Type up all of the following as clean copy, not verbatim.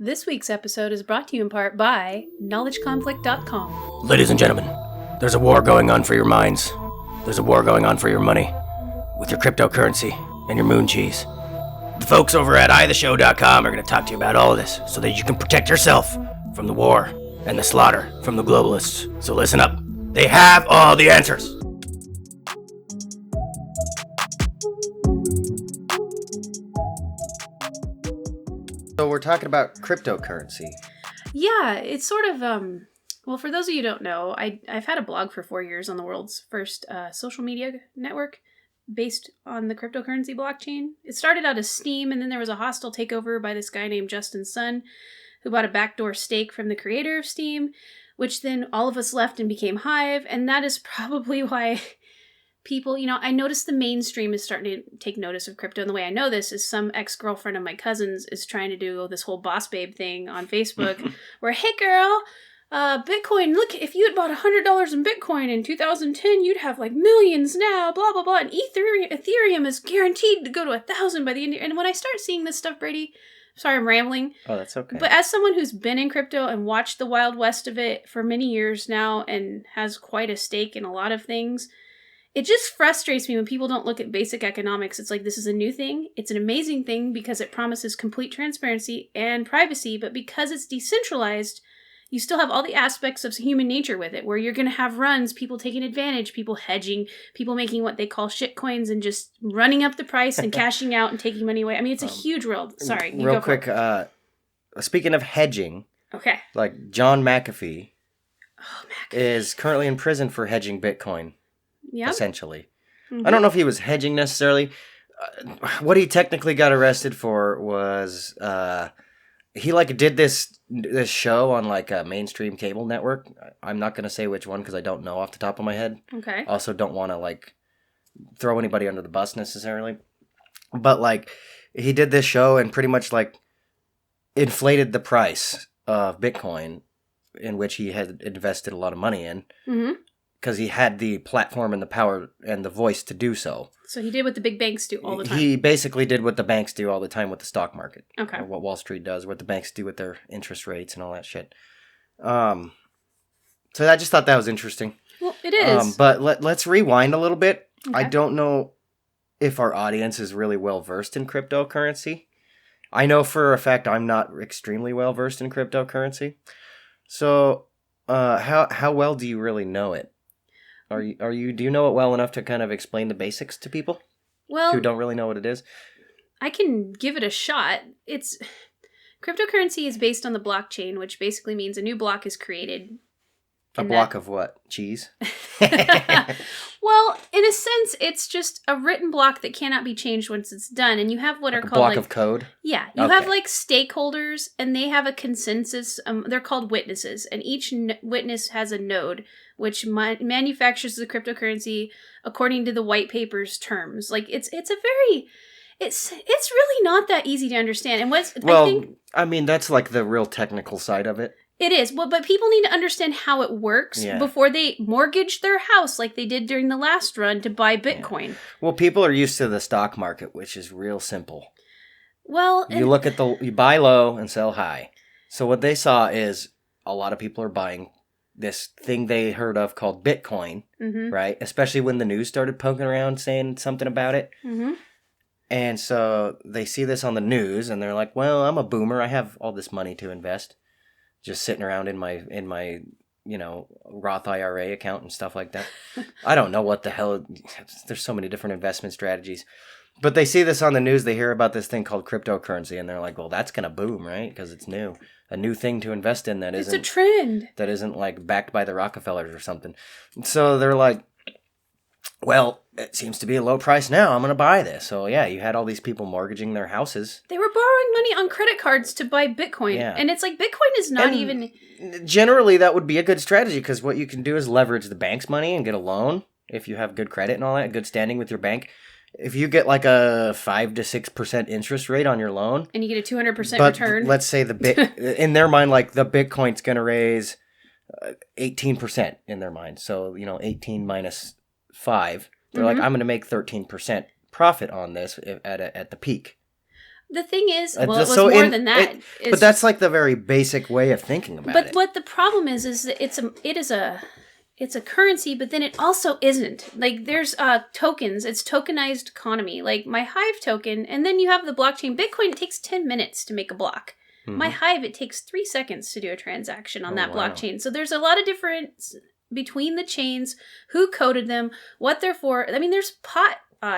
This week's episode is brought to you in part by KnowledgeConflict.com. Ladies and gentlemen, there's a war going on for your minds. There's a war going on for your money, with your cryptocurrency and your moon cheese. The folks over at iTheShow.com are going to talk to you about all of this so that you can protect yourself from the war and the slaughter from the globalists. So listen up. They have all the answers. So we're talking about cryptocurrency. Yeah, it's sort of, well, for those of you who don't know, I've had a blog for 4 years on the world's first social media network based on the cryptocurrency blockchain. It started out as Steam, and then there was a hostile takeover by this guy named Justin Sun, who bought a backdoor stake from the creator of Steam, which then all of us left and became Hive, and that is probably why people, I noticed the mainstream is starting to take notice of crypto, and the way I know this is some ex-girlfriend of my cousin's is trying to do this whole boss babe thing on Facebook, where, hey girl, Bitcoin, look, if you had bought $100 in Bitcoin in 2010, you'd have like millions now, blah, blah, blah, and Ethereum is guaranteed to go to 1,000 by the end. And when I start seeing this stuff, Brady, sorry, I'm rambling. Oh, that's okay. But as someone who's been in crypto and watched the Wild West of it for many years now and has quite a stake in a lot of things, it just frustrates me when people don't look at basic economics. It's like, this is a new thing. It's an amazing thing because it promises complete transparency and privacy, but because it's decentralized, you still have all the aspects of human nature with it, where you're going to have runs, people taking advantage, people hedging, people making what they call shit coins and just running up the price and cashing out and taking money away. I mean, it's a huge world. Sorry, you real go quick. Speaking of hedging, okay. like John McAfee, is currently in prison for hedging Bitcoin. Yeah. Essentially, Mm-hmm. I don't know if he was hedging necessarily. What he technically got arrested for was he did this show on like a mainstream cable network. I'm not gonna say which one because I don't know off the top of my head. Okay. Also, don't want to like throw anybody under the bus necessarily. But like he did this show and pretty much like inflated the price of Bitcoin, in which he had invested a lot of money in. Mm-hmm. Because he had the platform and the power and the voice to do so. So he did what the big banks do all the time. He basically did what the banks do all the time with the stock market. Okay. Or what Wall Street does, what the banks do with their interest rates and all that shit. So I just thought that was interesting. Well, it is. But let's rewind a little bit. Okay. I don't know if our audience is really well versed in cryptocurrency. I know for a fact I'm not extremely well versed in cryptocurrency. So how well do you really know it? Do you know it well enough to kind of explain the basics to people who don't really know what it is? I can give it a shot. Cryptocurrency is based on the blockchain, which basically means a new block is created. A block of what? Cheese? Well, in a sense, it's just a written block that cannot be changed once it's done. And you have what are called block of code? Yeah. You have like stakeholders and they have a consensus. They're called witnesses. And each witness has a node, which manufactures the cryptocurrency according to the white paper's terms. Like it's really not that easy to understand. And I mean, that's like the real technical side of it. It is. Well, but people need to understand how it works before they mortgage their house like they did during the last run to buy Bitcoin. Yeah. Well, people are used to the stock market, which is real simple. Well, you buy low and sell high. So what they saw is a lot of people are buying this thing they heard of called Bitcoin, right? Especially when the news started poking around saying something about it. Mm-hmm. And so they see this on the news and they're like, well, I'm a boomer. I have all this money to invest. Just sitting around in my Roth IRA account and stuff like that. I don't know what the hell. There's so many different investment strategies. But they see this on the news. They hear about this thing called cryptocurrency. And they're like, well, that's going to boom, right? Because it's new. A new thing to invest in it's a trend. That isn't like backed by the Rockefellers or something. So they're like, well, it seems to be a low price now. I'm going to buy this. So yeah, you had all these people mortgaging their houses. They were borrowing money on credit cards to buy Bitcoin. Yeah. And it's like Bitcoin is not even... Generally, that would be a good strategy because what you can do is leverage the bank's money and get a loan if you have good credit and all that, good standing with your bank. If you get like a 5 to 6% interest rate on your loan... And you get a 200% return. Let's say in their mind, like the Bitcoin's going to raise 18% in their mind. So, 18 minus 5... They're like, I'm going to make 13% profit on this at the peak. The thing is, But that's like the very basic way of thinking about it. But what the problem is that it's a currency, but then it also isn't. Like, there's tokens. It's tokenized economy. Like, my Hive token, and then you have the blockchain. Bitcoin, it takes 10 minutes to make a block. Mm-hmm. My Hive, it takes 3 seconds to do a transaction on that blockchain. So there's a lot of difference between the chains, who coded them, what they're for. I mean, there's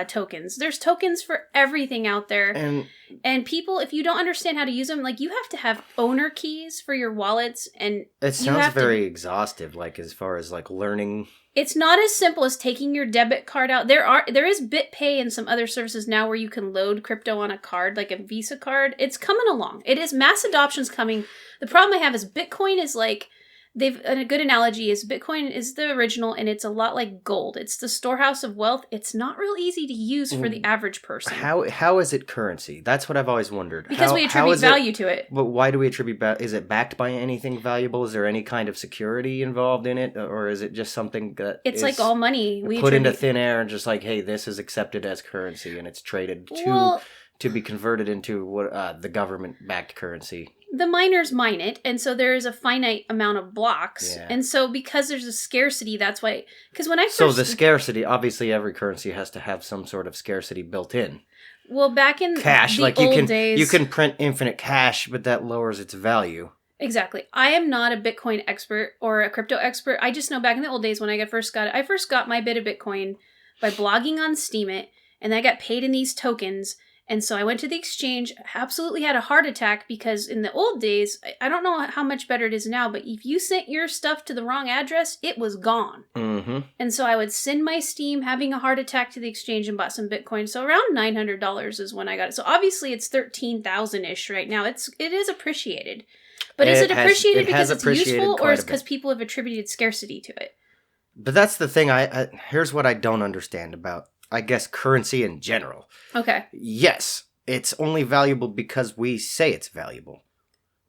tokens. There's tokens for everything out there. And people, if you don't understand how to use them, like, you have to have owner keys for your wallets, and it sounds very exhaustive, like, as far as like learning. It's not as simple as taking your debit card out. There is BitPay and some other services now where you can load crypto on a card, like a Visa card. It's coming along. It is, mass adoption's coming. The problem I have is Bitcoin is like, a good analogy is Bitcoin is the original, and it's a lot like gold. It's the storehouse of wealth. It's not real easy to use for the average person. How is it currency? That's what I've always wondered. Because we attribute value to it. But why do we attribute is it backed by anything valuable? Is there any kind of security involved in it? Or is it just something that it's like all money we put into thin air and just like, hey, this is accepted as currency and it's traded to be converted into what the government-backed currency? The miners mine it, and so there is a finite amount of blocks. Yeah. And so because there's a scarcity, that's why... Because when I first... So the scarcity, obviously every currency has to have some sort of scarcity built in. Well, back in cash, the like old days... You can print infinite cash, but that lowers its value. Exactly. I am not a Bitcoin expert or a crypto expert. I just know back in the old days when I first got it, I first got my bit of Bitcoin by blogging on Steemit, and I got paid in these tokens. And so I went to the exchange, absolutely had a heart attack, because in the old days, I don't know how much better it is now, but if you sent your stuff to the wrong address, it was gone. Mm-hmm. And so I would send my Steem, having a heart attack, to the exchange and bought some Bitcoin. So around $900 is when I got it. So obviously it's 13,000-ish right now. It is appreciated. But is it appreciated because it's useful, or is it because people have attributed scarcity to it? But that's the thing. Here's what I don't understand about, I guess, currency in general. Okay. Yes, it's only valuable because we say it's valuable.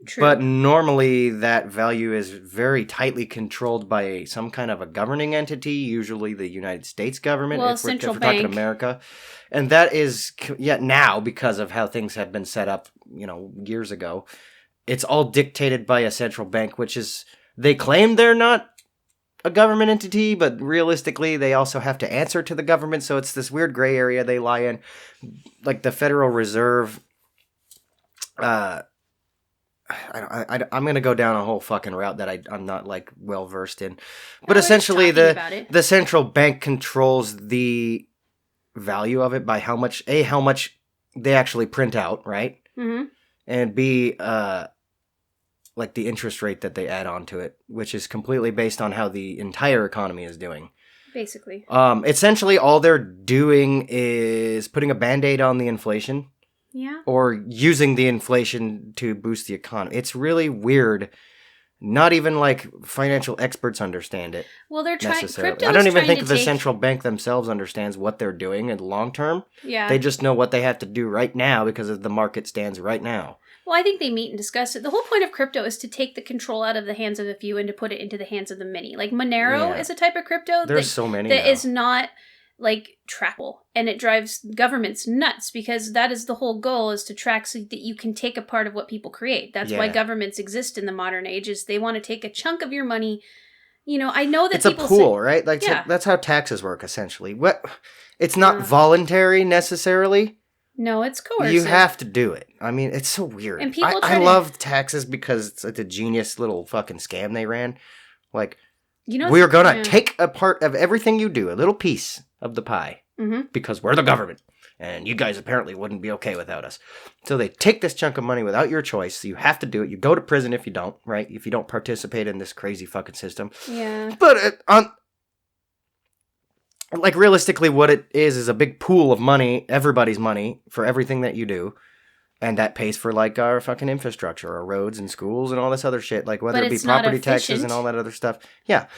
True. But normally that value is very tightly controlled by some kind of a governing entity, usually the United States government, if we're talking America. And that is, now, because of how things have been set up, years ago, it's all dictated by a central bank, which is, they claim they're not a government entity, but realistically they also have to answer to the government, so it's this weird gray area they lie in. Like the Federal Reserve, I'm going to go down a whole fucking route that I'm not like well versed in. But essentially the central bank controls the value of it by how much they actually print out, right? Mm-hmm. And B, like the interest rate that they add on to it, which is completely based on how the entire economy is doing. Basically. Essentially, all they're doing is putting a Band-Aid on the inflation. Yeah. Or using the inflation to boost the economy. It's really weird. Not even like financial experts understand it. Well, they're trying. I don't even think the central bank themselves understands what they're doing in the long term. Yeah. They just know what they have to do right now because of the market stands right now. Well, I think they meet and discuss it. The whole point of crypto is to take the control out of the hands of the few and to put it into the hands of the many. Like Monero is a type of crypto There's so many that is not like trackable, and it drives governments nuts because that is the whole goal, is to track so that you can take a part of what people create. That's why governments exist in the modern age, is they want to take a chunk of your money. I know that it's a pool, right? Like that's how taxes work essentially. It's not voluntary necessarily. No, it's coercive. You have to do it. I mean, it's so weird. And people I love taxes because it's a genius little fucking scam they ran. Like, we're going to take a part of everything you do, a little piece of the pie, because we're the government, and you guys apparently wouldn't be okay without us. So they take this chunk of money without your choice, so you have to do it. You go to prison if you don't, right? If you don't participate in this crazy fucking system. Yeah. But like, realistically, what it is a big pool of money, everybody's money, for everything that you do. And that pays for, like, our fucking infrastructure, our roads and schools and all this other shit. Like, whether it be property taxes and all that other stuff. Yeah.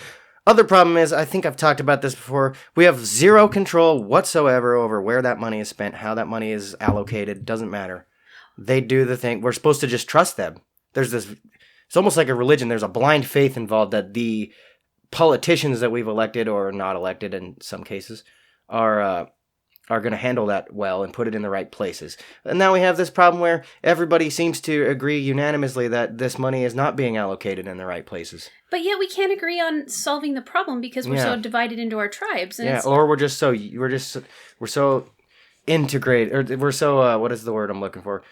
Other problem is, I think I've talked about this before, we have zero control whatsoever over where that money is spent, how that money is allocated. Doesn't matter. They do the thing. We're supposed to just trust them. It's almost like a religion. There's a blind faith involved that the politicians that we've elected or not elected in some cases are are going to handle that well and put it in the right places. And now we have this problem where everybody seems to agree unanimously that this money is not being allocated in the right places. But yet we can't agree on solving the problem because we're so divided into our tribes. And or we're so integrated, or we're so what is the word I'm looking for?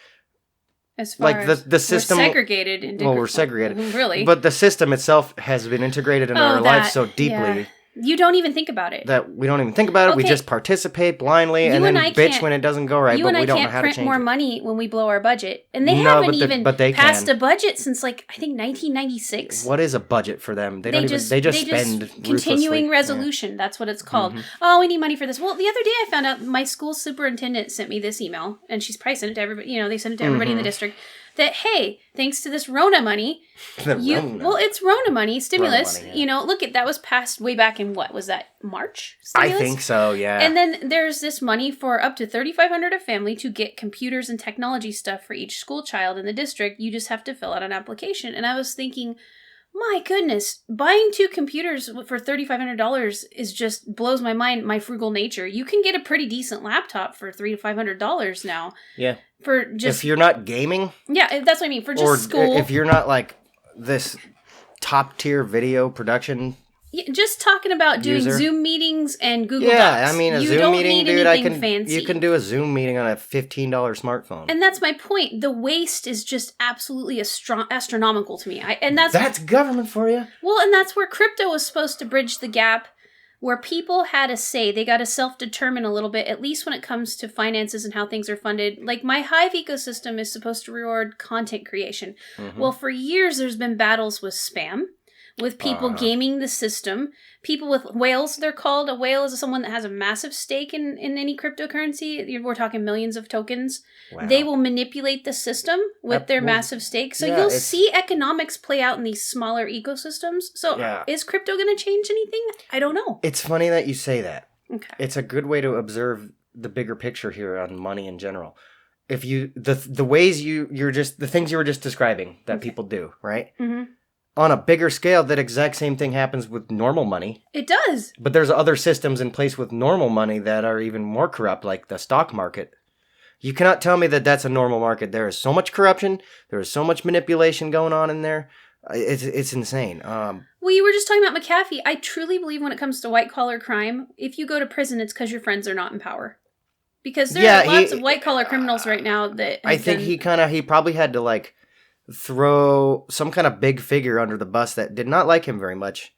As far as the system, we're segregated into we're segregated. Really. But the system itself has been integrated into our lives so deeply. Yeah. You don't even think about it. That we don't even think about it. We just participate blindly and then bitch when it doesn't go right. But we don't know how to change it. You and I can't print more money when we blow our budget. And they haven't even passed a budget since, I think, 1996. What is a budget for them? They just spend continuing resolution. Yeah. That's what it's called. Mm-hmm. Oh, we need money for this. Well, the other day I found out my school superintendent sent me this email. And she's probably sent it to everybody. They sent it to everybody in the district. That, hey, thanks to this Rona money, it's Rona money, stimulus, Rona money, look, that was passed way back in, what, was that March? Stimulus? I think so, yeah. And then there's this money for up to $3,500 a family to get computers and technology stuff for each school child in the district. You just have to fill out an application. And I was thinking, my goodness, buying 2 computers for $3,500 blows my mind, my frugal nature. You can get a pretty decent laptop for $300 to $500 now. Yeah. For just, if you're not gaming. Yeah, that's what I mean. For just school. If you're not like this top tier video production. Yeah, just talking about doing Zoom meetings and Google Docs. Yeah, I mean, a Zoom meeting, dude, you can do a Zoom meeting on a $15 smartphone. And that's my point. The waste is just absolutely astronomical to me. That's government for you. Well, and that's where crypto was supposed to bridge the gap, where people had a say. They got to self-determine a little bit, at least when it comes to finances and how things are funded. Like, my Hive ecosystem is supposed to reward content creation. Mm-hmm. Well, for years, there's been battles with spam, with people gaming the system. People with whales, they're called. A whale is someone that has a massive stake in any cryptocurrency. We're talking millions of tokens. Wow. They will manipulate the system with their massive stake. So you'll see economics play out in these smaller ecosystems. So is crypto going to change anything? I don't know. It's funny that you say that. Okay. It's a good way to observe the bigger picture here on money in general. If the ways you're just, the things you were just describing that people do, right? Mm-hmm. On a bigger scale, that exact same thing happens with normal money. It does. But there's other systems in place with normal money that are even more corrupt, like the stock market. You cannot tell me that that's a normal market. There is so much corruption. There is so much manipulation going on in there. It's insane. Well, you were just talking about McAfee. I truly believe when it comes to white-collar crime, if you go to prison, it's because your friends are not in power. Because there are lots of white-collar criminals right now that I think he probably had to, throw some kind of big figure under the bus that did not like him very much.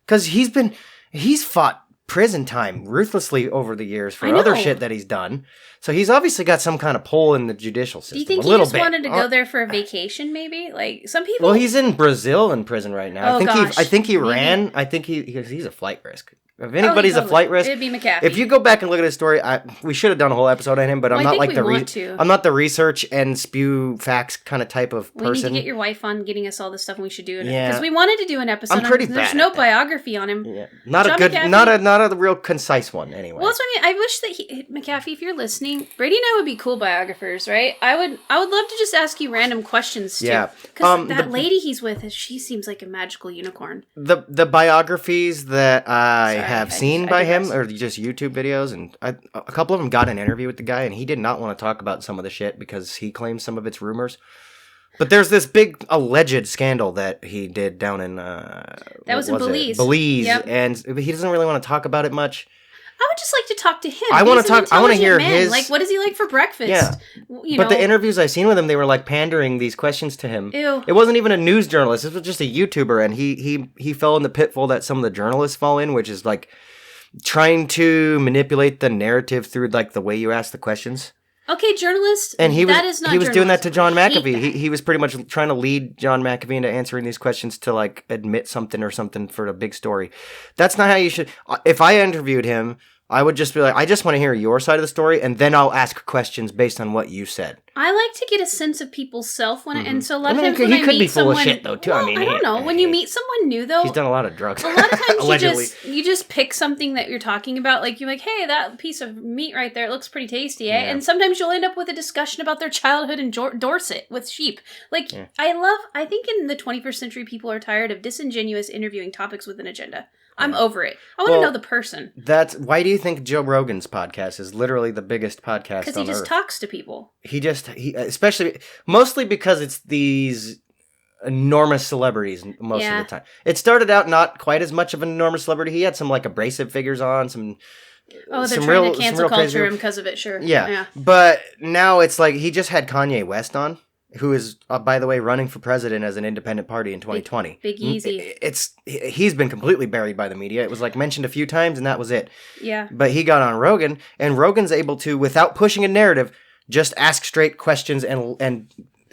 Because he's fought prison time ruthlessly over the years for other shit that he's done. So he's obviously got some kind of pull in the judicial system. Do you think he just wanted to go there for a vacation, maybe? Like, some people... Well, he's in Brazil in prison right now. I think he ran. I think he's a flight risk. If anybody's a flight risk, it'd be McAfee. If you go back and look at his story, we should have done a whole episode on him, but I'm not I'm not the research and spew facts kind of type of person. We need to get your wife on getting us all this stuff, and we should do it because we wanted to do an episode. I'm pretty bad. There's no biography on him. Yeah. Not a real concise one anyway. Well, that's what I mean. I wish that McAfee, if you're listening, Brady and I would be cool biographers, right? I would love to just ask you random questions too. Yeah, because that lady he's with, she seems like a magical unicorn. The biographies that I have seen by him or just YouTube videos, and a couple of them got an interview with the guy, and he did not want to talk about some of the shit because he claims some of it's rumors. But there's this big alleged scandal that he did down in that was in Belize. Belize, and he doesn't really want to talk about it much. I would just like to talk to him. I want to hear his. Like, what is he like for breakfast? Yeah. But the interviews I've seen with him, they were like pandering these questions to him. Ew. It wasn't even a news journalist. This was just a YouTuber, and he fell in the pitfall that some of the journalists fall in, which is like trying to manipulate the narrative through like the way you ask the questions. Okay, journalist. And he was doing that to John McAfee. He was pretty much trying to lead John McAfee into answering these questions to like admit something or something for a big story. That's not how you should. If I interviewed him, I would just be like, I just want to hear your side of the story, and then I'll ask questions based on what you said. I like to get a sense of people's self and so a lot of times when I meet someone, he could be full of shit though too. Well, I don't know. When you meet someone new though, he's done a lot of drugs. A lot of times you just pick something that you're talking about. Like you're like, hey, that piece of meat right there, it looks pretty tasty, eh? Yeah. And sometimes you'll end up with a discussion about their childhood in Dorset with sheep. Like I think in the 21st century, people are tired of disingenuous interviewing topics with an agenda. I'm over it. I want to know the person. Why do you think Joe Rogan's podcast is literally the biggest podcast on Earth? Because he just talks to people. Especially, mostly because it's these enormous celebrities most of the time. It started out not quite as much of an enormous celebrity. He had some like abrasive figures on, they're trying to cancel culture him because of it, sure. Yeah. But now it's like he just had Kanye West on, who is, by the way, running for president as an independent party in 2020. Big Easy. He's been completely buried by the media. It was like mentioned a few times and that was it. Yeah. But he got on Rogan, and Rogan's able to, without pushing a narrative, just ask straight questions and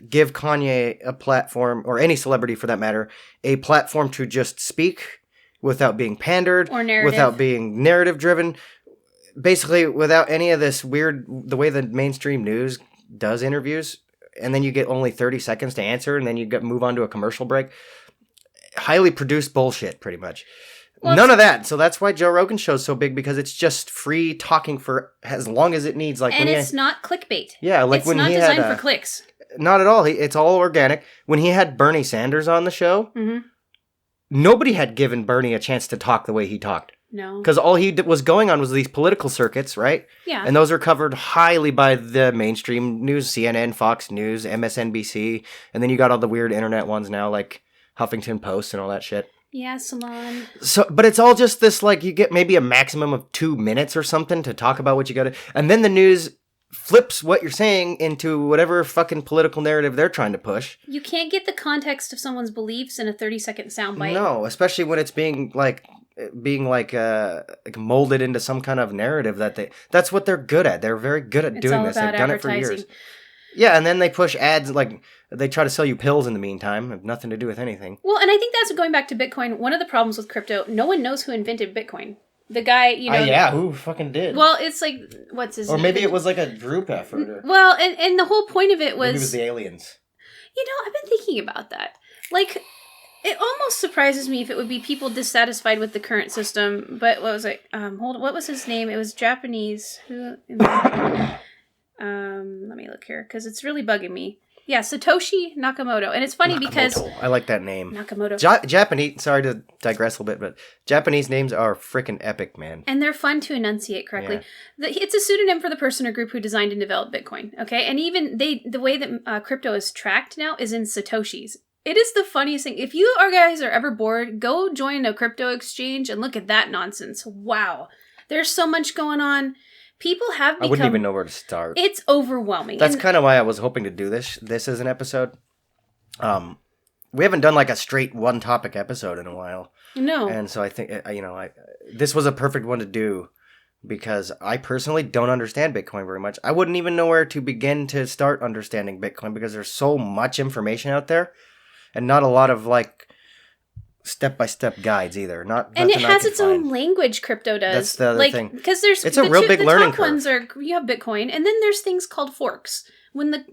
give Kanye a platform, or any celebrity for that matter, a platform to just speak without being pandered, or narrative. Without being narrative driven. Basically, without any of this weird, the way the mainstream news does interviews, and then you get only 30 seconds to answer, and then you move on to a commercial break. Highly produced bullshit, pretty much. Well, none of that. So that's why Joe Rogan's show's so big, because it's just free talking for as long as it needs. Like, and it's not clickbait. Yeah, like when he had... It's not designed for clicks. Not at all. It's all organic. When he had Bernie Sanders on the show, nobody had given Bernie a chance to talk the way he talked. No. Because all he was going on was these political circuits, right? Yeah. And those are covered highly by the mainstream news, CNN, Fox News, MSNBC. And then you got all the weird internet ones now, like Huffington Post and all that shit. Yeah, Salon. So, but it's all just this, like, you get maybe a maximum of 2 minutes or something to talk about what you got to... And then the news flips what you're saying into whatever fucking political narrative they're trying to push. You can't get the context of someone's beliefs in a 30-second soundbite. No, especially when it's being molded into some kind of narrative that's what they're good at. They're very good at doing this. They've done it for years. Yeah, and then they push ads, like they try to sell you pills in the meantime, have nothing to do with anything. Well, and I think that's going back to Bitcoin. One of the problems with crypto, no one knows who invented Bitcoin. The guy, you know... who fucking did? Well, it's like, what's his name? Or maybe it was like a group effort. Well, and the whole point of it was... Maybe it was the aliens. You know, I've been thinking about that. Like, it almost surprises me if it would be people dissatisfied with the current system, but what was it? What was his name? It was Japanese. Who? Let me look here, because it's really bugging me. Yeah, Satoshi Nakamoto. And it's funny because... I like that name. Nakamoto. Japanese, sorry to digress a little bit, but Japanese names are freaking epic, man. And they're fun to enunciate correctly. Yeah. It's a pseudonym for the person or group who designed and developed Bitcoin, okay? And even the way that crypto is tracked now is in Satoshis. It is the funniest thing. If you guys are ever bored, go join a crypto exchange and look at that nonsense. Wow. There's so much going on. People have become... I wouldn't even know where to start. It's overwhelming. That's kind of why I was hoping to do this as an episode. We haven't done like a straight one topic episode in a while. No. And so I think, this was a perfect one to do because I personally don't understand Bitcoin very much. I wouldn't even know where to begin to start understanding Bitcoin because there's so much information out there and not a lot of like step-by-step guides either. And it has its own language, crypto does. That's the other thing. Because it's a real big learning curve. The top ones are, you have Bitcoin, and then there's things called forks. When the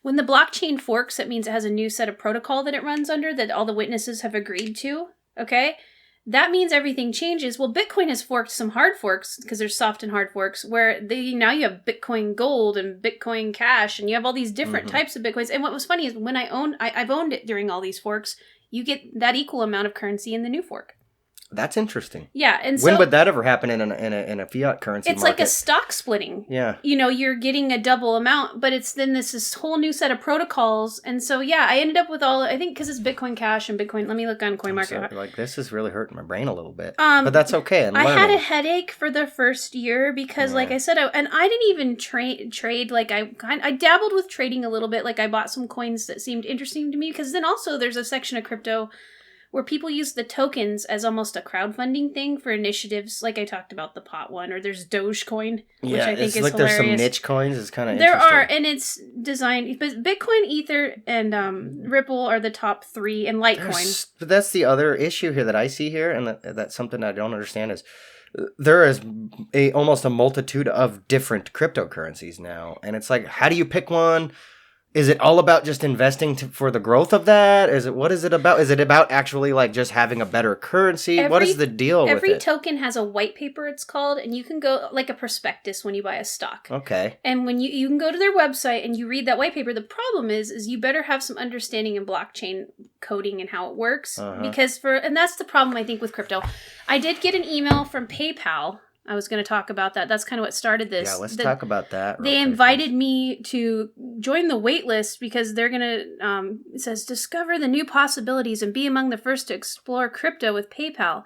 blockchain forks, that means it has a new set of protocol that it runs under that all the witnesses have agreed to, okay? That means everything changes. Well, Bitcoin has forked some hard forks, because there's soft and hard forks, where now you have Bitcoin Gold and Bitcoin Cash, and you have all these different types of Bitcoins. And what was funny is when I've owned it during all these forks, you get that equal amount of currency in the new fork. That's interesting. Yeah, and when would that ever happen in a fiat currency it's market? Like a stock splitting. Yeah. You're getting a double amount, but it's then this whole new set of protocols. And so, yeah, I ended up with I think because it's Bitcoin Cash and Bitcoin, let me look on CoinMarket. This is really hurting my brain a little bit. But that's okay. I had a headache for the first year because, like I said, I didn't even trade. Like, I dabbled with trading a little bit. Like, I bought some coins that seemed interesting to me because then also there's a section of crypto where people use the tokens as almost a crowdfunding thing for initiatives, like I talked about the pot one, or there's Dogecoin, which I think is hilarious. There's some niche coins. It's kind of interesting. There are, and it's designed, but Bitcoin, Ether, and Ripple are the top three, and Litecoin. But that's the other issue here that I see here, and that's something I don't understand is there is almost a multitude of different cryptocurrencies now, and it's like, how do you pick one? is it all about just investing for the growth of that? What is it about? Is it about actually like just having a better currency? What is the deal with it? Every token has a white paper, it's called, and you can go like a prospectus when you buy a stock. Okay. And when you can go to their website and you read that white paper. The problem is you better have some understanding in blockchain coding and how it works, because and that's the problem I think with crypto. I did get an email from PayPal. I was going to talk about that. That's kind of what started this. Yeah, let's talk about that. They invited me to join the wait list because they're going to, it says, discover the new possibilities and be among the first to explore crypto with PayPal.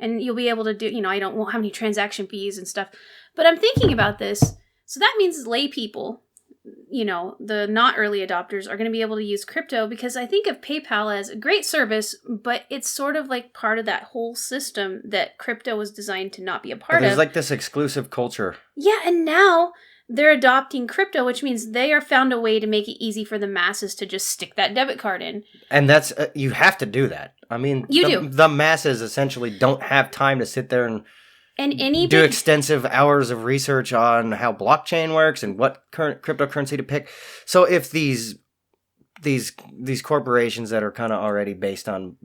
And you'll be able to do, won't have any transaction fees and stuff. But I'm thinking about this. So that means lay people, the not early adopters are going to be able to use crypto, because I think of PayPal as a great service, but it's sort of like part of that whole system that crypto was designed to not be a part of. There's like this exclusive culture. Yeah, and now they're adopting crypto, which means they are found a way to make it easy for the masses to just stick that debit card in. And that's, you have to do that. I mean, the masses essentially don't have time to sit there and do extensive hours of research on how blockchain works and what current cryptocurrency to pick. So if these corporations that are kind of already based on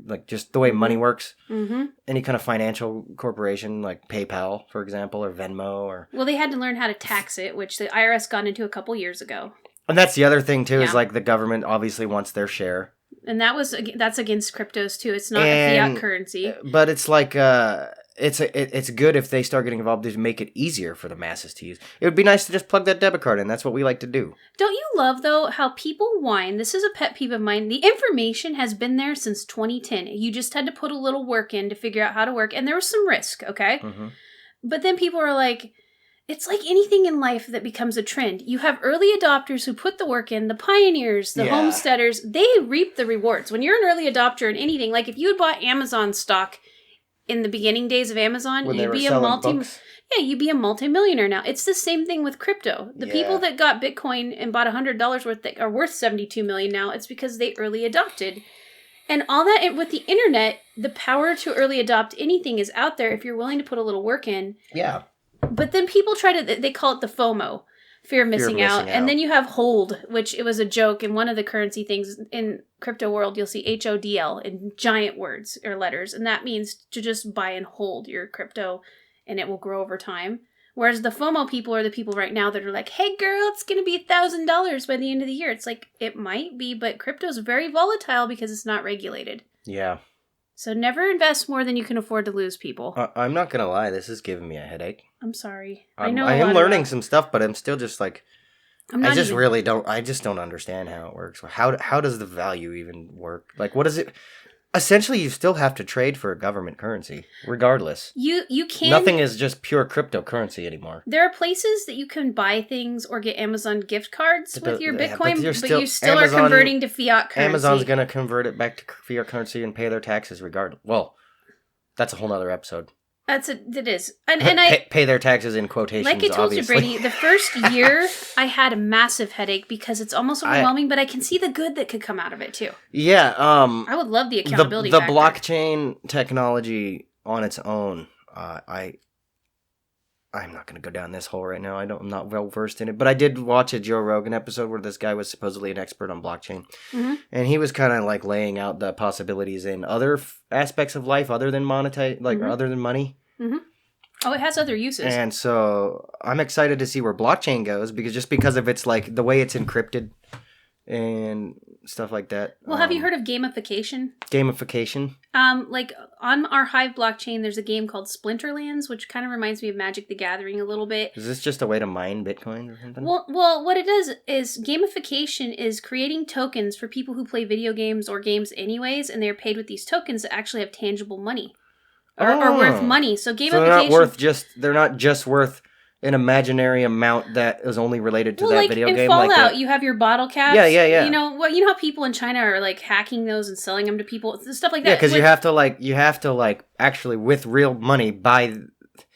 like just the way money works, any kind of financial corporation like PayPal, for example, or Venmo, well, they had to learn how to tax it, which the IRS got into a couple years ago. And that's the other thing too, is like the government obviously wants their share. And that's against cryptos too. It's not a fiat currency. But it's like it's good if they start getting involved to make it easier for the masses to use. It would be nice to just plug that debit card in. That's what we like to do. Don't you love, though, how people whine? This is a pet peeve of mine. The information has been there since 2010. You just had to put a little work in to figure out how to work. And there was some risk, okay? But then people are like, it's like anything in life that becomes a trend. You have early adopters who put the work in, the pioneers, the homesteaders. They reap the rewards. When you're an early adopter in anything, like if you had bought Amazon stock in the beginning days of Amazon, you'd be you'd be a multimillionaire now. It's the same thing with crypto. The people that got Bitcoin and bought $100 worth that are worth $72 million now, it's because they early adopted. And all that with the internet, the power to early adopt anything is out there if you're willing to put a little work in. Yeah. But then people they call it the FOMO. Fear of missing out. And then you have hold, which it was a joke. And one of the currency things in crypto world, you'll see HODL in giant words or letters. And that means to just buy and hold your crypto and it will grow over time. Whereas the FOMO people are the people right now that are like, hey girl, it's going to be $1,000 by the end of the year. It's like, it might be, but crypto's very volatile because it's not regulated. Yeah. So never invest more than you can afford to lose, people. I'm not going to lie. This is giving me a headache. I'm sorry. I am learning some stuff, but I'm still just like, I just don't understand how it works. How does the value even work? Like, what is it? Essentially, you still have to trade for a government currency, regardless. You can. Nothing is just pure cryptocurrency anymore. There are places that you can buy things or get Amazon gift cards with your Bitcoin, but you still are converting to fiat currency. Amazon's going to convert it back to fiat currency and pay their taxes regardless. Well, that's a whole nother episode. It is. And I pay their taxes in quotations, like I told obviously. you, Brady, the first year I had a massive headache because it's almost overwhelming, but I can see the good that could come out of it too. Yeah. I would love the accountability the factor. Blockchain technology on its own, I'm not going to go down this hole right now. I'm not well versed in it, but I did watch a Joe Rogan episode where this guy was supposedly an expert on blockchain, and he was kind of like laying out the possibilities in other aspects of life other than other than money. Oh, it has other uses, and so I'm excited to see where blockchain goes because of its like the way it's encrypted and stuff like that. Well, have you heard of gamification? Gamification? Like on our Hive blockchain, there's a game called Splinterlands, which kind of reminds me of Magic the Gathering a little bit. Is this just a way to mine Bitcoin or something? Well, what it does is gamification is creating tokens for people who play video games or games anyways, and they're paid with these tokens that actually have tangible money or worth money. So gamification. They're not just worth an imaginary amount that is only related to that video game. In Fallout, you have your bottle caps. Yeah. You know how people in China are like hacking those and selling them to people, stuff like that. Yeah, because you have to actually with real money buy.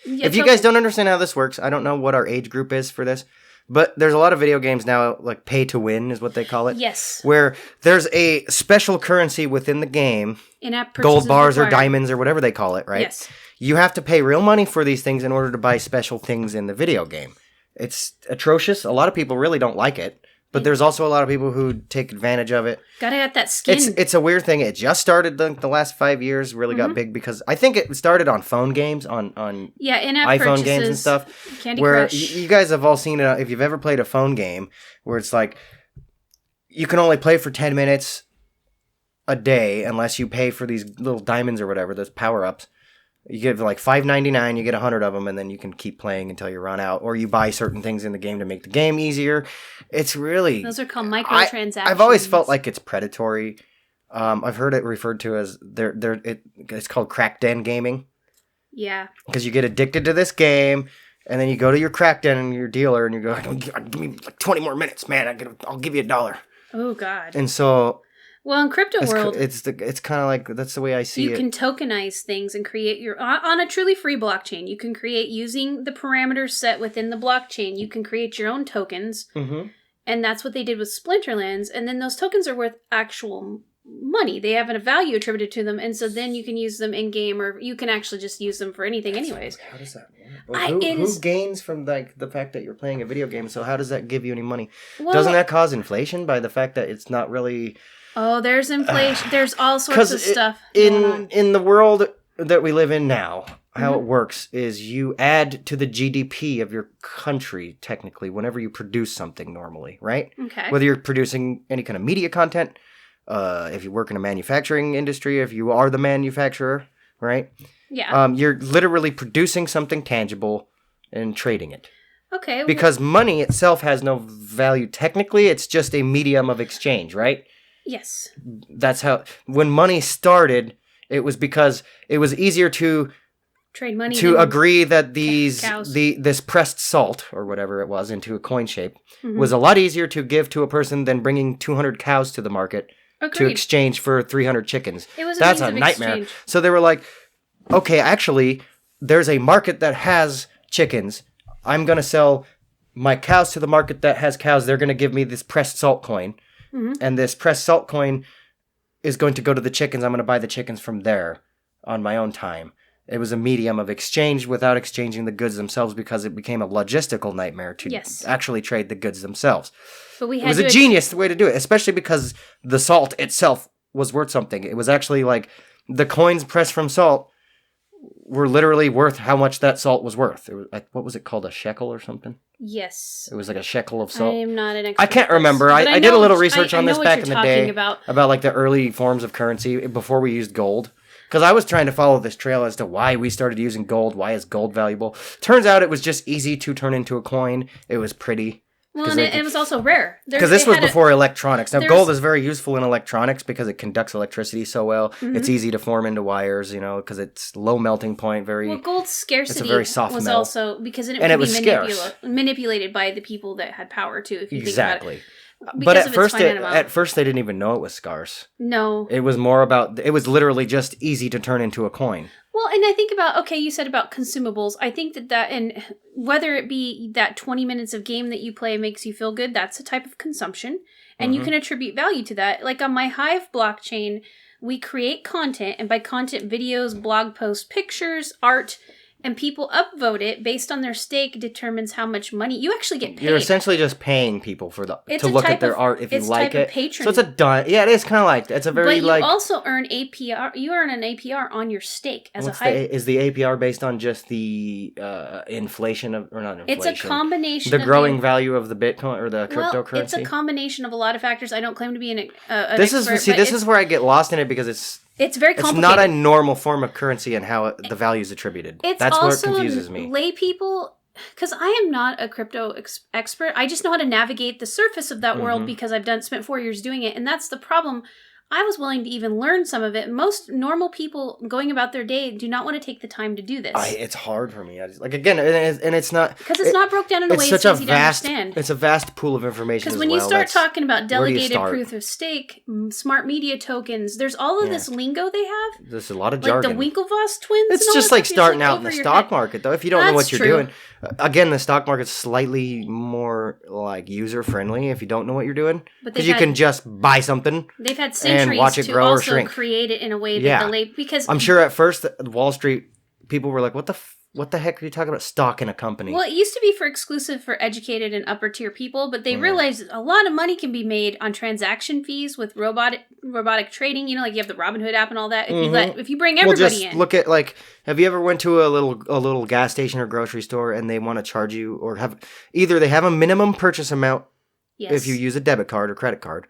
If you guys don't understand how this works, I don't know what our age group is for this, but there's a lot of video games now, like pay to win is what they call it. Yes. Where there's a special currency within the game, in-app purchases gold bars required. Or diamonds or whatever they call it, right? Yes. You have to pay real money for these things in order to buy special things in the video game. It's atrocious. A lot of people really don't like it. But there's also a lot of people who take advantage of it. Gotta get that skin. It's a weird thing. It just started the last 5 years, really got big because I think it started on phone games, on in-app iPhone purchases, games and stuff. Candy where Crush. you guys have all seen it, if you've ever played a phone game where it's like, you can only play for 10 minutes a day unless you pay for these little diamonds or whatever, those power-ups. You get like $5.99, you get 100 of them, and then you can keep playing until you run out. Or you buy certain things in the game to make the game easier. It's really... Those are called microtransactions. I've always felt like it's predatory. I've heard it referred to as... it's called crack den gaming. Yeah. Because you get addicted to this game, and then you go to your crack den and your dealer, and you go, give me like 20 more minutes, man. I'll give you $1. Oh, God. And so... Well, in crypto world, it's kind of like that's the way I see it. You can tokenize things and create your on a truly free blockchain. You can create using the parameters set within the blockchain. You can create your own tokens, and that's what they did with Splinterlands. And then those tokens are worth actual money. They have a value attributed to them, and so then you can use them in game, or you can actually just use them for anything, anyways. How does that work? Well, who gains from like the fact that you're playing a video game? So how does that give you any money? Well, doesn't that cause inflation by the fact that it's not really? Oh, there's inflation. There's all sorts of stuff going on. In the world that we live in now, how it works is you add to the GDP of your country, technically, whenever you produce something normally, right? Okay. Whether you're producing any kind of media content, if you work in a manufacturing industry, if you are the manufacturer, right? Yeah. You're literally producing something tangible and trading it. Okay. Because money itself has no value. Technically, it's just a medium of exchange, right? Yes. That's how, when money started, it was because it was easier to trade money to agree that this pressed salt or whatever it was into a coin shape was a lot easier to give to a person than bringing 200 cows to the market to exchange for 300 chickens. That's a nightmare. Exchange. So they were like, okay, actually, there's a market that has chickens. I'm going to sell my cows to the market that has cows. They're going to give me this pressed salt coin. And this pressed salt coin is going to go to the chickens. I'm going to buy the chickens from there on my own time. It was a medium of exchange without exchanging the goods themselves because it became a logistical nightmare to actually trade the goods themselves. But it was a genius way to do it, especially because the salt itself was worth something. It was actually like the coins pressed from salt were literally worth how much that salt was worth. It was, what was it called? A shekel or something? Yes. It was like a shekel of salt. I am not an expert. I can't remember. I did a little research on this back in the day about like the early forms of currency before we used gold. Because I was trying to follow this trail as to why we started using gold. Why is gold valuable? Turns out it was just easy to turn into a coin. It was pretty. Well, and it was also rare. Because this was before electronics. Now, gold is very useful in electronics because it conducts electricity so well. It's easy to form into wires, because it's low melting point. Gold's scarcity it's a very soft was metal. Also because it and could it was be manipulated by the people that had power too. If you think about it. But at first they didn't even know it was scarce. No. It was more about, it was literally just easy to turn into a coin. Well, and I think about, you said about consumables. I think that, and whether it be that 20 minutes of game that you play makes you feel good, that's a type of consumption. And you can attribute value to that. Like on my Hive blockchain, we create content, and by content, videos, blog posts, pictures, art, and people upvote it based on their stake determines how much money you actually get paid. You're essentially just paying people to look at their art if you like it. So it's a yeah, it is kind of like it's a very But you also earn APR. You earn an APR on your stake as a Hive. Is the APR based on just the inflation of, or not inflation? It's a combination. The growing value of the Bitcoin or the cryptocurrency. It's a combination of a lot of factors. I don't claim to be an expert. This is where I get lost in it because it's very complicated. It's not a normal form of currency and how the value is attributed. That's where it confuses me. Lay people, because I am not a crypto expert. I just know how to navigate the surface of that world because I've spent 4 years doing it, and that's the problem. I was willing to even learn some of it. Most normal people going about their day do not want to take the time to do this. It's hard for me. Again, and it's not... Because it's not broke down in a way it's easy to understand. It's a vast pool of information Because when you start talking about delegated proof of stake, smart media tokens, there's all of this lingo they have. There's a lot of jargon. Like the Winklevoss twins. It's just like starting out in the stock market, though. If you don't know what you're doing... Again, the stock market's slightly more like user-friendly if you don't know what you're doing. Because you can just buy something. They've had centuries and watch it to grow or also shrink. create it in a way that because I'm sure at first Wall Street people were like, what what the heck are you talking about? Stock in a company. Well, it used to be exclusive for educated and upper tier people, but they realized a lot of money can be made on transaction fees with robotic trading. You know, like you have the Robinhood app and all that. If you bring everybody in. Look at like, have you ever went to a little gas station or grocery store and they want to charge you or they have a minimum purchase amount if you use a debit card or credit card,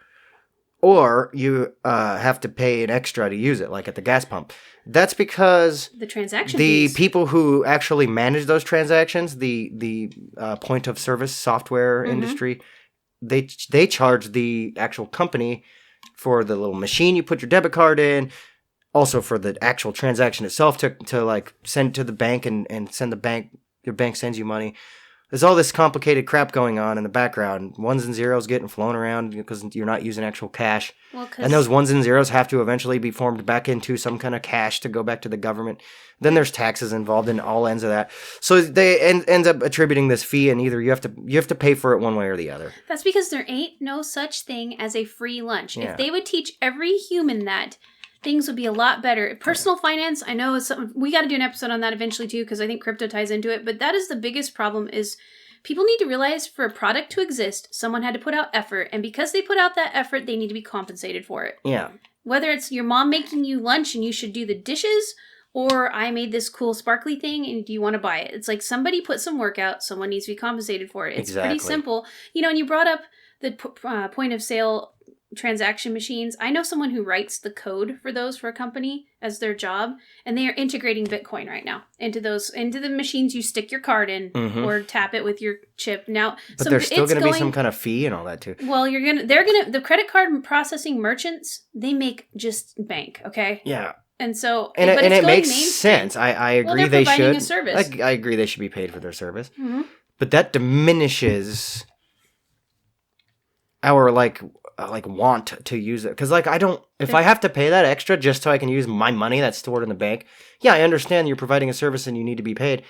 or you have to pay an extra to use it, like at the gas pump. That's because the transaction fees. People who actually manage those transactions, the point of service software industry, they charge the actual company for the little machine you put your debit card in, also for the actual transaction itself to like send to the bank and send your bank sends you money. There's all this complicated crap going on in the background. Ones and zeros getting flown around because you're not using actual cash. And those ones and zeros have to eventually be formed back into some kind of cash to go back to the government. Then there's taxes involved in all ends of that. So they end up attributing this fee, and either you have to pay for it one way or the other. That's because there ain't no such thing as a free lunch. Yeah. If they would teach every human that, things would be a lot better. Personal finance, I know, is something we got to do an episode on that eventually too, because I think crypto ties into it. But that is the biggest problem: is people need to realize for a product to exist, someone had to put out effort, and because they put out that effort, they need to be compensated for it. Yeah. Whether it's your mom making you lunch and you should do the dishes, or I made this cool sparkly thing and do you want to buy it? It's like somebody put some work out, someone needs to be compensated for it. It's pretty simple. You know, and you brought up the point of sale transaction machines. I know someone who writes the code for those for a company as their job, and they are integrating Bitcoin right now into the machines you stick your card in or tap it with your chip. Now, but there's still going to be some kind of fee and all that too. Well, the credit card processing merchants, they make just bank, okay? Yeah. And so, and it makes sense. I agree they should. A service. I agree they should be paid for their service. Mm-hmm. But that diminishes our like want to use it, because like if I have to pay that extra just so I can use my money that's stored in the bank, yeah, I understand you're providing a service and you need to be paid,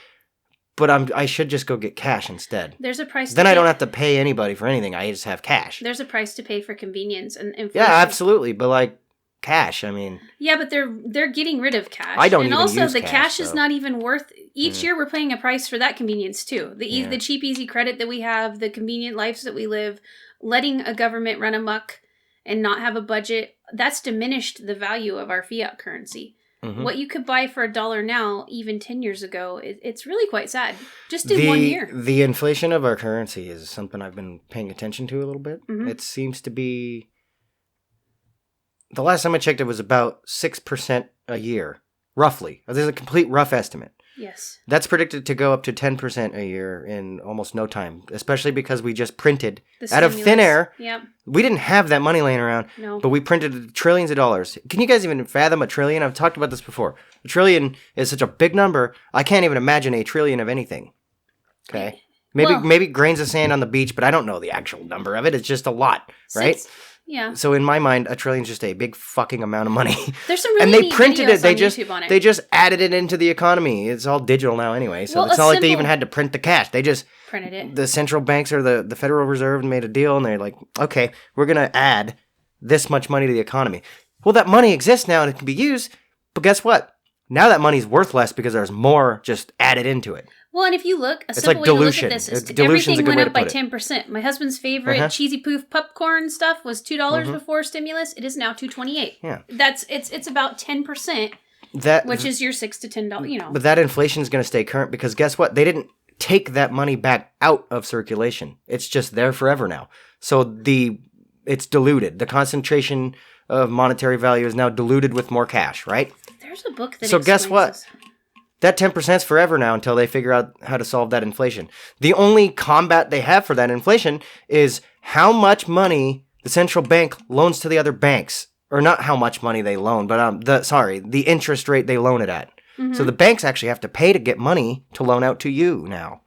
but I should just go get cash instead. There's a price. Then I don't have to pay anybody for anything. I just have cash. There's a price to pay for convenience and inflation. Yeah, absolutely, but like cash, I mean. Yeah, but they're getting rid of cash. I don't and even also use the cash so. is not even worth. Each year we're paying a price for that convenience too. The cheap, easy credit that we have, the convenient lives that we live. Letting a government run amok and not have a budget, that's diminished the value of our fiat currency. Mm-hmm. What you could buy for $1 now, even 10 years ago, it's really quite sad. Just in 1 year. The inflation of our currency is something I've been paying attention to a little bit. Mm-hmm. It seems to be... The last time I checked, it was about 6% a year, roughly. This is a complete rough estimate. Yes. That's predicted to go up to 10% a year in almost no time, especially because we just printed out of thin air. Yep. We didn't have that money laying around, but we printed trillions of dollars. Can you guys even fathom a trillion? I've talked about this before. A trillion is such a big number, I can't even imagine a trillion of anything. Okay? Maybe grains of sand on the beach, but I don't know the actual number of it. It's just a lot, right? Yeah. So in my mind, a trillion is just a big fucking amount of money. There's some really and they neat printed videos it. They on just YouTube on it. They just added it into the economy. It's all digital now anyway, so it's not like they even had to print the cash. They just printed it. The central banks or the Federal Reserve made a deal, and they're like, okay, we're gonna add this much money to the economy. Well, that money exists now and it can be used, but guess what? Now that money's worth less because there's more just added into it. Well, and if you look, a it's simple like way dilution. to look at this is Dilution's everything went up by to 10%. My husband's favorite cheesy poof popcorn stuff was $2 before stimulus. It is now $2.28. Yeah, it's about 10%, which is your $6 to $10. You know, but that inflation is going to stay current because guess what? They didn't take that money back out of circulation. It's just there forever now. So it's diluted. The concentration of monetary value is now diluted with more cash, right? There's a book that. So guess what? This. That 10% is forever now until they figure out how to solve that inflation. The only combat they have for that inflation is how much money the central bank loans to the other banks. Or not how much money they loan, but the interest rate they loan it at. Mm-hmm. So the banks actually have to pay to get money to loan out to you now.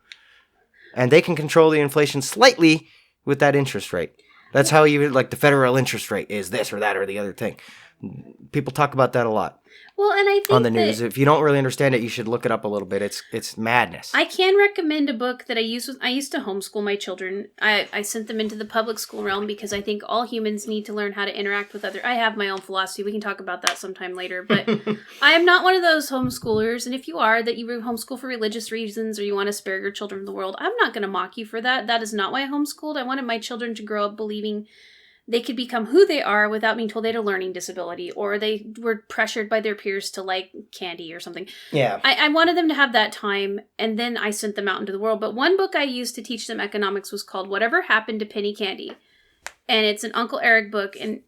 And they can control the inflation slightly with that interest rate. That's how the federal interest rate is this or that or the other thing. People talk about that a lot. Well, and I think on the news. If you don't really understand it, you should look it up a little bit. It's madness. I can recommend a book that I used to homeschool my children. I sent them into the public school realm because I think all humans need to learn how to interact with other. I have my own philosophy. We can talk about that sometime later. But I am not one of those homeschoolers. And if you are, that you homeschool for religious reasons or you want to spare your children from the world, I'm not going to mock you for that. That is not why I homeschooled. I wanted my children to grow up believing they could become who they are without being told they had a learning disability or they were pressured by their peers to like candy or something. Yeah. I wanted them to have that time, and then I sent them out into the world. But one book I used to teach them economics was called Whatever Happened to Penny Candy. And it's an Uncle Eric book, and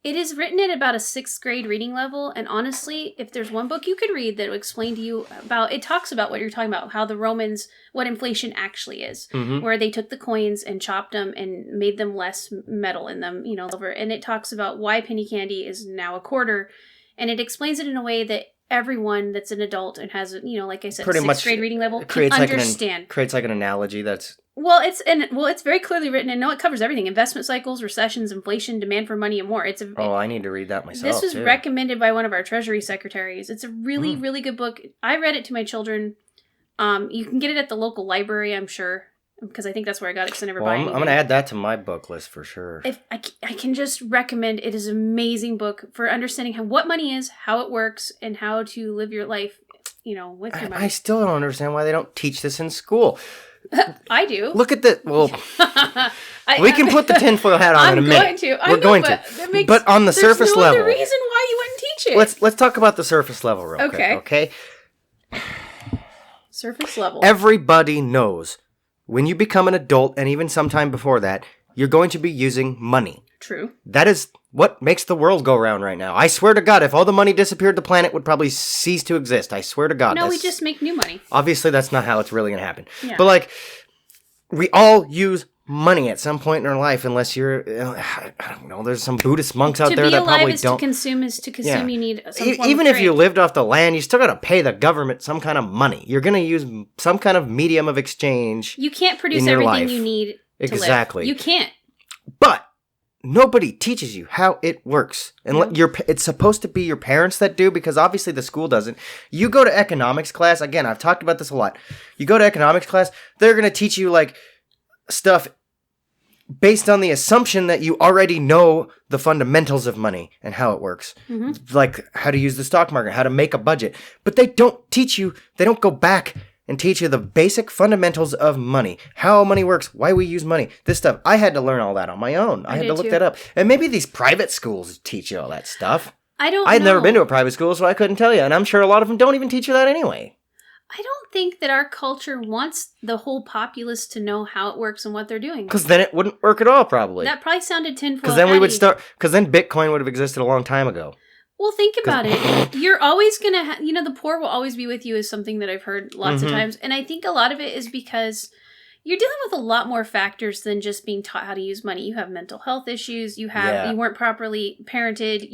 it is written at about a 6th grade reading level. And honestly, if there's one book you could read that will explain to you about, it talks about what you're talking about, how the Romans, what inflation actually is, where they took the coins and chopped them and made them less metal in them, silver. And it talks about why penny candy is now a quarter. And it explains it in a way that everyone that's an adult and has, like I said, pretty 6th much grade reading level can understand. Creates like an analogy that's... Well, it's very clearly written, and it covers everything: investment cycles, recessions, inflation, demand for money, and more. I need to read that myself. This was recommended by one of our Treasury secretaries. It's a really, really good book. I read it to my children. You can get it at the local library, I'm sure, because I think that's where I got it. Because I never buy anything. I'm going to add that to my book list for sure. If I can just recommend it is an amazing book for understanding what money is, how it works, and how to live your life, with your money. I still don't understand why they don't teach this in school. I do. Look at the... Well, we can put the tinfoil hat on in a minute. We're going to. But on the surface level... There's no other reason why you wouldn't teach it. Let's talk about the surface level real quick, okay? Surface level. Everybody knows when you become an adult, and even sometime before that, you're going to be using money. True. That is what makes the world go round right now. I swear to God, if all the money disappeared, the planet would probably cease to exist. I swear to God. No, we just make new money. Obviously, that's not how it's really going to happen. Yeah. But, we all use money at some point in our life, unless you're, I don't know, there's some Buddhist monks out there that probably don't. To be alive is to consume, you need some form even of if you lived off the land, you still got to pay the government some kind of money. You're going to use some kind of medium of exchange. You can't produce everything you need to exactly. live. You can't. But nobody teaches you how it works. And it's supposed to be your parents that do, because obviously the school doesn't. You go to economics class, again, I've talked about this a lot. You go to economics class, they're going to teach you stuff based on the assumption that you already know the fundamentals of money and how it works. Like how to use the stock market, how to make a budget. But they don't go back and teach you the basic fundamentals of money. How money works, why we use money, this stuff. I had to learn all that on my own. I had to look that up. And maybe these private schools teach you all that stuff. I'd never been to a private school, so I couldn't tell you. And I'm sure a lot of them don't even teach you that anyway. I don't think that our culture wants the whole populace to know how it works and what they're doing. Because then it wouldn't work at all, probably. That probably sounded tinfoil. Because then because then Bitcoin would have existed a long time ago. Well, think about it. You're always going to the poor will always be with you is something that I've heard lots of times. And I think a lot of it is because you're dealing with a lot more factors than just being taught how to use money. You have mental health issues. You weren't properly parented.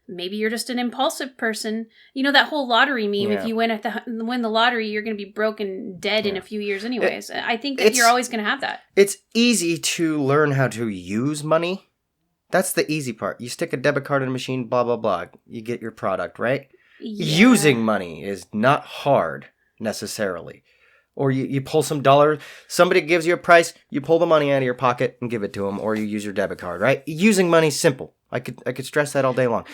Maybe you're just an impulsive person. That whole lottery meme. If you win the lottery, you're going to be broke and dead in a few years anyways. I think that you're always going to have that. It's easy to learn how to use money. That's the easy part. You stick a debit card in a machine, blah, blah, blah. You get your product, right? Yeah. Using money is not hard, necessarily. Or you pull some dollars. Somebody gives you a price, you pull the money out of your pocket and give it to them, or you use your debit card, right? Using money is simple. I could stress that all day long.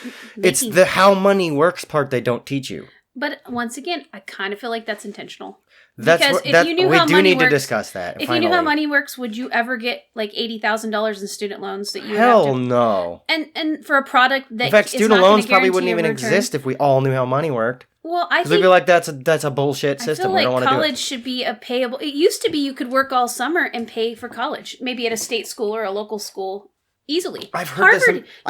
It's the how money works part they don't teach you. But once again, I kind of feel like that's intentional. We do need to discuss that. If you knew how money works, would you ever get $80,000 in student loans that you Hell no. And for a product that in fact, student loans probably wouldn't even exist if we all knew how money worked. Well, I think we'd be like, that's a bullshit system. I feel like college should be a payable. It used to be you could work all summer and pay for college, maybe at a state school or a local school. Easily. I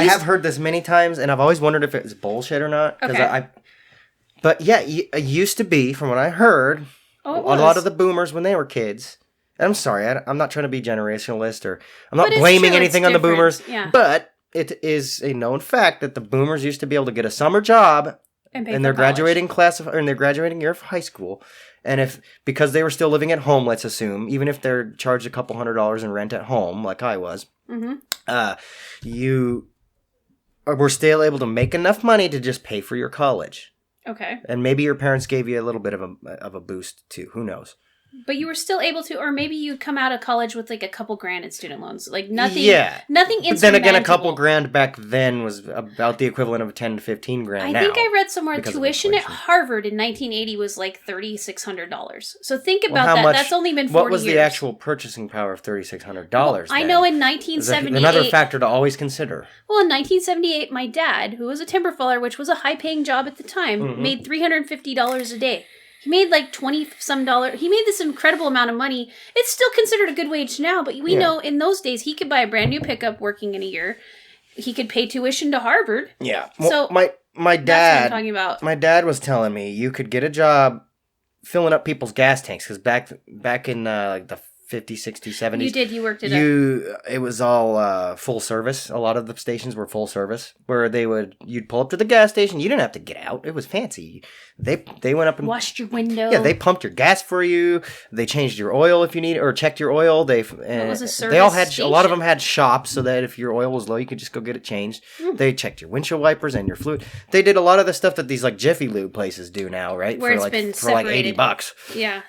have heard this many times, and I've always wondered if it's bullshit or not. Okay. But yeah, it used to be, from what I heard, a lot of the boomers when they were kids. And I'm sorry, I'm not trying to be generationalist, or I'm not blaming anything on the boomers. Yeah. But it is a known fact that the boomers used to be able to get a summer job in their graduating class in their graduating year of high school. And because they were still living at home, let's assume, even if they're charged a couple $100s in rent at home, like I was, you were still able to make enough money to just pay for your college. Okay. And maybe your parents gave you a little bit of a boost too. Who knows? But you were still able to, or maybe you come out of college with like a couple grand in student loans, like nothing. Yeah, nothing. But then again, a couple grand back then was about the equivalent of 10 to 15 grand. I think I read somewhere tuition at Harvard in 1980 was like $3,600. So think about that. That's only been 40 years. What was the actual purchasing power of $3,600? Well, I know in 1978. Another factor to always consider. Well, in 1978, my dad, who was a timber feller, which was a high-paying job at the time, made $350 a day. He made like $20-some. He made this incredible amount of money. It's still considered a good wage now, but we know in those days he could buy a brand new pickup working in a year. He could pay tuition to Harvard. Yeah. Well, so my dad. That's what I'm talking about. My dad was telling me you could get a job filling up people's gas tanks because back in like the 50s, 60s, 70s. You did. You worked it up. It was all full service. A lot of the stations were full service where you'd pull up to the gas station. You didn't have to get out. It was fancy. They went up and washed your window. Yeah, they pumped your gas for you. They changed your oil if you need or checked your oil. It was a service they all had station. A lot of them had shops so that if your oil was low, you could just go get it changed. They checked your windshield wipers and your fluid. They did a lot of the stuff that these like Jiffy Lube places do now, right? Where for like $80. Yeah.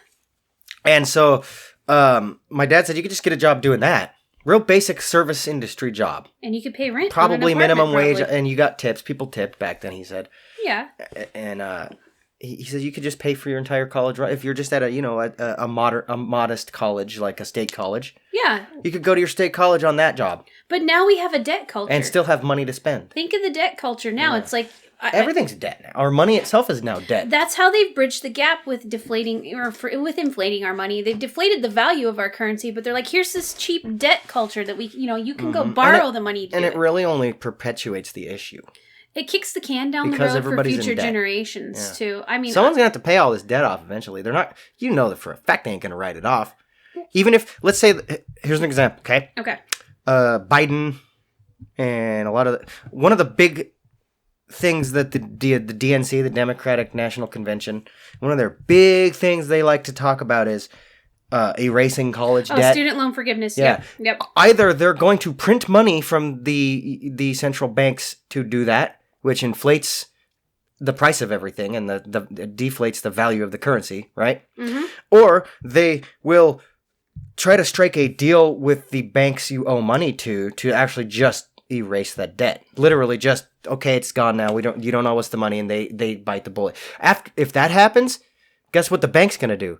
And so my dad said you could just get a job doing that. Real basic service industry job. And you could pay rent. Probably minimum wage, and you got tips. People tipped back then, he said. Yeah. And he said you could just pay for your entire college if you're just at a modest college like a state college. Yeah. You could go to your state college on that job. But now we have a debt culture. And still have money to spend. Think of the debt culture now. Yeah. It's like everything's debt now. Our money itself is now debt. That's how they've bridged the gap with with inflating our money. They've deflated the value of our currency, but they're like, here's this cheap debt culture that you can go borrow the money to and it really only perpetuates the issue. It kicks the can down the road for future generations too. I mean, someone's gonna have to pay all this debt off eventually. They're not. You know that for a fact they ain't gonna write it off. Even if, let's say, here's an example. Okay. Okay. Biden and one of the big things that the DNC, the Democratic National Convention, one of their big things they like to talk about is erasing college debt. Student loan forgiveness. Yeah. Yep. Either they're going to print money from the central banks to do that, which inflates the price of everything and it deflates the value of the currency, right? Mm-hmm. Or they will try to strike a deal with the banks you owe money to actually just erase that debt. Literally just, okay, it's gone now. You don't owe us the money, and they bite the bullet. If that happens, guess what the bank's going to do?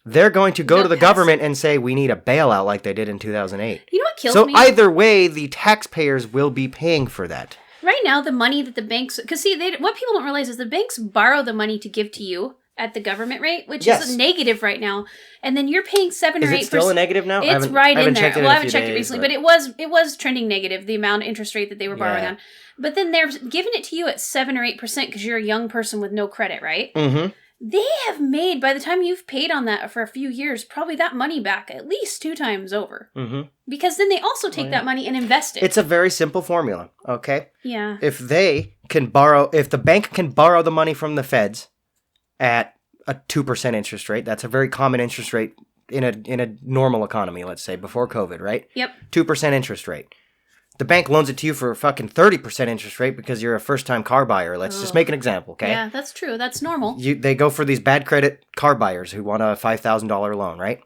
They're going to go to the government and say, we need a bailout like they did in 2008. You know what kills me? So either way, the taxpayers will be paying for that. Right now, the money that the banks... Because see, what people don't realize is the banks borrow the money to give to you at the government rate, which is negative right now. And then you're paying 7 or 8%. Is it still a negative now? It's right in there. Well, I haven't checked it recently, but it was trending negative, the amount of interest rate that they were borrowing on. But then they're giving it to you at 7 or 8% because you're a young person with no credit, right? Mm-hmm. They have made, by the time you've paid on that for a few years, probably that money back at least 2 times over. Mm-hmm. Because then they also take that money and invest it. It's a very simple formula, okay? Yeah. If the bank can borrow the money from the feds at a 2% interest rate, that's a very common interest rate in a normal economy, let's say, before COVID, right? Yep. 2% interest rate. The bank loans it to you for a fucking 30% interest rate because you're a first-time car buyer. Let's just make an example, okay? Yeah, that's true. That's normal. They go for these bad credit car buyers who want a $5,000 loan, right?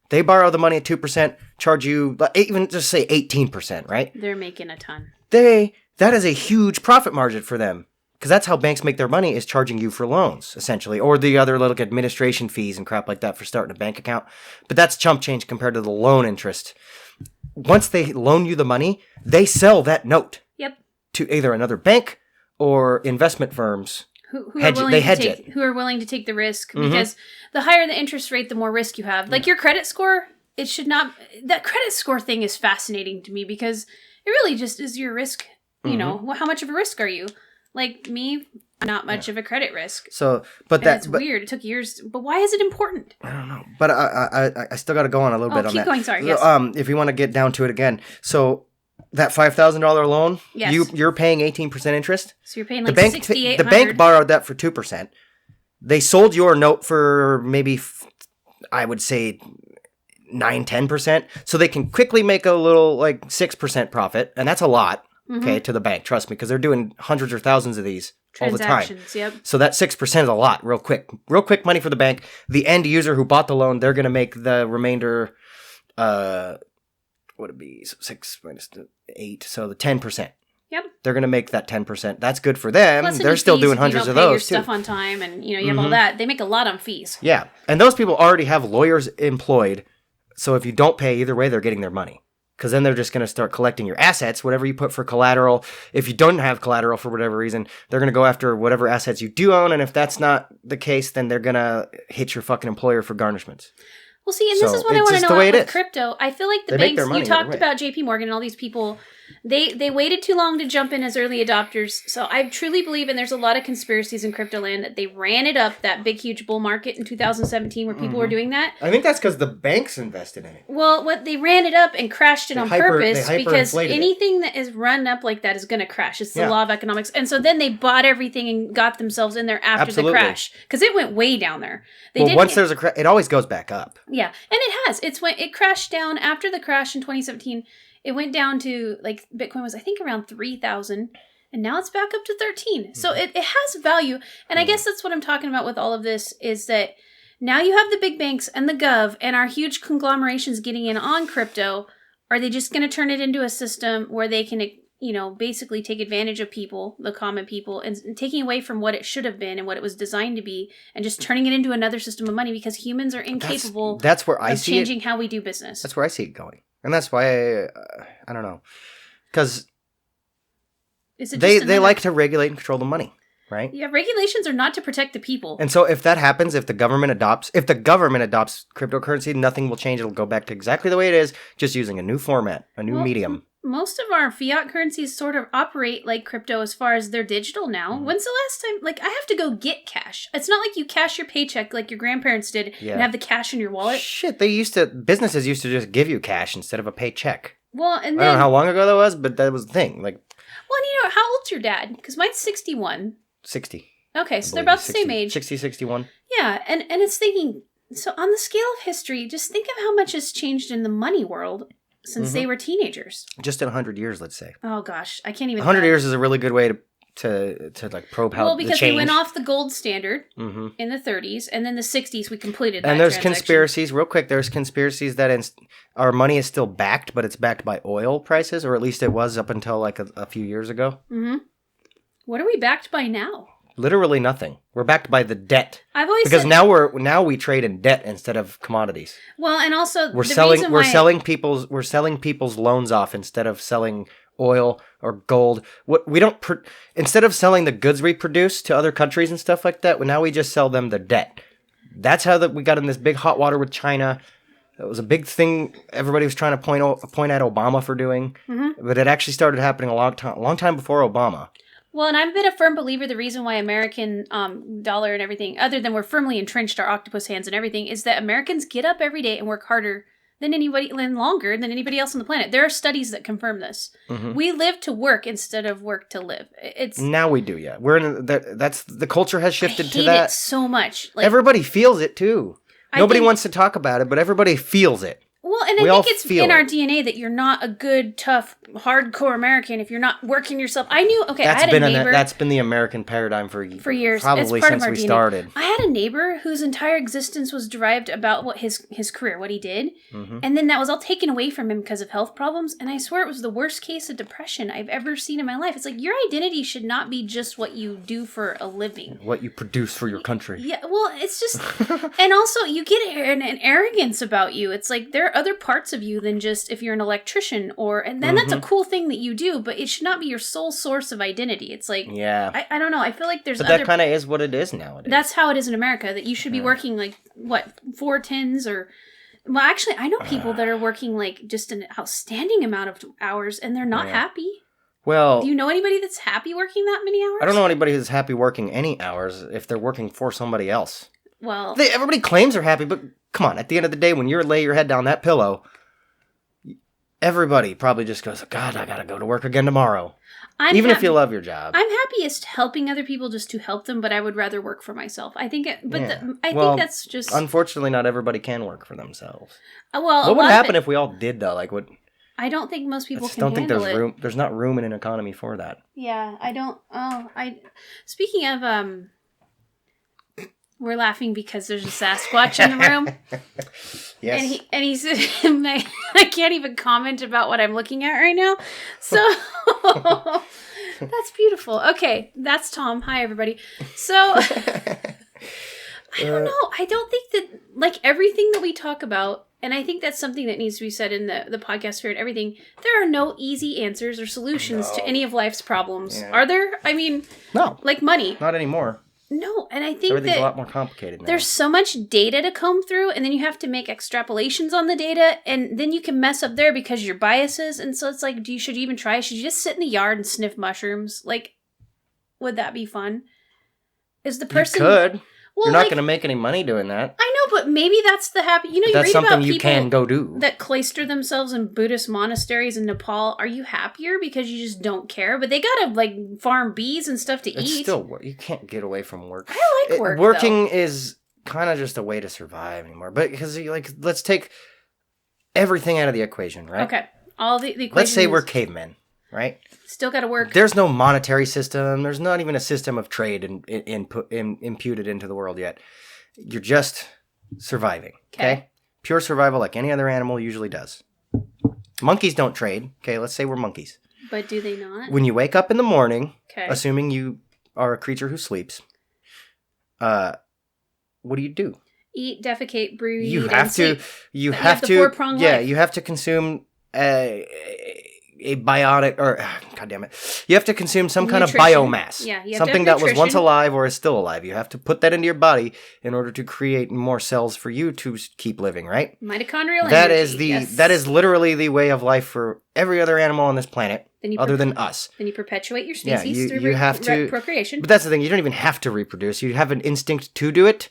They borrow the money at 2%, charge you, even just say 18%, right? They're making a ton. That is a huge profit margin for them. Because that's how banks make their money, is charging you for loans, essentially. Or the other little administration fees and crap like that for starting a bank account. But that's chump change compared to the loan interest. Once they loan you the money, they sell that note. Yep. To either another bank or investment firms. Who are willing to take the risk. Mm-hmm. Because the higher the interest rate, the more risk you have. Like your credit score, it should not... That credit score thing is fascinating to me because it really just is your risk. You know, how much of a risk are you? Like me, not much of a credit risk. It's weird. It took years. But why is it important? I don't know. But I still got to go on a little bit on that. Keep going. Sorry. Yes. If you want to get down to it again. So that $5,000 loan, you're paying 18% interest. So you're paying like $6,800. The bank borrowed that for 2%. They sold your note for maybe, I would say, 9-10%. So they can quickly make a little like 6% profit. And that's a lot. okay, to the bank. Trust me, because they're doing hundreds or thousands of these all the time. Transactions, yep. So that 6% is a lot, real quick. Real quick money for the bank. The end user who bought the loan, they're going to make the remainder, what would it be? So 6 minus 8, so the 10%. Yep. They're going to make that 10%. That's good for them. Plus They're still doing hundreds of those, your too. stuff on time, and you have all that. They make a lot on fees. Yeah, and those people already have lawyers employed, so if you don't pay either way, they're getting their money. Because then they're just going to start collecting your assets, whatever you put for collateral. If you don't have collateral for whatever reason, they're going to go after whatever assets you do own, and if that's not the case, then they're going to hit your fucking employer for garnishments. Well, see, and this is what I want to know with crypto. I feel like the They make banks, their money you talked either way. about JP Morgan and all these people, they waited too long to jump in as early adopters. So I truly believe, and there's a lot of conspiracies in crypto land, that they ran it up, that big, huge bull market in 2017 where people were doing that. I think that's because the banks invested in it. Well, they ran it up and crashed it on purpose because hyperinflated anything that is run up like that is going to crash. It's the law of economics. And so then they bought everything and got themselves in there after the crash because it went way down there. Once there's a crash, it always goes back up. Yeah, and it has. It crashed down after the crash in 2017. It went down to, like, Bitcoin was, I think, around 3,000, and now it's back up to 13. So it has value, and I guess that's what I'm talking about with all of this, is that now you have the big banks and the gov and our huge conglomerations getting in on crypto. Are they just going to turn it into a system where they can, basically take advantage of people, the common people, and taking away from what it should have been and what it was designed to be, and just turning it into another system of money because humans are incapable that's where I of see changing how we do business. That's where I see it going. And that's why I don't know. Because they like to regulate and control the money, right? Yeah, regulations are not to protect the people. And so if that happens, if the government adopts cryptocurrency, nothing will change. It'll go back to exactly the way it is, just using a new format, a new medium. Most of our fiat currencies sort of operate like crypto as far as they're digital now. When's the last time, I have to go get cash. It's not like you cash your paycheck like your grandparents did and have the cash in your wallet. Shit, businesses used to just give you cash instead of a paycheck. Well, and then, I don't know how long ago that was, but that was the thing. Well, and how old's your dad? Because mine's 61. 60. Okay, so they're about the same age. 60, 61. Yeah, and it's thinking, so on the scale of history, just think of how much has changed in the money world since they were teenagers. Just in 100 years, let's say. Oh gosh, I can't even. 100 years is a really good way to probe how because the change. we went off the gold standard in the 30s, and then the 60s we completed that. And there's conspiracies, real quick. There's conspiracies that our money is still backed, but it's backed by oil prices, or at least it was up until a few years ago. Mm-hmm. What are we backed by now? Literally nothing. We're backed by the debt. I've always because said, now we trade in debt instead of commodities. Well, and also we're selling people's loans off instead of selling oil or gold. Instead of selling the goods we produce to other countries and stuff like that, now we just sell them the debt. That's how we got in this big hot water with China. That was a big thing everybody was trying to point at Obama for doing, but it actually started happening a long time before Obama. Well, and I've been a firm believer the reason why American dollar and everything, other than we're firmly entrenched our octopus hands and everything, is that Americans get up every day and work harder than anybody, and longer than anybody else on the planet. There are studies that confirm this. We live to work instead of work to live. Now we do, yeah. That's the culture has shifted to that. I hate it so much. Everybody feels it too. Nobody wants to talk about it, but everybody feels it. Well, and I think it's in our DNA that you're not a good, tough, hardcore American if you're not working yourself. I had a neighbor. That's been the American paradigm for years. Probably since we started. I had a neighbor whose entire existence was derived about what his career, what he did. And then that was all taken away from him because of health problems. And I swear it was the worst case of depression I've ever seen in my life. It's like, your identity should not be just what you do for a living. What you produce for your country. Yeah, well, it's just... and also, you get an arrogance about you. It's like, there are other parts of you than just if you're an electrician and then that's a cool thing that you do, but it should not be your sole source of identity. It's like, I don't know. I feel like that kind of is what it is nowadays. That's how it is in America, that you should be working 4 10s or... Well, actually, I know people that are working just an outstanding amount of hours and they're not happy. Well... Do you know anybody that's happy working that many hours? I don't know anybody who's happy working any hours if they're working for somebody else. Well... Everybody claims they're happy, but come on, at the end of the day, when you lay your head down that pillow, everybody probably just goes, God, I gotta go to work again tomorrow. If you love your job. I'm happiest helping other people just to help them, but I would rather work for myself. I think think that's just... Unfortunately, not everybody can work for themselves. Well, what would happen if we all did, though? I don't think most people can don't think handle there's it. room. There's not room in an economy for that. Yeah, I don't. Oh, Speaking of we're laughing because there's a Sasquatch in the room. Yes. And he's I can't even comment about what I'm looking at right now. So that's beautiful. Okay, that's Tom. Hi everybody. So I don't know. I don't think that like everything that we talk about, and I think that's something that needs to be said in the podcast here and everything, there are no easy answers or solutions to any of life's problems. Yeah. Are there? I mean, no. Like money. Not anymore. No, and I think everything's a lot more complicated now. There's so much data to comb through, and then you have to make extrapolations on the data, and then you can mess up there because of your biases, and so it's like, should you even try? Should you just sit in the yard and sniff mushrooms? Like, would that be fun? Is the person... You could. Well, you're not going to make any money doing that. I know, but maybe that's the happy... You know, you that's read something about you people can go do. That cloister themselves in Buddhist monasteries in Nepal. Are you happier because you just don't care? But they gotta, like, farm bees and stuff to eat. It's still work. You can't get away from work. I like work, Working is kind of just a way to survive anymore. But because, like, let's take everything out of the equation, right? Okay. All the equation. Let's say we're cavemen, right? Still gotta work. There's no monetary system. There's not even a system of trade imputed into the world yet. You're just surviving, okay? Pure survival like any other animal usually does. Monkeys don't trade, okay? Let's say we're monkeys. But do they not? When you wake up in the morning, assuming you are a creature who sleeps, what do? Eat, defecate, breathe, you have to. sleep. You have to. Four-pronged life. You have to consume a biotic, or God damn it, you have to consume some kind of biomass. Yeah, you have something to have that was once alive or is still alive. You have to put that into your body in order to create more cells for you to keep living. Right? Mitochondrial That energy. That is literally the way of life for every other animal on this planet, other than us. Then you perpetuate your species through you have to procreation. But that's the thing. You don't even have to reproduce. You have an instinct to do it.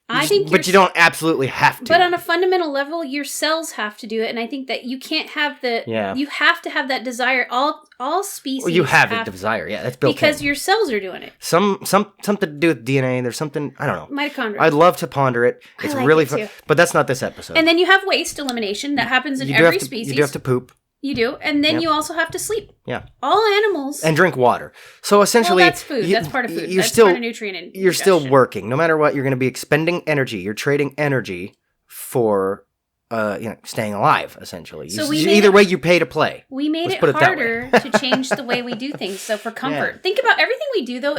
But you don't absolutely have to. But on a fundamental level, your cells have to do it, and I think that you can't have you have to have that desire. All species. Well, you have a desire, yeah, that's built because in. your cells are doing it. Something to do with DNA. There's something, I don't know. Mitochondria. I'd love to ponder it. It's really fun, but that's not this episode. And then you have waste elimination that happens in every species. You do have to poop. You do, and then you also have to sleep. Yeah. All animals. And drink water. So essentially, that's food. That's part of food. You're that's still, part of nutrient. You're still working. No matter what, you're going to be expending energy. You're trading energy for, staying alive. Essentially, so either way, you pay to play. We made it harder to change the way we do things. So for comfort, think about everything we do though.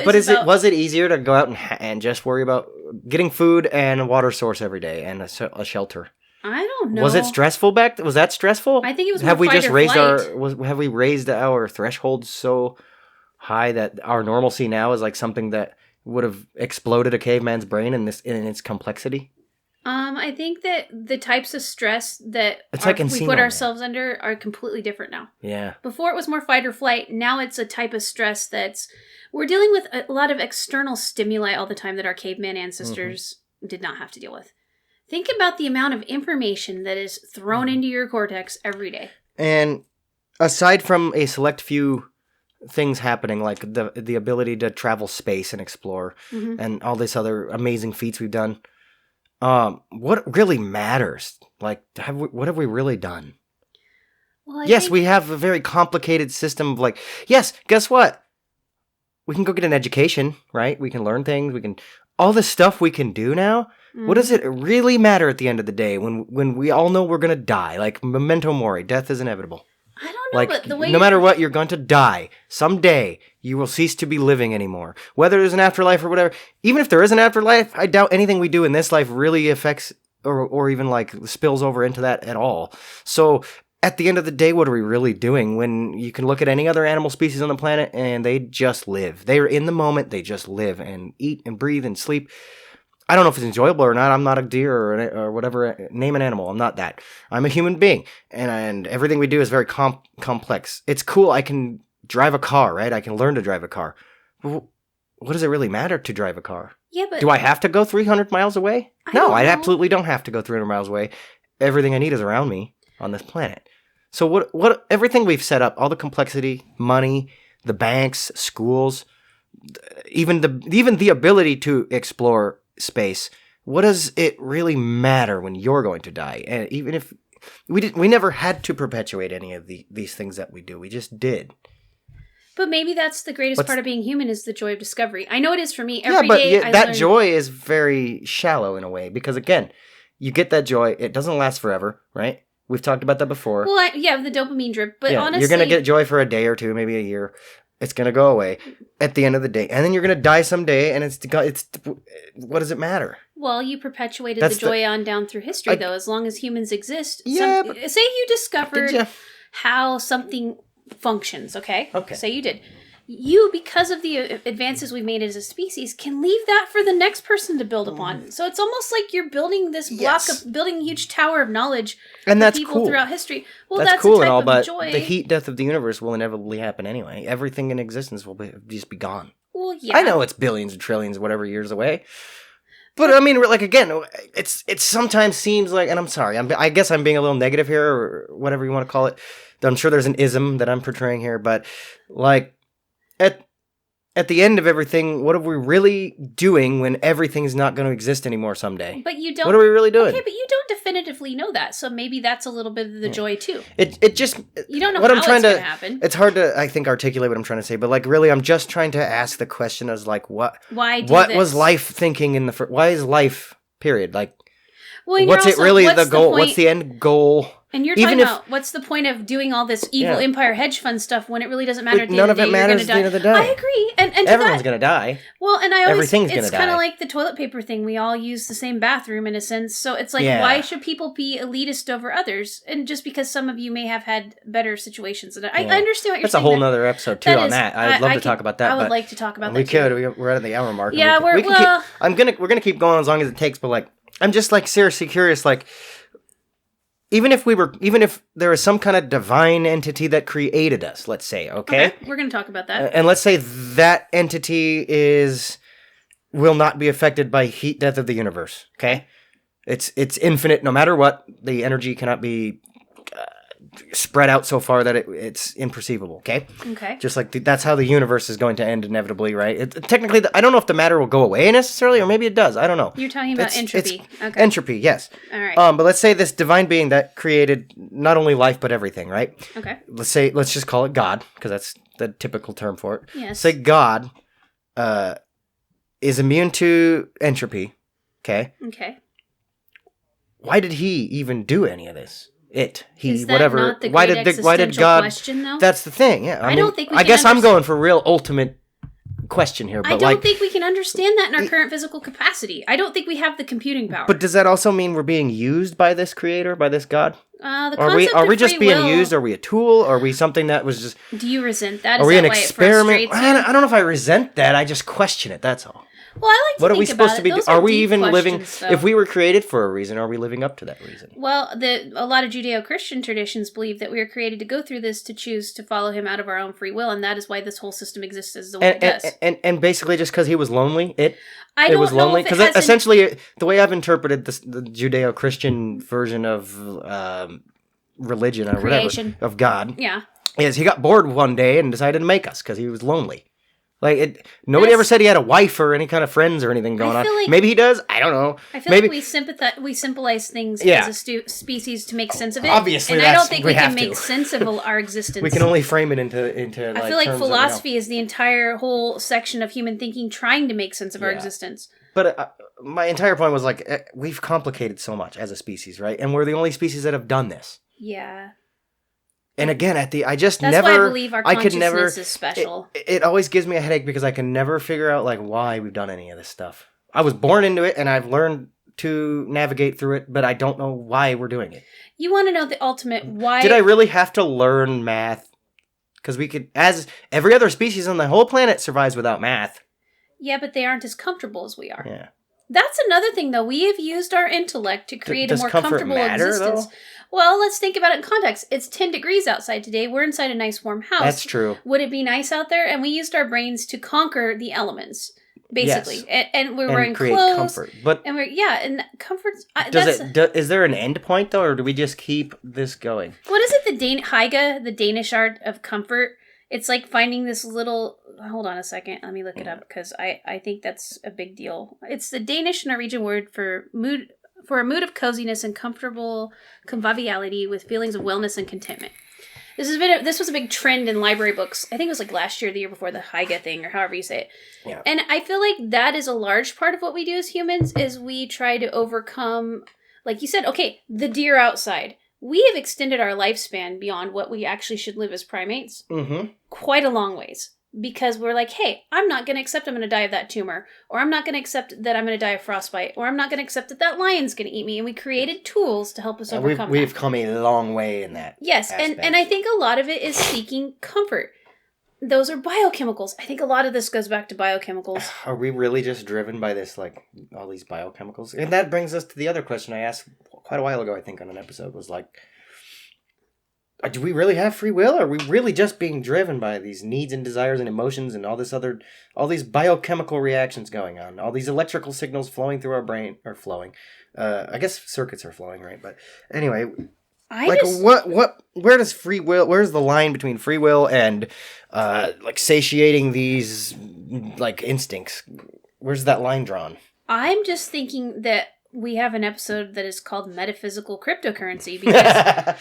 Was it easier to go out and just worry about getting food and a water source every day and a shelter? I don't know. Was it stressful back? Was that stressful? I think it was. Have we just raised have we raised our threshold so high that our normalcy now is like something that would have exploded a caveman's brain in its complexity? I think that the types of stress that we put ourselves under are completely different now. Yeah. Before it was more fight or flight. Now it's a type of stress we're dealing with a lot of external stimuli all the time that our caveman ancestors did not have to deal with. Think about the amount of information that is thrown into your cortex every day. And aside from a select few things happening, like the ability to travel space and explore, and all this other amazing feats we've done, what really matters? Like, what have we really done? Well, yes, we have a very complicated system of yes, guess what? We can go get an education, right? We can learn things. All this stuff we can do now. What does it really matter at the end of the day when we all know we're going to die? Like, memento mori, death is inevitable. I don't know, but the way no matter what, you're going to die. Someday, you will cease to be living anymore. Whether there's an afterlife or whatever. Even if there is an afterlife, I doubt anything we do in this life really affects or even spills over into that at all. So, at the end of the day, what are we really doing when you can look at any other animal species on the planet and they just live? They are in the moment, they just live and eat and breathe and sleep. I don't know if it's enjoyable or not. I'm not a deer or whatever. Name an animal. I'm not that. I'm a human being. And everything we do is very complex. It's cool. I can drive a car, right? I can learn to drive a car. But what does it really matter to drive a car? Yeah, but... Do I have to go 300 miles away? No, I absolutely don't have to go 300 miles away. Everything I need is around me on this planet. So what everything we've set up, all the complexity, money, the banks, schools, even the ability to explore space, what does it really matter when you're going to die? And even if We never had to perpetuate any of these things that we do. We just did. But maybe that's the greatest part of being human is the joy of discovery. I know it is for me. That joy is very shallow in a way because, again, you get that joy. It doesn't last forever, right? We've talked about that before. Well, the dopamine drip. But honestly... You're going to get joy for a day or two, maybe a year. It's going to go away at the end of the day. And then you're going to die someday, and it's what does it matter? Well, you perpetuated the joy on down through history, though, as long as humans exist. Yeah, say you discovered how something functions, okay? Okay. Say you did. You, because of the advances we've made as a species, can leave that for the next person to build upon. So it's almost like you're building this building a huge tower of knowledge and for that's people cool. throughout history. Well, that's cool a type and all, of but joy. The heat death of the universe will inevitably happen anyway. Everything in existence will just be gone. Well, yeah. I know it's billions and trillions, whatever years away. But I mean, like, again, it sometimes seems like, and I'm sorry, I guess I'm being a little negative here, or whatever you want to call it. I'm sure there's an ism that I'm portraying here, but like at the end of everything, what are we really doing when everything's not going to exist anymore someday? But you don't. What are we really doing? Okay, but you don't definitively know that, so maybe that's a little bit of the joy too. It just you don't know how it's going to happen. It's hard to, I think, articulate what I'm trying to say, but like really, I'm just trying to ask the question as like what was life thinking in the why is life period like? Well, what's it really the goal? What's the end goal? And you're talking about what's the point of doing all this evil empire hedge fund stuff when it really doesn't matter at the none end of of it matters at the end of the day. I agree. And everyone's going to die. Well, and it's kind of like the toilet paper thing. We all use the same bathroom in a sense. So it's like, why should people be elitist over others? And just because some of you may have had better situations. And I understand what you're saying. That's a whole nother episode too on that. I'd love to talk about that. I would like to talk about that. We could. We're at the hour mark. Yeah, we're gonna keep going as long as it takes. But like, I'm just like seriously curious, like. Even if there was some kind of divine entity that created us, let's say, okay? We're going to talk about that. And let's say that entity will not be affected by heat death of the universe, okay? It's infinite no matter what. The energy cannot be spread out so far that it's imperceivable, okay? Okay. Just like that's how the universe is going to end inevitably, right? Technically, I don't know if the matter will go away necessarily, or maybe it does. I don't know. You're talking about entropy. Okay. Entropy, yes. All right. But let's say this divine being that created not only life but everything, right? Okay. Let's just call it God, because that's the typical term for it. Yes. Say God is immune to entropy, okay? Okay. Why did he even do any of this? Is that not the why did God question, though? That's the thing. Yeah, I don't think we I guess I'm going for real ultimate question here, but I don't think we can understand that in our current physical capacity. I don't think we have the computing power. But does that also mean we're being used by this creator, by this God? Are we just being used? Are we a tool? Are we something that was just? Do you resent that? Are we an experiment? I don't know if I resent that. I just question it. That's all. Well, I like to what think are we supposed to be? Those are we even living? Though. If we were created for a reason, are we living up to that reason? Well, a lot of Judeo-Christian traditions believe that we are created to go through this to choose to follow him out of our own free will, and that is why this whole system exists as the way it does. And basically, just because he was lonely, it was know lonely because essentially the way I've interpreted the Judeo-Christian version of religion or whatever of God, is he got bored one day and decided to make us because he was lonely. Like nobody ever said he had a wife or any kind of friends or anything going on. Like, maybe he does. I don't know. I feel like we symbolize things as a species to make sense of it. Obviously, and I don't think we can make sense of our existence. We can only frame it into. I feel like philosophy is the entire whole section of human thinking trying to make sense of our existence. But my entire point was like we've complicated so much as a species, right? And we're the only species that have done this. Yeah. And again, That's why I believe our consciousness is special. It always gives me a headache because I can never figure out like why we've done any of this stuff. I was born into it and I've learned to navigate through it, but I don't know why we're doing it. You want to know the ultimate why? Did I really have to learn math? Because we could, as every other species on the whole planet survives without math. Yeah, but they aren't as comfortable as we are. Yeah. That's another thing, though. We have used our intellect to create a more comfortable existence. Though? Well, let's think about it in context. It's 10 degrees outside today. We're inside a nice warm house. That's true. Would it be nice out there? And we used our brains to conquer the elements, basically. Yes. And we're wearing clothes. Comfort. But and comfort. Is there an end point though, or do we just keep this going? What is it? The Danish art of comfort. It's like finding this little. Hold on a second. Let me look it up because I think that's a big deal. It's the Danish Norwegian word for mood. for a mood of coziness and comfortable conviviality with feelings of wellness and contentment. This was a big trend in library books. I think it was like last year, the year before, the Hygge thing, or however you say it. Yeah. And I feel like that is a large part of what we do as humans, is we try to overcome, like you said, okay, the deer outside. We have extended our lifespan beyond what we actually should live as primates. Mm-hmm. Quite a long ways. Because we're like, hey, I'm not going to accept I'm going to die of that tumor. Or I'm not going to accept that I'm going to die of frostbite. Or I'm not going to accept that that lion's going to eat me. And we created tools to help us overcome that. We've come a long way in that. Yes, and I think a lot of it is seeking comfort. Those are biochemicals. I think a lot of this goes back to biochemicals. Are we really just driven by this, like, all these biochemicals? And that brings us to the other question I asked quite a while ago, I think, on an episode, was like, do we really have free will? Are we really just being driven by these needs and desires and emotions and all these biochemical reactions going on, all these electrical signals flowing through our brain, or flowing? I guess circuits are flowing, right? But anyway, where does free will? Where's the line between free will and like satiating these like instincts? Where's that line drawn? I'm just thinking that we have an episode that is called Metaphysical Cryptocurrency, because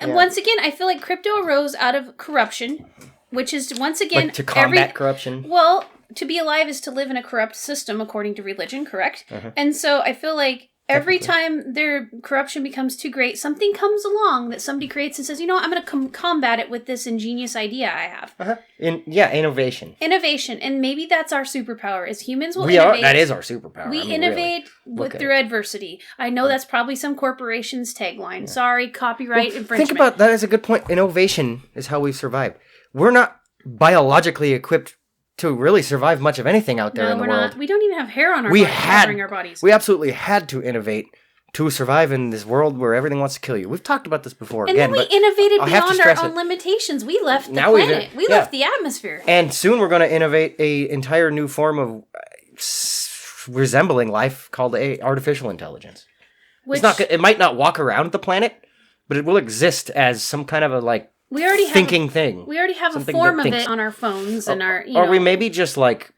once again, I feel like crypto arose out of corruption, which is, once again, like to combat corruption. Well, to be alive is to live in a corrupt system according to religion, correct? Uh-huh. And so I feel like every time their corruption becomes too great, something comes along that somebody creates and says, you know what, I'm going to combat it with this ingenious idea I have. Uh-huh. Innovation. Innovation. And maybe that's our superpower. As humans will innovate. That is our superpower. We innovate through adversity. I know that's probably some corporation's tagline. Yeah. Sorry, copyright infringement. Think about that as a good point. Innovation is how we've survived. We're not biologically equipped to really survive much of anything out there in the world. Not. We don't even have hair on our bodies covering our bodies. We absolutely had to innovate to survive in this world where everything wants to kill you. We've talked about this before. And again, then we innovated beyond our own limitations. We left the planet. We left the atmosphere. And soon we're going to innovate an entire new form of resembling life called artificial intelligence. It might not walk around the planet, but it will exist as some kind of a thinking thing. We already have a form of it on our phones and our. Or we maybe just like,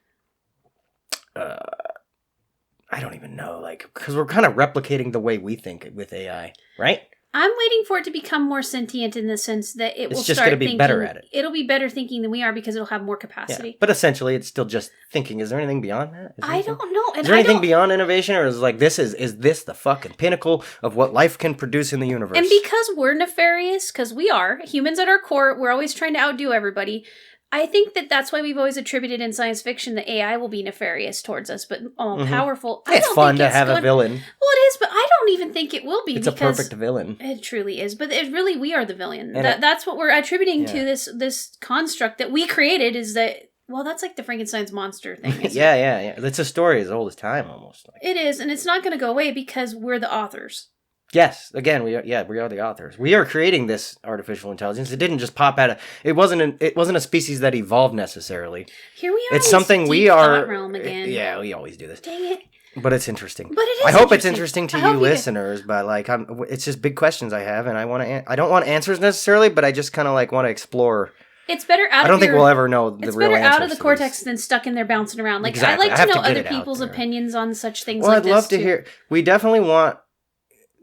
I don't even know, because we're kind of replicating the way we think with AI, right? I'm waiting for it to become more sentient in the sense that it will just going to be better at it. It'll be better thinking than we are because it'll have more capacity. Yeah. But essentially, it's still just thinking. Is there anything beyond that? I don't know. Is there anything beyond innovation, or is this the fucking pinnacle of what life can produce in the universe? And because we're nefarious, because we are humans at our core, we're always trying to outdo everybody. I think that's why we've always attributed in science fiction that AI will be nefarious towards us, but powerful. It's fun to have a villain. Well, it is, but I don't even think it will be. It's a perfect villain. It truly is, but we are the villain. That's what we're attributing to this construct that we created. Is that, well, that's like the Frankenstein's monster thing. Yeah. It's a story as old as time, almost. It is, and it's not going to go away because we're the authors. Yes, again, we are the authors. We are creating this artificial intelligence. It didn't just pop out of. It wasn't a species that evolved necessarily. Here we are. It's something we are. Realm again. Yeah, we always do this. Dang it. But it's interesting. But it is. I hope it's interesting to you listeners. But it's just big questions I have, and I don't want answers necessarily, but I just kind of want to explore. It's better out. I don't think we'll ever know the real answers. It's better out of the cortex than stuck in there bouncing around. Exactly. I like to know other people's opinions on such things. Well, I'd love to hear. We definitely want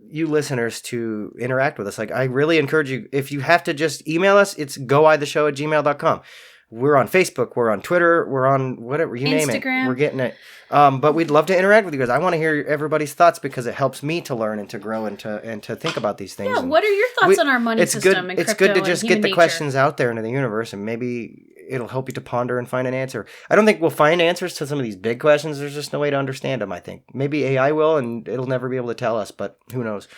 you listeners to interact with us. I really encourage you, if you have to just email us, it's goitheshow@gmail.com. We're on Facebook, we're on Twitter, we're on whatever, you name it. We're getting it. But we'd love to interact with you guys. I want to hear everybody's thoughts because it helps me to learn and to grow and to think about these things. Yeah, what are your thoughts on our money system and crypto? It's good to just get the questions out there into the universe, and maybe it'll help you to ponder and find an answer. I don't think we'll find answers to some of these big questions. There's just no way to understand them, I think. Maybe AI will, and it'll never be able to tell us, but who knows.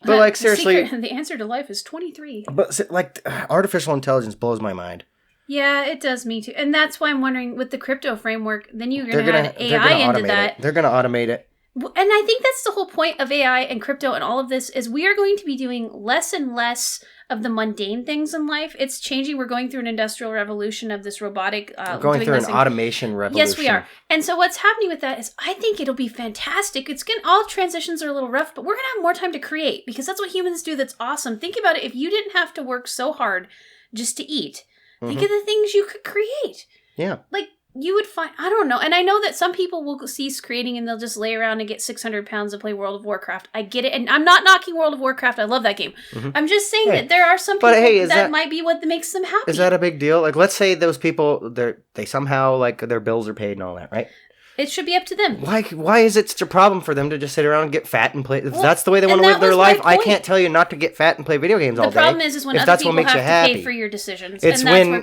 But seriously, the answer to life is 23. But artificial intelligence blows my mind. Yeah, it does me too. And that's why I'm wondering, with the crypto framework, then you're going to add AI into that. They're going to automate it. And I think that's the whole point of AI and crypto and all of this, is we are going to be doing less and less of the mundane things in life. It's changing. We're going through an industrial revolution of this robotic. We're going through an automation revolution. Yes, we are. And so what's happening with that is, I think it'll be fantastic. All transitions are a little rough, but we're going to have more time to create, because that's what humans do. That's awesome. Think about it. If you didn't have to work so hard just to eat, think of the things you could create. Yeah. you would find, I don't know. And I know that some people will cease creating and they'll just lay around and get 600 pounds and play World of Warcraft. I get it. And I'm not knocking World of Warcraft. I love that game. Mm-hmm. I'm just saying that there are some people that might be what makes them happy. Is that a big deal? Like, let's say those people, they somehow, like, their bills are paid and all that, right? It should be up to them. Why is it such a problem for them to just sit around and get fat and play? If that's the way they want to live their life, I can't tell you not to get fat and play video games all day. The problem is when other people have to pay for your decisions. It's when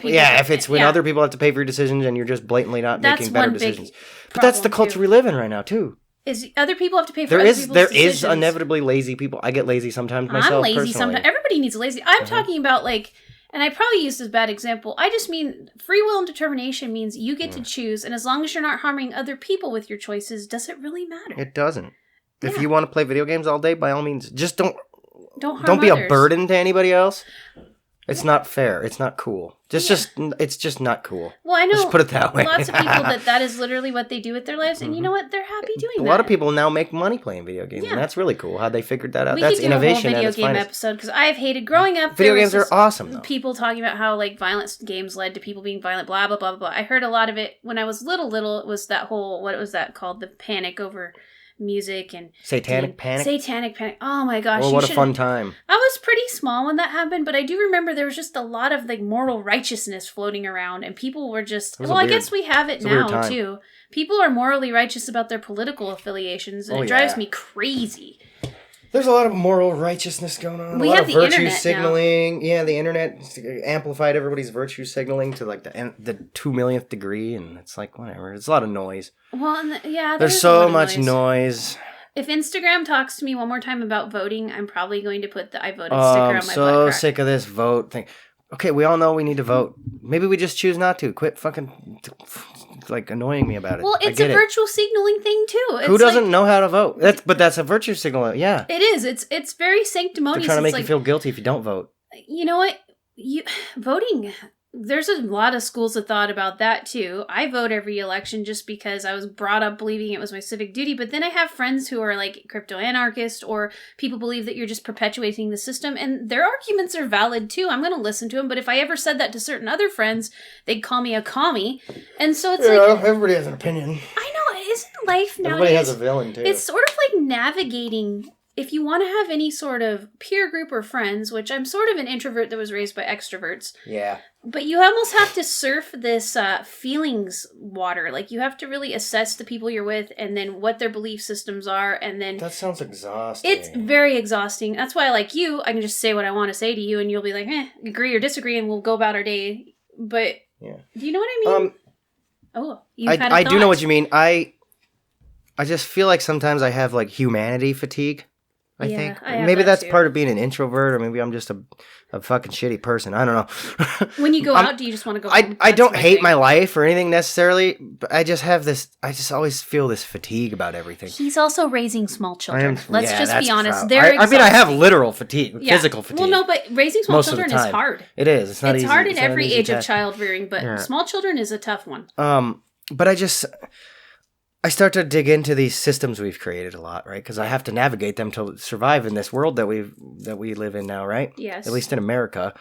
other people have to pay for your decisions and you're just blatantly not making better decisions. But that's the culture we live in right now, too. Is other people have to pay for other people's decisions. There is inevitably lazy people. I get lazy sometimes myself, I'm lazy personally. sometimes. Everybody needs lazy. I'm talking about, like... And I probably used this bad example. I just mean free will and determination means you get to choose. And as long as you're not harming other people with your choices, does it really matter? It doesn't. Yeah. If you want to play video games all day, by all means, just don't be others. A burden to anybody else. It's not fair. It's not cool. It's just not cool. Well, I know. Just put it that way. Lots of people that is literally what they do with their lives, and you know what? They're happy doing that. A lot of people now make money playing video games, and that's really cool. How they figured that out. That's innovation. We could do a whole video game episode because I've hated growing up. Video games are awesome. Though. People talking about how like violent games led to people being violent. Blah blah blah blah. I heard a lot of it when I was little. It was that whole what was that called? The panic over music and satanic panic. Oh my gosh! Well, what a fun time! I was pretty small when that happened, but I do remember there was just a lot of like moral righteousness floating around, and people were just. Well, I guess we have it now too. People are morally righteous about their political affiliations, and it drives me crazy. There's a lot of moral righteousness going on. We a lot have of the virtue internet signaling. Now. Yeah, the internet amplified everybody's virtue signaling to like the 2 millionth degree, and it's like whatever. It's a lot of noise. Well, there's so much noise. If Instagram talks to me one more time about voting, I'm probably going to put the I voted sticker on my butt crack. I'm so sick of this vote thing. Okay, we all know we need to vote. Maybe we just choose not to. Quit fucking like annoying me about it. Well, it's a virtual signaling thing too. It's who doesn't know how to vote? That's a virtue signal. Yeah, it is. It's very sanctimonious. They're trying to make you feel guilty if you don't vote. You know what? Voting. There's a lot of schools of thought about that too. I vote every election just because I was brought up believing it was my civic duty. But then I have friends who are like crypto anarchists, or people believe that you're just perpetuating the system, and their arguments are valid too. I'm going to listen to them. But if I ever said that to certain other friends, they'd call me a commie. And so it's everybody has an opinion. I know. Isn't life nowadays? Everybody has a villain too. It's sort of like navigating. If you want to have any sort of peer group or friends, which I'm sort of an introvert that was raised by extroverts. Yeah. But you almost have to surf this feelings water. Like, you have to really assess the people you're with and then what their belief systems are. And then... That sounds exhausting. It's very exhausting. That's why, like you, I can just say what I want to say to you and you'll be like, agree or disagree, and we'll go about our day. But, do you know what I mean? I do know what you mean. I just feel like sometimes I have, like, humanity fatigue. I think maybe that's part of being an introvert, or maybe I'm just a fucking shitty person. I don't know. When you go out, do you just want to go home? I don't hate my life or anything necessarily, but I just have this. I just always feel this fatigue about everything. He's also raising small children. Let's just be honest. I mean, I have literal fatigue, physical fatigue. Well, no, but raising small children is hard. It is. It's not easy. It's hard in every age of child rearing, but small children is a tough one. But I start to dig into these systems we've created a lot, right? Because I have to navigate them to survive in this world that we live in now, right? Yes. At least in America.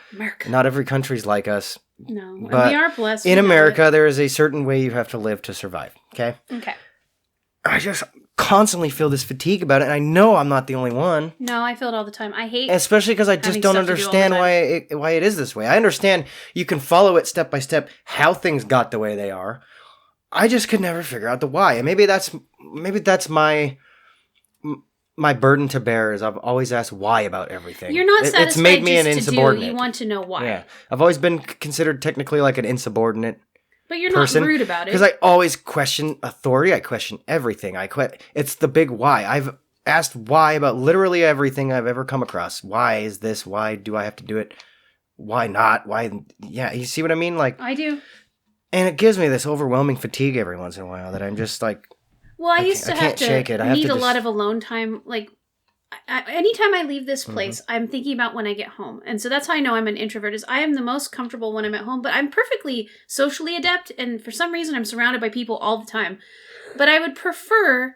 Not every country's like us. No, but we are blessed. In America, there is a certain way you have to live to survive. Okay. Okay. I just constantly feel this fatigue about it, and I know I'm not the only one. No, I feel it all the time. I hate, especially because I just don't understand why it is this way. I understand you can follow it step by step how things got the way they are. I just could never figure out the why. And maybe that's my burden to bear, is I've always asked why about everything. You're not satisfied it's made me just an insubordinate. To do. You want to know why. Yeah. I've always been considered technically like an insubordinate But you're person, not rude about it. Because I always question authority. I question everything. It's the big why. I've asked why about literally everything I've ever come across. Why is this? Why do I have to do it? Why not? Why? Yeah, you see what I mean? Like, I do. And it gives me this overwhelming fatigue every once in a while that I'm just like, well, I used to have to need a lot of alone time. Like, anytime I leave this place, I'm thinking about when I get home. And so that's how I know I'm an introvert, is I am the most comfortable when I'm at home, but I'm perfectly socially adept. And for some reason, I'm surrounded by people all the time. But I would prefer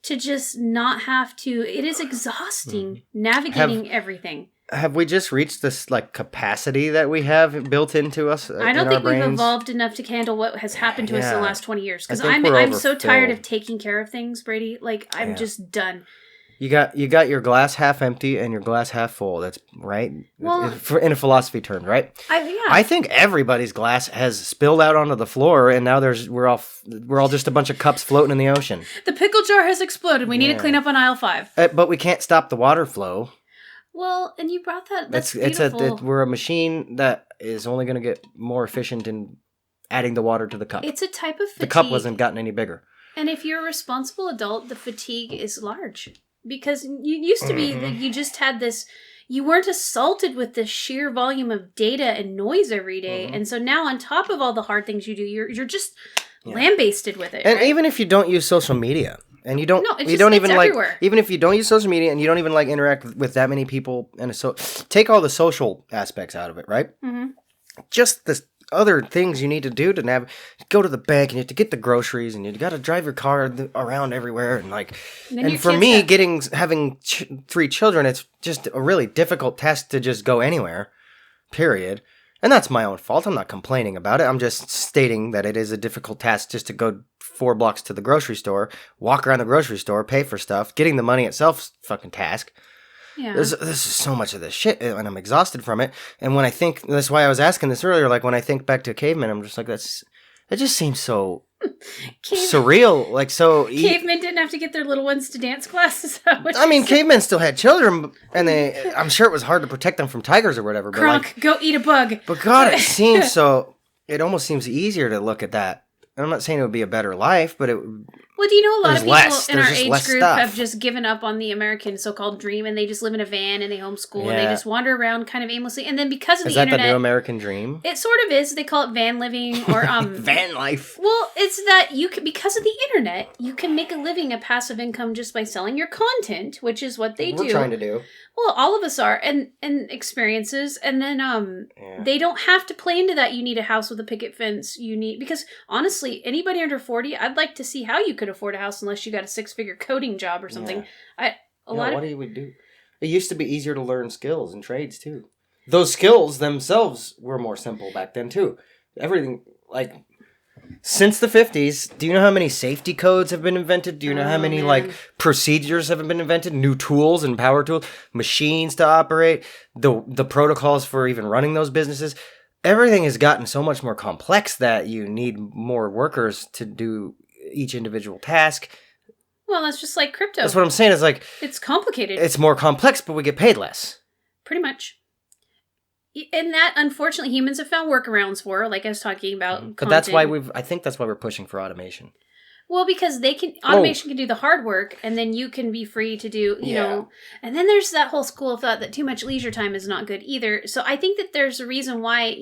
to just not have to. It is exhausting navigating everything. have we just reached this like capacity that we have built into us? I don't think we've evolved enough to handle what has happened to us in the last 20 years. Because I'm so tired of taking care of things, Brady. Like, I'm just done. You got your glass half empty and your glass half full. That's right. Well, in a philosophy term, right? I think everybody's glass has spilled out onto the floor, and now we're all just a bunch of cups floating in the ocean. The pickle jar has exploded. We need to clean up on aisle 5. But we can't stop the water flow. Well, and you brought that. That's beautiful. We're a machine that is only going to get more efficient in adding the water to the cup. It's a type of fatigue. The cup wasn't gotten any bigger. And if you're a responsible adult, the fatigue is large. Because you used to be that you just had this, you weren't assaulted with this sheer volume of data and noise every day. And so now on top of all the hard things you do, you're just lambasted with it. And even if you don't use social media and even everywhere. Even if you don't use social media and you don't even like interact with that many people, and so take all the social aspects out of it, right? Just the other things you need to do to go to the bank, and you have to get the groceries, and you got to drive your car around everywhere, and for me, having 3 children, it's just a really difficult task to just go anywhere, period. And that's my own fault. I'm not complaining about it. I'm just stating that it is a difficult task just to go 4 blocks to the grocery store, walk around the grocery store, pay for stuff. Getting the money itself's a fucking task. Yeah. This is so much of this shit, and I'm exhausted from it. And when I think, that's why I was asking this earlier, like when I think back to cavemen, I'm just like, that just seems so surreal. Like, so. Cavemen didn't have to get their little ones to dance classes. Cavemen still had children, and I'm sure it was hard to protect them from tigers or whatever. Kronk, go eat a bug. But God, it almost seems easier to look at that. And I'm not saying it would be a better life, but well, do you know a lot of people in our age group have just given up on the American so-called dream, and they just live in a van and they homeschool and they just wander around kind of aimlessly. And then because of the internet, is that the new American dream? It sort of is. They call it van living or van life. Well, it's that because of the internet, you can make a living, a passive income just by selling your content, which is what they do. We're trying to do. Well, all of us are, and experiences, and then they don't have to play into that. You need a house with a picket fence. Because honestly, anybody under 40, I'd like to see how you could afford a house unless you got a 6-figure coding job or something. What do you do? It used to be easier to learn skills and trades too. Those skills themselves were more simple back then too. Everything since the 50s, do you know how many safety codes have been invented? Do you know how many procedures have been invented? New tools and power tools, machines to operate, the protocols for even running those businesses. Everything has gotten so much more complex that you need more workers to do each individual task. Well, that's just like crypto. That's what I'm saying. It's complicated. It's more complex, but we get paid less. Pretty much. And that, unfortunately, humans have found workarounds for, like I was talking about. But that's why I think that's why we're pushing for automation. Well, because automation can do the hard work, and then you can be free to do, you know. And then there's that whole school of thought that too much leisure time is not good either. So I think that there's a reason why,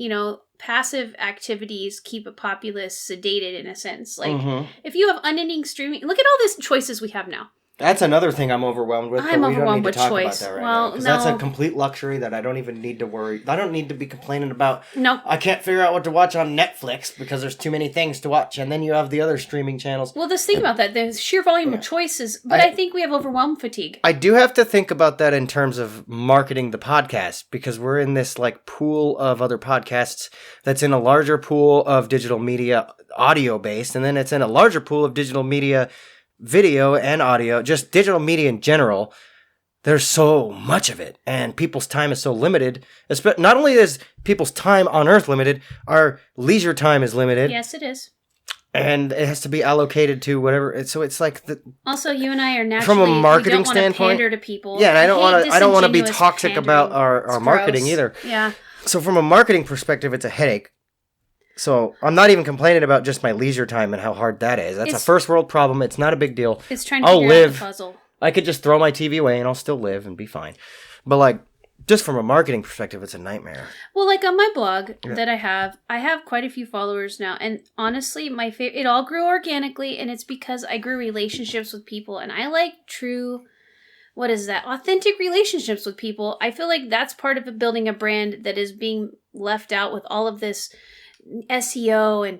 passive activities keep a populace sedated in a sense. Like, if you have unending streaming, look at all these choices we have now. That's another thing I'm overwhelmed with. I'm overwhelmed with choice. We don't need to talk about that right now. Because that's a complete luxury that I don't even need to worry. I don't need to be complaining about. No. I can't figure out what to watch on Netflix because there's too many things to watch. And then you have the other streaming channels. Well, just think about that. The sheer volume of choices. But I think we have overwhelm fatigue. I do have to think about that in terms of marketing the podcast. Because we're in this pool of other podcasts that's in a larger pool of digital media audio based. And then it's in a larger pool of digital media video and audio, just digital media in general. There's so much of it, and people's time is so limited. Not only is people's time on Earth limited, our leisure time is limited. Yes, it is. And it has to be allocated to whatever. So it's also, you and I are naturally from a marketing standpoint. Pander to people. Yeah, and I don't want to be toxic about our marketing either. Yeah. So from a marketing perspective, it's a headache. So I'm not even complaining about just my leisure time and how hard that is. That's a first world problem. It's not a big deal. It's trying to figure out the puzzle. I could just throw my TV away and I'll still live and be fine. But just from a marketing perspective, it's a nightmare. Well, on my blog that I have quite a few followers now. And honestly, my favorite, it all grew organically, and it's because I grew relationships with people, and I like true, authentic relationships with people. I feel like that's part of building a brand that is being left out with all of this SEO and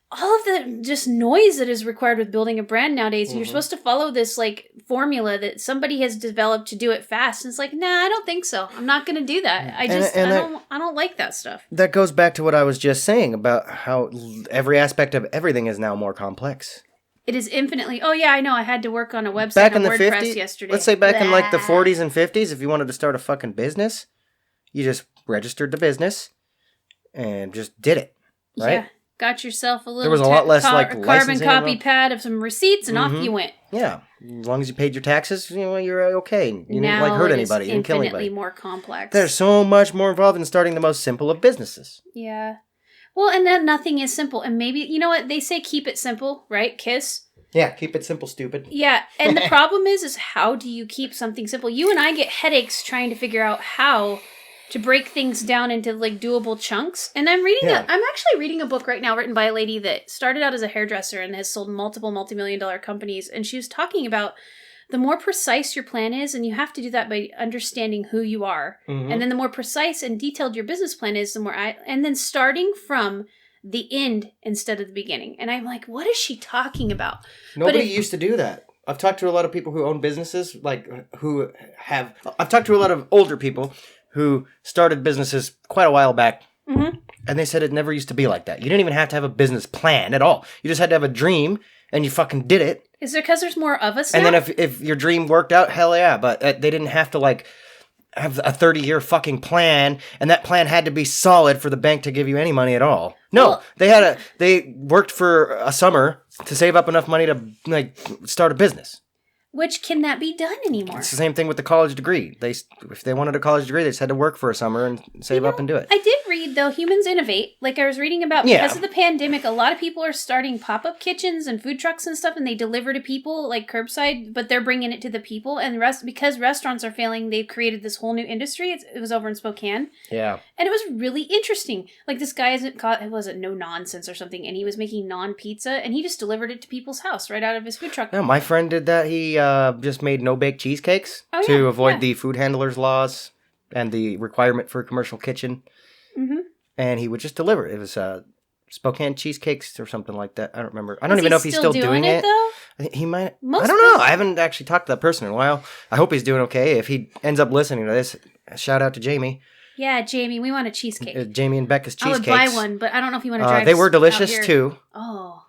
all of the just noise that is required with building a brand nowadays. You're supposed to follow this like formula that somebody has developed to do it fast. And it's like, nah, I don't think so. I'm not going to do that. I don't like that stuff. That goes back to what I was just saying about how every aspect of everything is now more complex. It is infinitely. Oh yeah, I know. I had to work on a website Back on in the WordPress 50s, yesterday. let's say back in like the 40s and 50s, if you wanted to start a fucking business, you just registered the business and just did it, right? Yeah. Got yourself a little there was a lot less like carbon copy pad of some receipts, and off you went. Yeah, as long as you paid your taxes, you're okay. You didn't like hurt anybody, you didn't kill anybody. Infinitely more complex. There's so much more involved in starting the most simple of businesses. Yeah, well, and then nothing is simple, and maybe you know what they say: keep it simple, right? KISS. Yeah, keep it simple, stupid. Yeah, and the problem is how do you keep something simple? You and I get headaches trying to figure out how to break things down into like doable chunks. And I'm actually reading a book right now written by a lady that started out as a hairdresser and has sold multiple multi-million-dollar companies. And she was talking about the more precise your plan is, and you have to do that by understanding who you are. And then the more precise and detailed your business plan is, and then starting from the end instead of the beginning. And I'm like, what is she talking about? Nobody used to do that. I've talked to a lot of people who own businesses, I've talked to a lot of older people who started businesses quite a while back, and they said it never used to be like that. You didn't even have to have a business plan at all. You just had to have a dream, and you fucking did it. Is it because there's more of us now? And then if your dream worked out, hell yeah, but they didn't have to, like, have a 30-year fucking plan, and that plan had to be solid for the bank to give you any money at all. No, they worked for a summer to save up enough money to, like, start a business. Which can that be done anymore? It's the same thing with the college degree. If they wanted a college degree, they just had to work for a summer and save up and do it. I did read, though, humans innovate. Like I was reading about, because of the pandemic, a lot of people are starting pop-up kitchens and food trucks and stuff, and they deliver to people, like curbside, but they're bringing it to the people. And because restaurants are failing, they've created this whole new industry. It was over in Spokane. Yeah. And it was really interesting. Like this guy was No Nonsense or something, and he was making non-pizza, and he just delivered it to people's house right out of his food truck. Yeah, my friend did that. He just made no-bake cheesecakes to avoid the food handlers laws and the requirement for a commercial kitchen. And he would just deliver it. It was Spokane cheesecakes or something like that. I don't remember. I don't even know if he's still doing it. Though? He might. I don't know. I haven't actually talked to that person in a while. I hope he's doing okay. If he ends up listening to this, shout out to Jamie. Yeah, Jamie, we want a cheesecake. Jamie and Becca's cheesecakes. I would buy one, but I don't know if you want to drive. They were delicious too. Oh.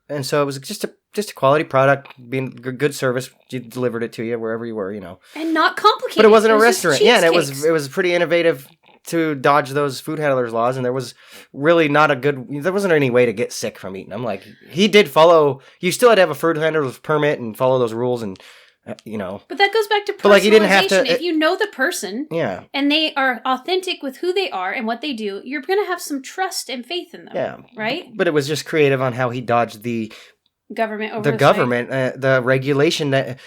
And so it was just a quality product, being good service. You delivered it to you wherever you were, and not complicated. But it wasn't a restaurant, and it was pretty innovative to dodge those food handlers laws. And there was really there wasn't any way to get sick from eating them. Like he did follow. You still had to have a food handler's permit and follow those rules, and But that goes back to personalization. But like, you didn't have to. If you know the person, and they are authentic with who they are and what they do, you're going to have some trust and faith in them. Yeah, right. But it was just creative on how he dodged the government the regulation that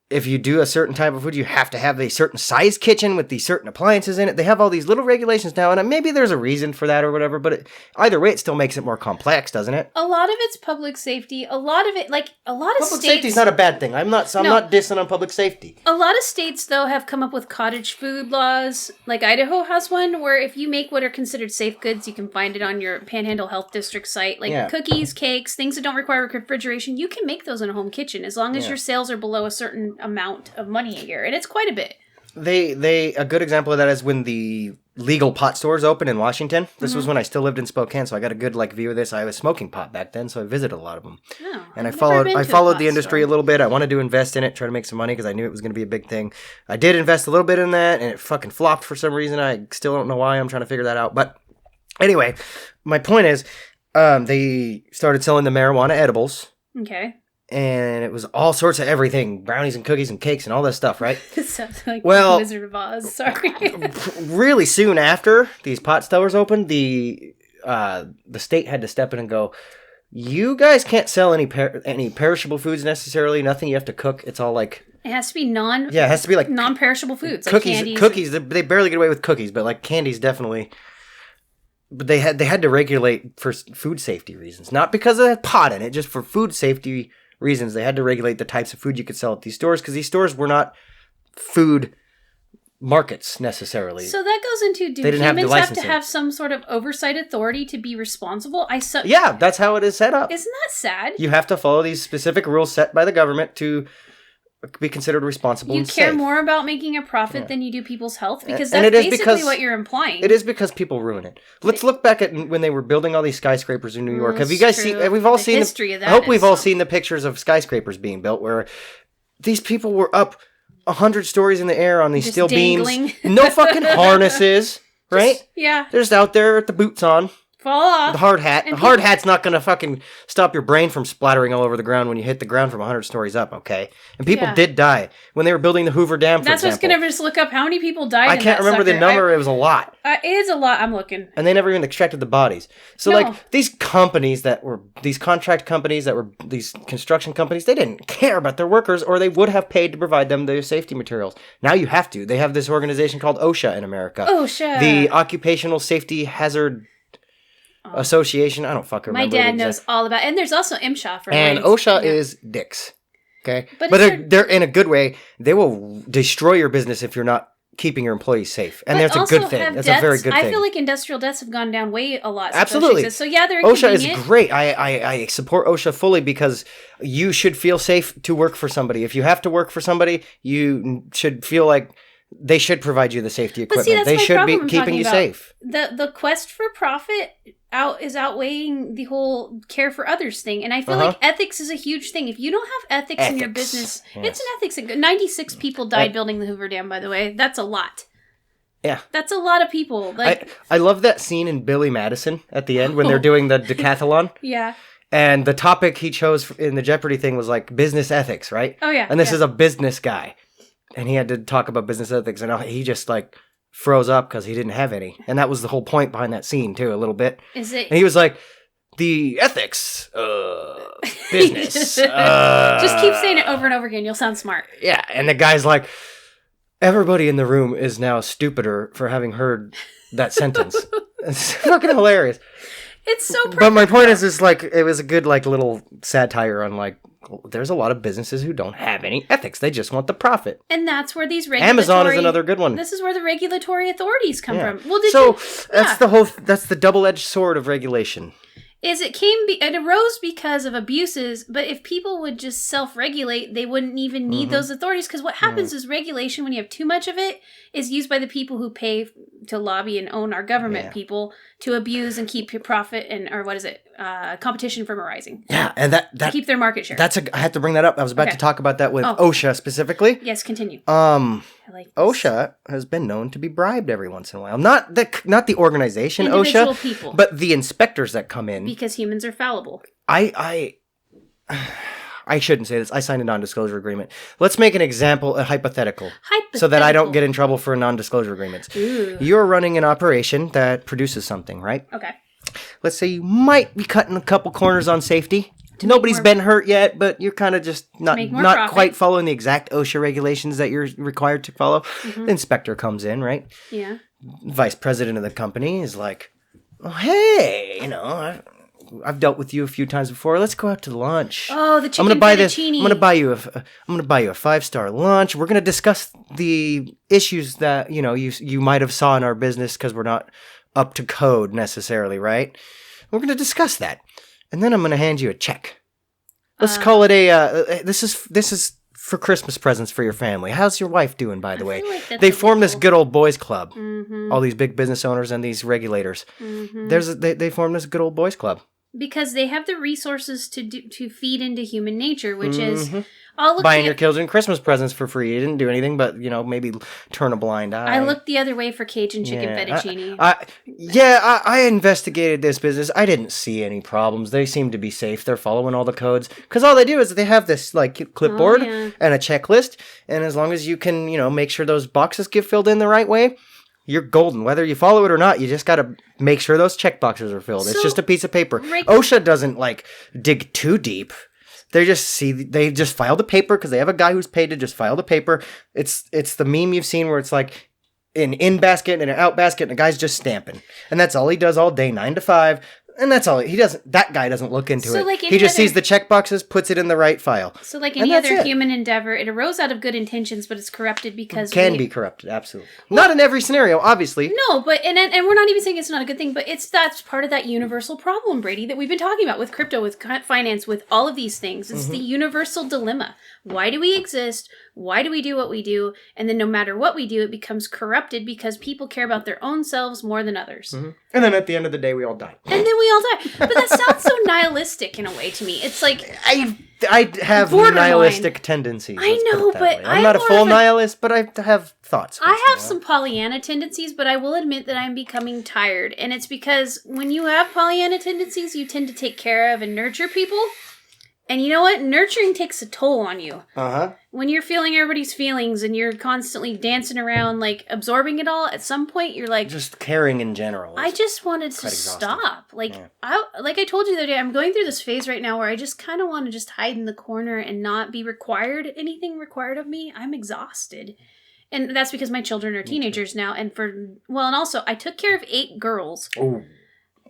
if you do a certain type of food, you have to have a certain size kitchen with these certain appliances in it. They have all these little regulations now, and maybe there's a reason for that or whatever, but either way, it still makes it more complex, doesn't it? A lot of it's public safety. A lot of it, public safety is not a bad thing. I'm not dissing on public safety. A lot of states, though, have come up with cottage food laws. Like Idaho has one where if you make what are considered safe goods, you can find it on your Panhandle Health District site. Like cookies, cakes, things that don't require refrigeration. You can make those in a home kitchen as long as your sales are below a certain amount of money a year, and it's quite a bit. A good example of that is when the legal pot stores opened in Washington. This was when I still lived in Spokane, so I got a good view of this. I was smoking pot back then, so I visited a lot of them. Oh, and I followed the industry a little bit. I wanted to invest in it, try to make some money because I knew it was going to be a big thing. I did invest a little bit in that, and it fucking flopped for some reason. I still don't know why. I'm trying to figure that out. But anyway, my point is, they started selling the marijuana edibles. Okay. And it was all sorts of everything, brownies and cookies and cakes and all that stuff, right? This sounds like Wizard of Oz, sorry. Really soon after these pot stores opened, the state had to step in and go, you guys can't sell any perishable foods necessarily, nothing you have to cook. It's all like... It has to be it has to be like non-perishable foods, cookies, like cookies, they barely get away with cookies, but like candies definitely... But they had to regulate for food safety reasons, not because of that pot in it, just for food safety reasons. They had to regulate the types of food you could sell at these stores because these stores were not food markets necessarily. So that goes into, do humans have to have some sort of oversight authority to be responsible? Yeah, that's how it is set up. Isn't that sad? You have to follow these specific rules set by the government to be considered responsible and safe. You care more about making a profit than you do people's health? Because that's basically what you're implying. It is because people ruin it. Let's look back at when they were building all these skyscrapers in New York. Have you guys seen... We've all seen... history of that. I hope we've all seen the pictures of skyscrapers being built where these people were up 100 stories in the air on these steel beams. No fucking harnesses, right? Yeah. They're just out there with the boots on. Fall off. The hard hat. The hard hat's not going to fucking stop your brain from splattering all over the ground when you hit the ground from 100 stories up, okay? And people did die when they were building the Hoover Dam, for example. That's what's going to just look up how many people died I can't remember the number. It was a lot. It is a lot. I'm looking. And they never even extracted the bodies. So, these companies that were... These contract companies that were... These construction companies, they didn't care about their workers or they would have paid to provide them their safety materials. Now you have to. They have this organization called OSHA in America. OSHA. The Occupational Safety Hazard... Association. I don't fucking remember. My dad knows all about it. And there's also MSHA for And OSHA is dicks. Okay? But they're in a good way. They will destroy your business if you're not keeping your employees safe. And that's a good thing. That's a very good thing. I feel like industrial deaths have gone down way a lot. Absolutely. So yeah, they're OSHA is great. I support OSHA fully because you should feel safe to work for somebody. If you have to work for somebody, you should feel like they should provide you the safety equipment. They should be keeping you safe. The quest for profit is outweighing the whole care for others thing, and I feel like ethics is a huge thing. If you don't have ethics in your business, it's an ethics thing. 96 people died building the Hoover Dam, by the way. That's a lot. Yeah, that's a lot of people. I love that scene in Billy Madison at the end when they're doing the decathlon. Yeah. And the topic he chose in the Jeopardy thing was like business ethics, right? Oh yeah. And this is a business guy. And he had to talk about business ethics, and he just froze up because he didn't have any. And that was the whole point behind that scene too, a little bit. Is it? And he was like, the ethics, business. Just keep saying it over and over again. You'll sound smart. Yeah, and the guy's like, everybody in the room is now stupider for having heard that sentence. It's fucking hilarious. It's so perfect. But my point is it was a good little satire on there's a lot of businesses who don't have any ethics. They just want the profit. And that's where these Amazon is another good one. This is where the regulatory authorities come from. Well, that's the double-edged sword of regulation. It arose because of abuses, but if people would just self-regulate, they wouldn't even need those authorities, because what happens is regulation, when you have too much of it, is used by the people who pay to lobby and own our government people to abuse and keep your profit competition from arising. Yeah, and to keep their market share. I had to bring that up. I was about to talk about that with OSHA specifically. Yes, continue. OSHA has been known to be bribed every once in a while. Not the organization individual OSHA, people, but the inspectors that come in. Because humans are fallible. I shouldn't say this. I signed a non-disclosure agreement. Let's make an example, a hypothetical, so that I don't get in trouble for non-disclosure agreements. Ooh. You're running an operation that produces something, right? Okay. Let's say you might be cutting a couple corners on safety. Nobody's been hurt yet, but you're kind of just not quite following the exact OSHA regulations that you're required to follow. Mm-hmm. The inspector comes in, right? Yeah. Vice president of the company is like, oh, hey, I've dealt with you a few times before. Let's go out to lunch. Oh, the chicken I'm gonna buy fettuccine. I'm gonna buy you a 5-star lunch. We're gonna discuss the issues that you might have saw in our business because we're not up to code necessarily, right? We're gonna discuss that, and then I'm gonna hand you a check. Let's call it this is for Christmas presents for your family. How's your wife doing, by the way? Like they formed this good old boys club. Mm-hmm. All these big business owners and these regulators. Mm-hmm. They formed this good old boys club. Because they have the resources to feed into human nature, which is buying your children Christmas presents for free. You didn't do anything but maybe turn a blind eye. I looked the other way for Cajun chicken fettuccine. I investigated this business. I didn't see any problems. They seem to be safe. They're following all the codes because all they do is they have this clipboard and a checklist, and as long as you can make sure those boxes get filled in the right way, you're golden. Whether you follow it or not, you just got to make sure those check boxes are filled. It's just a piece of paper. OSHA doesn't dig too deep. They just file the paper because they have a guy who's paid to just file the paper. It's the meme you've seen where it's like an in basket and an out basket and the guy's just stamping. And that's all he does all day, 9 to 5. And that's all. That guy doesn't look into it. Like he just sees the checkboxes, puts it in the right file. So like any other human endeavor, it arose out of good intentions, but it's corrupted because can be corrupted, absolutely. Not in every scenario, obviously. No, but and we're not even saying it's not a good thing, but that's part of that universal problem, Brady, that we've been talking about with crypto, with finance, with all of these things. It's the universal dilemma. Why do we exist? Why do we do what we do? And then no matter what we do, it becomes corrupted because people care about their own selves more than others. And then at the end of the day, we all die. And then we all die. But that sounds so nihilistic in a way to me. It's like... I have borderline. Nihilistic tendencies. I know, but I'm not a full nihilist, but I have thoughts. I have some Pollyanna tendencies, but I will admit that I'm becoming tired. And it's because when you have Pollyanna tendencies, you tend to take care of and nurture people. And you know what? Nurturing takes a toll on you. When you're feeling everybody's feelings and you're constantly dancing around, like, absorbing it all, at some point you're like... Just caring in general. I just wanted to stop. Like, like I told you the other day, I'm going through this phase right now where I just kind of want to just hide in the corner and not be anything required of me. I'm exhausted. And that's because my children are teenagers now. And also, I took care of 8 girls. Oh.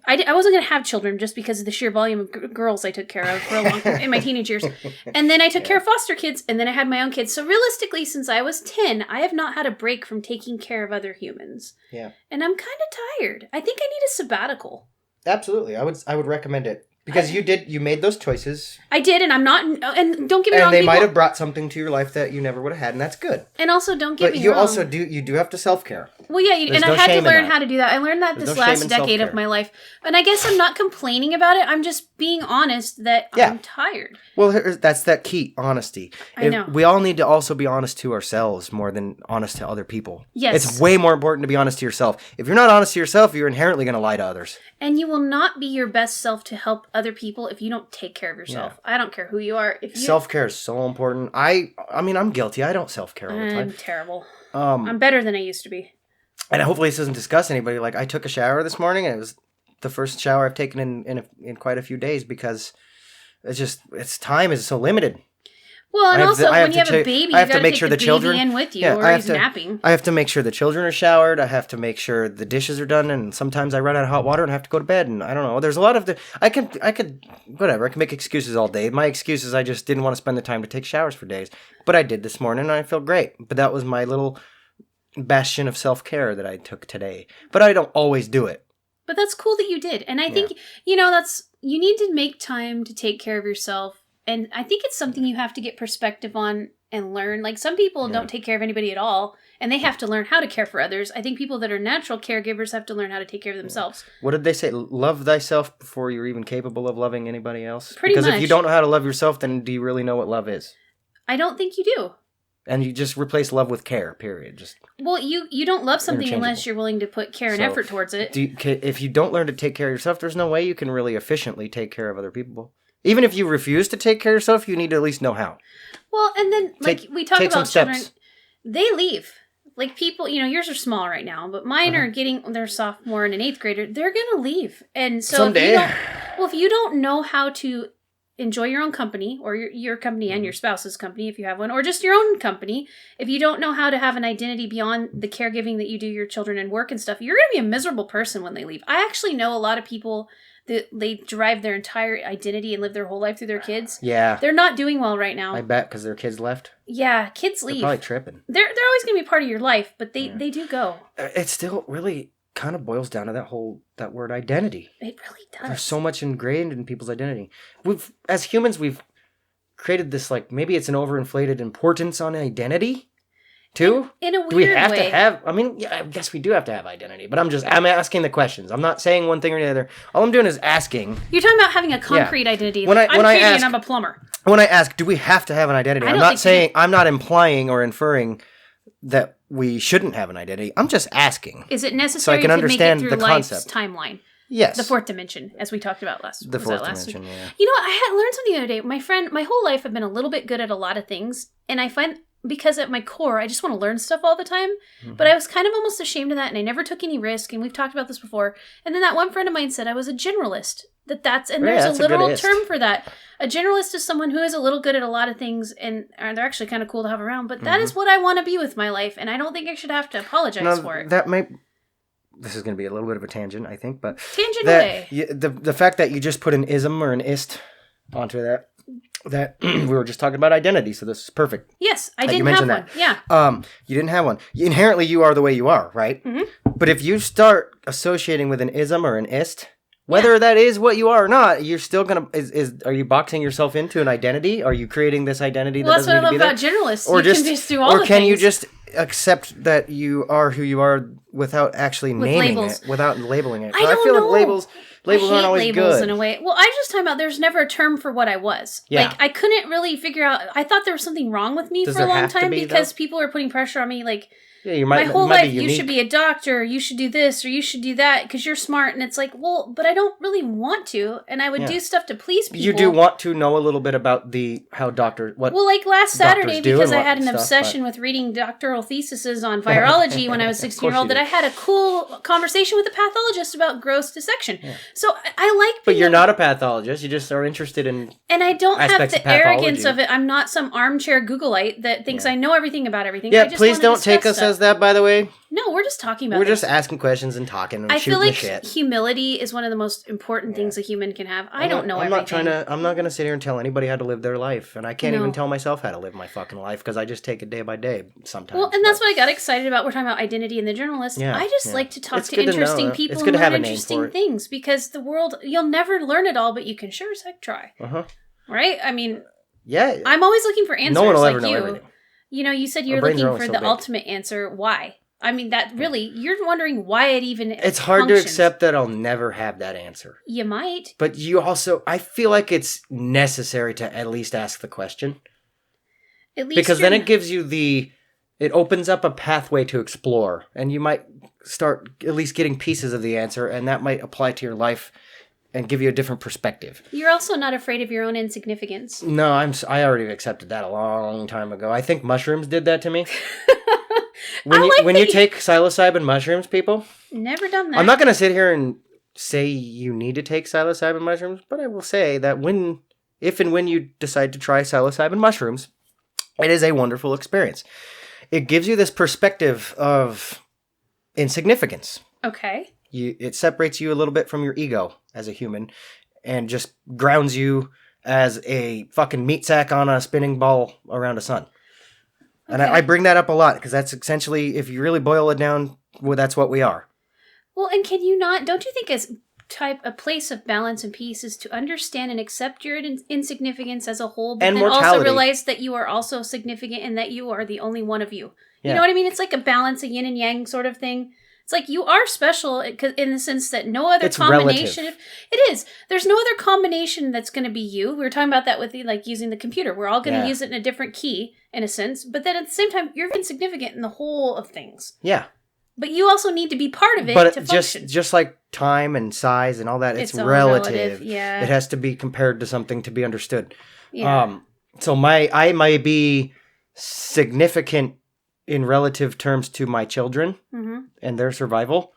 I wasn't going to have children just because of the sheer volume of girls I took care of for in my teenage years. And then I took care of foster kids, and then I had my own kids. So realistically, since I was 10, I have not had a break from taking care of other humans. Yeah. And I'm kind of tired. I think I need a sabbatical. Absolutely. I would recommend it. Because you made those choices. I did, and I'm not, and don't get me wrong. And they might have brought something to your life that you never would have had, and that's good. And also, don't get me wrong. But you also do have to self-care. Well, yeah, and I had to learn how to do that. I learned that this last decade of my life. And I guess I'm not complaining about it. I'm just being honest that I'm tired. Well, that's that key, honesty. I know. We all need to also be honest to ourselves more than honest to other people. Yes. It's way more important to be honest to yourself. If you're not honest to yourself, you're inherently going to lie to others. And you will not be your best self to help other people if you don't take care of yourself. Yeah. I don't care who you are. Self-care is so important. I mean, I'm guilty. I don't self-care all the time. I'm terrible. I'm better than I used to be. And hopefully this doesn't disgust anybody. Like, I took a shower this morning, and it was the first shower I've taken in quite a few days because time is so limited. Well, and also when you have a baby, you got to make sure the baby in with you, or he's napping. I have to make sure the children are showered. I have to make sure the dishes are done, and sometimes I run out of hot water and have to go to bed. And I don't know. There's a lot of I could make excuses all day. My excuse is I just didn't want to spend the time to take showers for days, but I did this morning, and I feel great. But that was my little bastion of self-care that I took today. But I don't always do it. But that's cool that you did, and I think you need to make time to take care of yourself. And I think it's something you have to get perspective on and learn. Like, some people don't take care of anybody at all, and they have to learn how to care for others. I think people that are natural caregivers have to learn how to take care of themselves. What did they say? Love thyself before you're even capable of loving anybody else? Pretty much. Because if you don't know how to love yourself, then do you really know what love is? I don't think you do. And you just replace love with care, period. Well, you don't love something unless you're willing to put care and effort towards it. If you don't learn to take care of yourself, there's no way you can really efficiently take care of other people. Even if you refuse to take care of yourself, you need to at least know how. Well, and then, we talk about children, they leave. Like, people, yours are small right now, but mine are they're sophomore and an 8th grader. They're going to leave. And so someday. If you don't know how to enjoy your own company, or your company and your spouse's company if you have one, or just your own company, if you don't know how to have an identity beyond the caregiving that you do your children and work and stuff, you're going to be a miserable person when they leave. I actually know a lot of people that they derive their entire identity and live their whole life through their kids. Yeah. They're not doing well right now. I bet, because their kids left. Yeah, kids leave. They're probably tripping. They're always going to be part of your life, but they do go. It still really kind of boils down to that word identity. It really does. There's so much ingrained in people's identity. As humans, we've created this, maybe it's an overinflated importance on identity. Too? In a weird way. Do we have to have... I mean, yeah, I guess we do have to have identity. But I'm asking the questions. I'm not saying one thing or the other. All I'm doing is asking. You're talking about having a concrete identity. I'm Katie and I'm a plumber. When I ask, do we have to have an identity? I'm not implying or inferring that we shouldn't have an identity. I'm just asking. Is it necessary so I can understand to make it through the life's concept. Timeline? Yes. The 4th dimension, as we talked about last week. The 4th dimension, yeah. You know what? I had learned something the other day. My whole life I've been a little bit good at a lot of things. And I find... because at my core, I just want to learn stuff all the time. Mm-hmm. But I was kind of almost ashamed of that, and I never took any risk, and we've talked about this before. And then that one friend of mine said I was a generalist. There's a literal term for that. A generalist is someone who is a little good at a lot of things, and they're actually kind of cool to have around. But that is what I want to be with my life, and I don't think I should have to apologize for it. this is going to be a little bit of a tangent, I think, but Tangent away. The fact that you just put an ism or an ist onto that we were just talking about identity, so this is perfect. Yes, I didn't have one. Yeah. You didn't have one. Inherently, you are the way you are, right? Mm-hmm. But if you start associating with an ism or an ist, whether that is what you are or not, you're still gonna. Are you boxing yourself into an identity? Are you creating this identity? Well, that that's what I love about there? generalists. Or You can just do all the Or can you things. just accept that you are who you are without actually naming labels. it, without labeling it? I don't feel know. like labels I hate aren't always labels good. in a way. Well, I just talking about there's never a term for what I was. Yeah. Like I couldn't really figure out. I thought there was something wrong with me Does for a there long have to time be, because though? people were putting pressure on me. Like Yeah, you my might. whole might life, be you unique. should be a doctor. You should do this or you should do that because you're smart. And it's like, well, but I don't really want to. And I would do stuff to please people. You do want to know a little bit about how doctors. Well, like last Saturday, do because and I had an what stuff, obsession with reading doctoral theses on virology when I was 16-year-old, that I had a cool conversation with a pathologist about gross dissection. Yeah. So I like But you're not a pathologist. You just are interested in. And I don't have aspects the of pathology. arrogance of it. I'm not some armchair Googleite that thinks I know everything about everything. Yeah, I just please wanna don't take discuss us as that, by the way. No, we're just talking about We're this. just asking questions and talking and I shooting feel like the shit. humility is one of the most important things a human can have. I don't know everything. I'm not going to sit here and tell anybody how to live their life. And I can't even tell myself how to live my fucking life because I just take it day by day sometimes. Well, and that's what I got excited about. We're talking about identity in the journalist. Yeah, I just like to talk It's to good to interesting know. people It's good and to have learn a name interesting for it. things because the world, you'll never learn it all, but you can sure as heck try. Uh-huh. Right? I mean, Yeah. I'm always looking for answers. No one will like ever know you. everything. You know, you said you're Our brains are looking only for so the big. ultimate answer. Why? I mean, that really, you're wondering why it even It's hard functions. to accept that I'll never have that answer. You might. But you also, I feel like it's necessary to at least ask the question. At least Because then it gives you it opens up a pathway to explore. And you might start at least getting pieces of the answer. And that might apply to your life and give you a different perspective. You're also not afraid of your own insignificance. No, I already accepted that a long time ago. I think mushrooms did that to me. When you take psilocybin mushrooms, people. Never done that. I'm not going to sit here and say you need to take psilocybin mushrooms, but I will say that if and when you decide to try psilocybin mushrooms, it is a wonderful experience. It gives you this perspective of insignificance. Okay. It separates you a little bit from your ego as a human and just grounds you as a fucking meat sack on a spinning ball around a sun. And I bring that up a lot because that's essentially, if you really boil it down, well, that's what we are. Well, and don't you think a place of balance and peace is to understand and accept your insignificance as a whole, but And then also mortality. realize that you are also significant and that you are the only one of you. Yeah. You know what I mean? It's like a balance, a yin and yang sort of thing. It's like you are special in the sense that no other combination. Relative. It is. There's no other combination that's going to be you. We were talking about that with using the computer. We're all going to use it in a different key, in a sense. But then at the same time, you're insignificant in the whole of things. Yeah. But you also need to be part of it But to function. just like time and size and all that, it's all relative. Yeah. It has to be compared to something to be understood. Yeah. So I might be significant in relative terms to my children and their survival,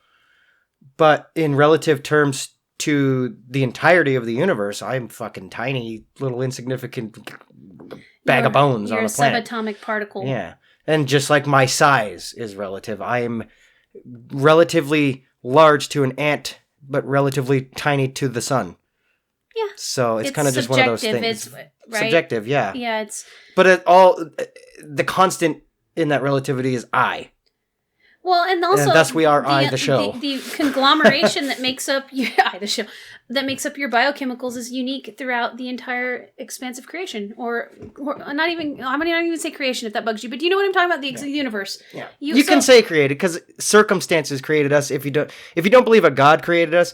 but in relative terms to the entirety of the universe, I'm fucking tiny, little insignificant bag of bones on the planet. You're a subatomic particle. Yeah. And just like my size is relative, I am relatively large to an ant, but relatively tiny to the sun. Yeah. So it's kind of just one of those things. It's right? Subjective, yeah. Yeah, it's... But the constant in that relativity is I. Well, and also... And thus we are I, the show. The conglomeration that makes up your... I, the show. That makes up your biochemicals is unique throughout the entire expanse of creation. Or not even... I'm not even say creation if that bugs you, but do you know what I'm talking about? The universe. Yeah. You can say created, because circumstances created us. If you don't believe a God created us,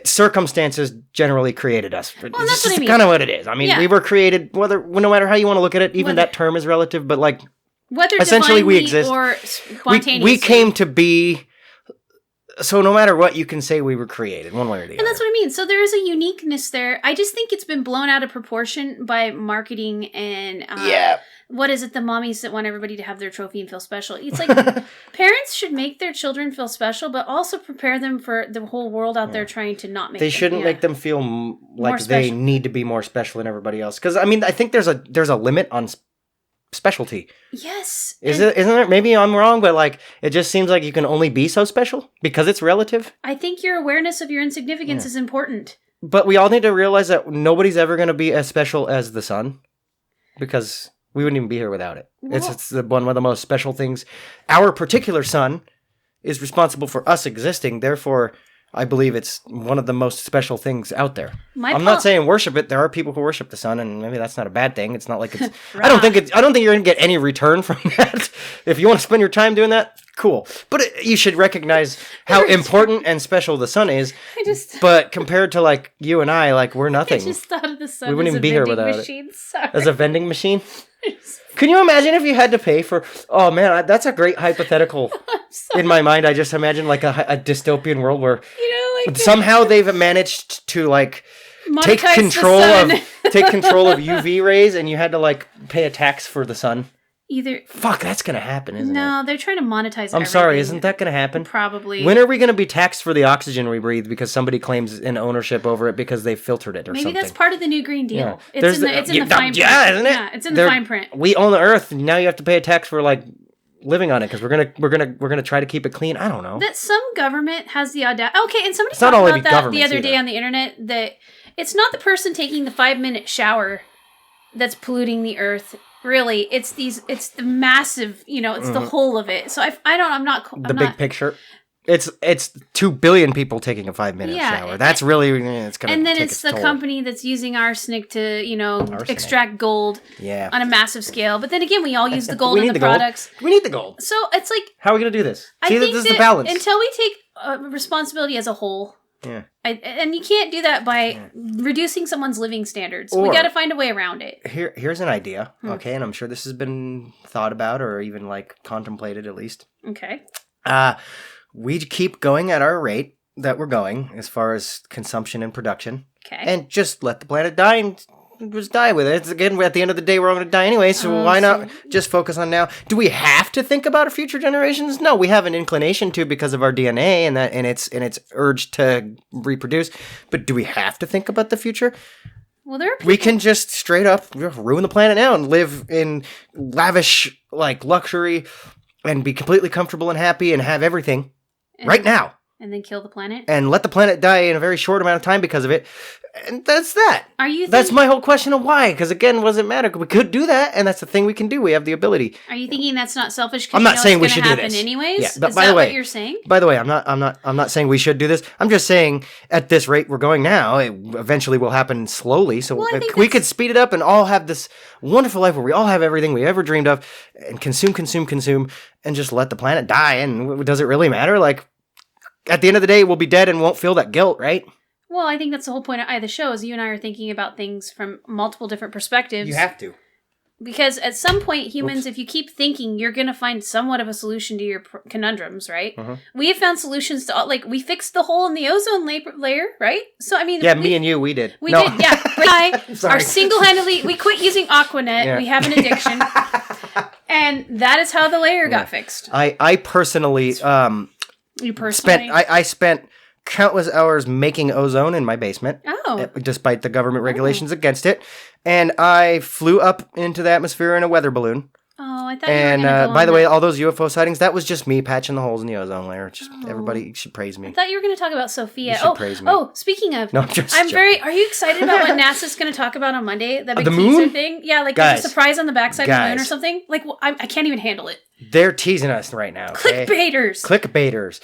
circumstances generally created us. Well, that's what I mean. Kind of what it is. I mean, we were created, no matter how you want to look at it, even that term is relative, but like... Whether essentially we exist. Or spontaneously. We came to be... So no matter what, you can say we were created, one way or the other. And that's what I mean. So there is a uniqueness there. I just think it's been blown out of proportion by marketing and... What is it? The mommies that want everybody to have their trophy and feel special. It's like parents should make their children feel special, but also prepare them for the whole world out there trying to not make them. They shouldn't make them feel like they need to be more special than everybody else. Because, I mean, I think there's a limit on specialty. Yes. Isn't it? Maybe I'm wrong, but like it just seems like you can only be so special because it's relative. I think your awareness of your insignificance is important. But we all need to realize that nobody's ever going to be as special as the sun, because we wouldn't even be here without it. Well, It's one of the most special things. Our particular sun is responsible for us existing. Therefore, I believe it's one of the most special things out there. I'm not saying worship it. There are people who worship the sun, and maybe that's not a bad thing. It's not like it's. I don't think you're going to get any return from that. If you want to spend your time doing that, cool. But you should recognize how important and special the sun is. But compared to like you and I, like we're nothing. I just thought of the sun. We wouldn't even be here without it. Sorry. As a vending machine. Can you imagine if you had to pay for? Oh man, that's a great hypothetical. In my mind, I just imagine like a dystopian world where somehow they've managed to like take control of UV rays, and you had to like pay a tax for the sun. Fuck, that's gonna happen, isn't it? No, they're trying to monetize. I'm sorry, isn't that gonna happen? Probably. When are we gonna be taxed for the oxygen we breathe because somebody claims an ownership over it because they filtered it or something? Maybe that's part of the new Green Deal. Yeah. It's in the fine print. Yeah, isn't it? Yeah, it's in the fine print. We own the earth, and now you have to pay a tax for like living on it because we're gonna try to keep it clean. I don't know. That some government has the audacity. Okay, and somebody talked about that the other day on the internet, that it's not the person taking the 5-minute shower that's polluting the earth. Really, it's the massive, it's the whole of it. So I'm not big picture. It's 2 billion people taking a 5-minute shower. That's really it's gonna. And then take it's the toll. company that's using arsenic to extract gold on a massive scale. But then again, we all use the gold in the products. We need the gold. So it's like, how are we gonna do this? I think this is the balance. Until we take responsibility as a whole. Yeah. And you can't do that by reducing someone's living standards. We got to find a way around it. Here's an idea, okay? And I'm sure this has been thought about or even like contemplated at least. Okay. We keep going at our rate that we're going as far as consumption and production. Okay. And just let the planet die and just die with it. It's, again, at the end of the day, we're all going to die anyway, so why not just focus on now? Do we have to think about our future generations? No, we have an inclination to because of our DNA and its urge to reproduce. But do we have to think about the future? Well, there are people. We can just straight up ruin the planet now and live in lavish like luxury and be completely comfortable and happy and have everything right now. And then kill the planet? And let the planet die in a very short amount of time because of it. And that's that. That's my whole question of why. Because again, what does it matter? We could do that, and that's the thing we can do. We have the ability. Are you thinking that's not selfish? I'm not saying we should do this. Anyways, yeah, but is by that the way, what you're saying? By the way, I'm not saying we should do this. I'm just saying at this rate we're going now, it eventually will happen slowly. So we could speed it up and all have this wonderful life where we all have everything we ever dreamed of, and consume, and just let the planet die. And does it really matter? Like, at the end of the day, we'll be dead and won't feel that guilt, right? Well, I think that's the whole point of the show is you and I are thinking about things from multiple different perspectives. You have to. Because at some point, humans, if you keep thinking, you're going to find somewhat of a solution to your conundrums, right? Uh-huh. We have found solutions to, we fixed the hole in the ozone layer, right? So, I mean... Yeah, me and you, we did. We did, yeah. But I are single-handedly... We quit using Aquanet. Yeah. We have an addiction. And that is how the layer got fixed. I personally... You personally? I spent countless hours making ozone in my basement. Oh. Despite the government regulations against it. And I flew up into the atmosphere in a weather balloon. Oh, I thought you were going to go by the way, all those UFO sightings, that was just me patching the holes in the ozone layer. Just everybody should praise me. I thought you were going to talk about Sophia. You should praise me. Oh, speaking of, no, I'm joking. Are you excited about what NASA's going to talk about on Monday? That big the teaser moon thing? Yeah, there's a surprise on the backside of the moon or something. I can't even handle it. They're teasing us right now. Okay? Clickbaiters.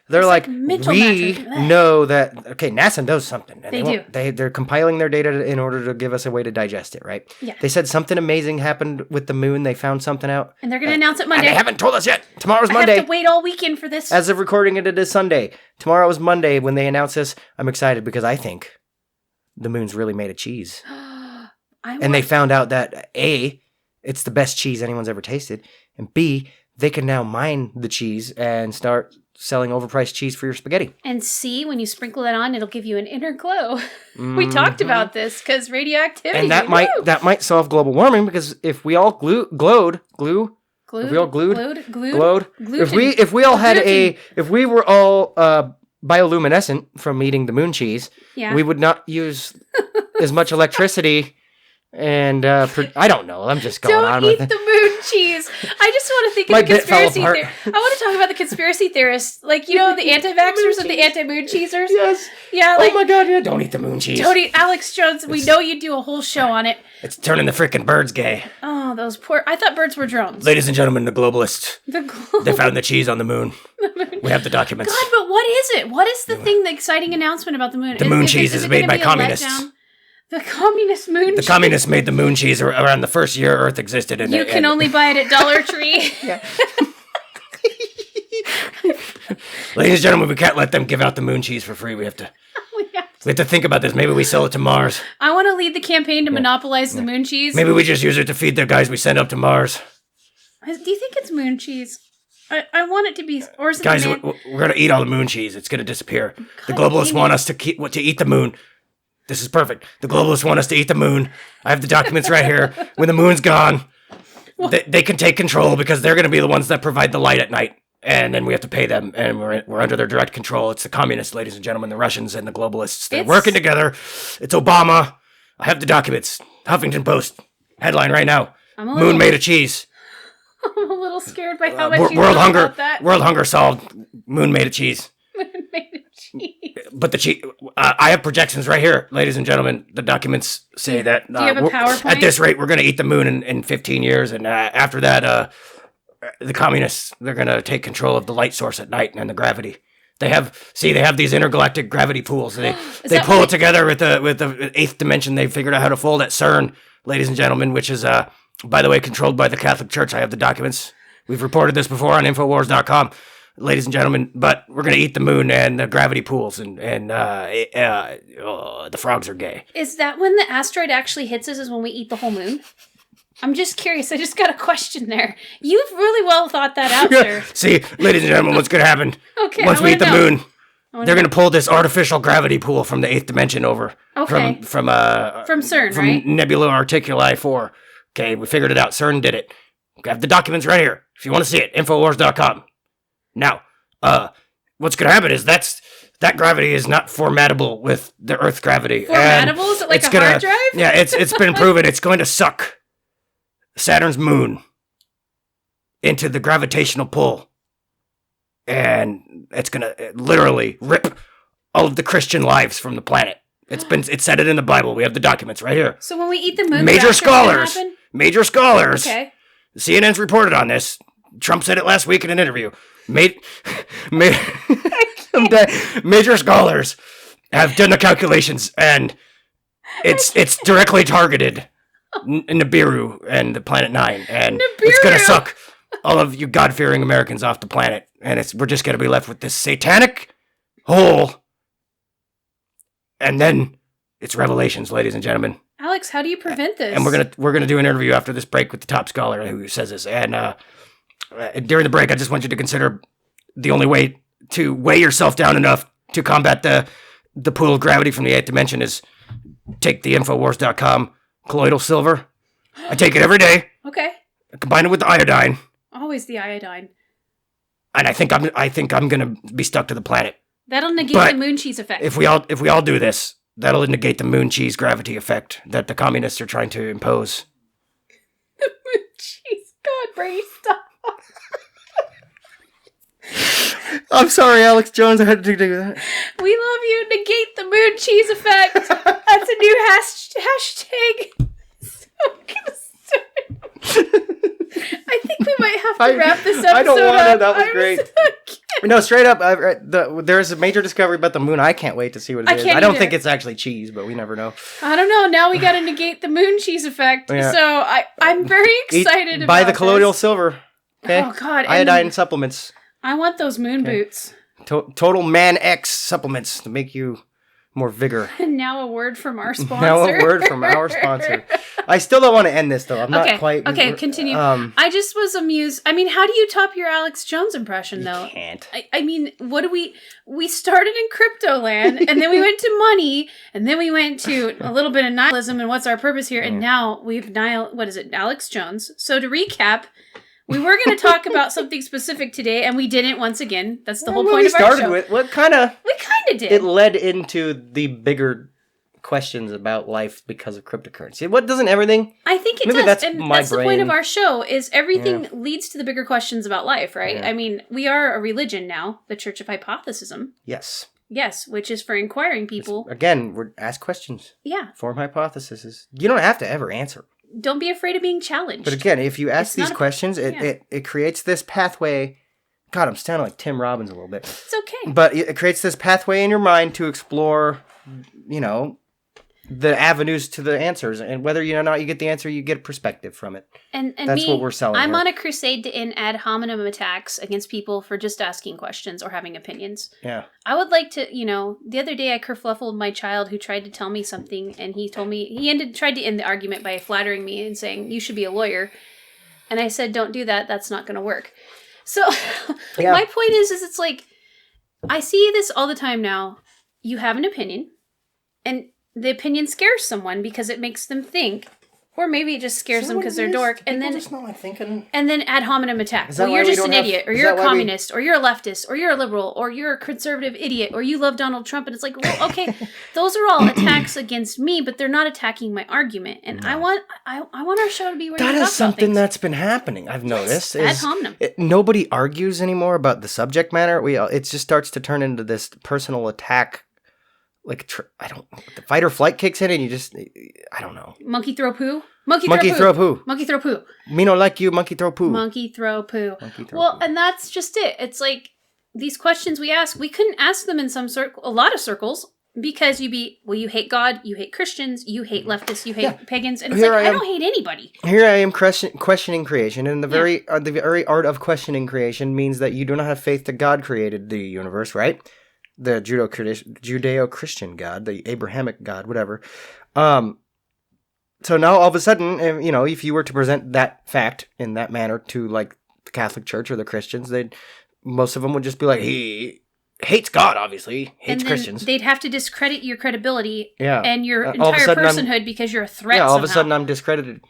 They're like we know that NASA knows something. And they do. They're compiling their data in order to give us a way to digest it, right? Yeah. They said something amazing happened with the moon. They found something out. And they're going to announce it Monday. And they haven't told us yet. Tomorrow's Monday. I have to wait all weekend for this. As of recording it is Sunday. Tomorrow is Monday when they announce this. I'm excited because I think the moon's really made of cheese. And they found out that A, it's the best cheese anyone's ever tasted. And B, they can now mine the cheese and start selling overpriced cheese for your spaghetti. And see, when you sprinkle that on, it'll give you an inner glow. Mm-hmm. We talked about this because radioactivity. And that might solve global warming because if we all glowed, if we were all bioluminescent from eating the moon cheese, we would not use as much electricity And I don't know. I'm just going on Don't with eat it. the moon cheese. I just want to think My of the bit fell conspiracy apart. theory. I want to talk about the conspiracy theorists. Like, the anti-vaxxers and the anti-moon cheesers. Yes. Yeah, like, oh my god, yeah. Don't eat the moon cheese. don't eat Alex Jones. We know you do a whole show on it. It's turning the freaking birds gay. Oh, those poor... I thought birds were drones. Ladies and gentlemen, the globalists. The They found the cheese on the moon. We have the documents. God, but what is it? What is the thing, the exciting announcement about the moon? The moon cheese is made by communists. The communist moon cheese? The communists made the moon cheese around the first year Earth existed. And You can only buy it at Dollar Tree. Ladies and gentlemen, we can't let them give out the moon cheese for free. We have to think about this. Maybe we sell it to Mars. I want to lead the campaign to monopolize the moon cheese. Maybe we just use it to feed the guys we send up to Mars. Do you think it's moon cheese? I want it to be, or is it Guys, the we're going to eat all the moon cheese. It's going to disappear. The God, globalists Amy. want us to eat the moon. This is perfect. The globalists want us to eat the moon. I have the documents right here. When the moon's gone, they can take control because they're going to be the ones that provide the light at night. And then we have to pay them, and we're under their direct control. It's the communists, ladies and gentlemen, the Russians and the globalists. They're working together. It's Obama. I have the documents. Huffington Post. Headline right now. Moon made of cheese. I'm a little scared by how much you World know hunger. about that. World hunger solved. Moon made of cheese. Moon made of cheese. But the cheese. I have projections right here, ladies and gentlemen. The documents say that. Do you have a PowerPoint? At this rate, we're going to eat the moon in 15 years, and after that, the communists, they're going to take control of the light source at night and the gravity. They have these intergalactic gravity pools. They pull it together with the eighth dimension. They figured out how to fold at CERN, ladies and gentlemen, which is by the way controlled by the Catholic Church. I have the documents. We've reported this before on Infowars.com, ladies and gentlemen. But we're going to eat the moon and the gravity pools, and the frogs are gay. Is that when the asteroid actually hits us? Is when we eat the whole moon? I'm just curious. I just got a question there. You've really well thought that out, sir. See, ladies and gentlemen, what's going to happen? Okay, Once we eat the moon, they're going to to pull this artificial gravity pool from the eighth dimension over. Okay. From CERN, from right? Nebula Articuli 4. Okay, we figured it out. CERN did it. We have the documents right here. If you want to see it, Infowars.com. Now, what's going to happen is that gravity is not formatable with the Earth's gravity. Formatable? Is it like a hard drive? Yeah, it's been proven. It's going to suck Saturn's moon into the gravitational pull, and it's gonna literally rip all of the Christian lives from the planet. It said it in the Bible. We have the documents right here. So when we eat the moon, Major scholars. Okay. CNN's reported on this. Trump said it last week in an interview. Major scholars have done the calculations, and it's directly targeted Nibiru and the Planet Nine, and it's gonna suck all of you God-fearing Americans off the planet, and we're just gonna be left with this satanic hole. And then it's revelations, ladies and gentlemen. Alex, how do you prevent this? And we're gonna do an interview after this break with the top scholar who says this. And during the break, I just want you to consider the only way to weigh yourself down enough to combat the pool of gravity from the eighth dimension is take the Infowars.com colloidal silver. I take it every day. Okay. Combine it with the iodine. Always the iodine. And I think I'm gonna be stuck to the planet. That'll negate the moon cheese effect. If we all do this, that'll negate the moon cheese gravity effect that the communists are trying to impose. The moon cheese. God, Brady, stop. I'm sorry, Alex Jones. I had to do that. We love you. Negate the moon cheese effect. That's a new hashtag. So I'm gonna start. I think we might have to wrap this episode I don't want up. it. That was great. No, straight up. There's a major discovery about the moon. I can't wait to see what it is. I don't think it's actually cheese, but we never know. I don't know. Now we got to negate the moon cheese effect. Yeah. So I'm very excited about buy the colloidal this. silver. Okay. Oh God. Iodine supplements. I want those moon boots. Total Man X supplements to make you more vigor. And now a word from our sponsor. Now a word from our sponsor. I still don't want to end this, though. I'm not quite... Okay, continue. I just was amused. I mean, how do you top your Alex Jones impression, though? You can't. I mean, what do we started in crypto land, and then we went to money, and then we went to a little bit of nihilism and what's our purpose here, and now we've Alex Jones. So to recap... We were going to talk about something specific today, and we didn't once again. That's the whole point of our show. We kind of did. It led into the bigger questions about life because of cryptocurrency. What doesn't everything? I think it Maybe does. that's And my that's the point of brain. our show is everything leads to the bigger questions about life, right? Yeah. I mean, we are a religion now, the Church of Hypothesism. Yes. Yes, which is for inquiring people. Again, we're ask questions. Yeah. Form hypotheses. You don't have to ever answer. Don't be afraid of being challenged. But again, if you ask It's these not a- questions, yeah. it creates this pathway. God, I'm sounding like Tim Robbins a little bit. It's okay. But it creates this pathway in your mind to explore, the avenues to the answers. And whether or not you get the answer, you get a perspective from it. And That's what we're selling I'm here. on a crusade to end ad hominem attacks against people for just asking questions or having opinions. Yeah. I would like to, the other day I kerfluffled my child who tried to tell me something, and he told me, tried to end the argument by flattering me and saying, you should be a lawyer. And I said, don't do that. That's not going to work. So my point is it's like, I see this all the time now. You have an opinion, and the opinion scares someone because it makes them think. Or maybe it just scares them because they're dork, and then ad hominem attacks. Well, you're just an idiot, or you're a communist, or you're a leftist, or you're a liberal, or you're a conservative idiot, or you love Donald Trump. And it's like, well, okay, those are all attacks against me, but they're not attacking my argument. And I want our show to be where that you is talk something about that's been happening. I've noticed. ad hominem. Nobody argues anymore about the subject matter. It just starts to turn into this personal attack. Like, the fight or flight kicks in, and you just, I don't know. Monkey throw poo. Monkey throw poo. Monkey throw poo. Me no like you. Monkey throw poo. Monkey throw poo. Monkey throw Well, poo. and that's just it. It's like these questions we ask. We couldn't ask them in a lot of circles, because you hate God, you hate Christians, you hate leftists, you hate pagans, and it's Here like I I don't hate anybody. Here I am questioning creation, and the very art of questioning creation means that you do not have faith that God created the universe, right? The Judeo-Christian God, the Abrahamic God, whatever. So now all of a sudden, if you were to present that fact in that manner to like the Catholic Church or the Christians, most of them would just be like, he hates God, obviously, hates Christians. They'd have to discredit your credibility Yeah. and your All of a entire sudden personhood because you're a threat. Yeah, all of somehow. a sudden I'm discredited.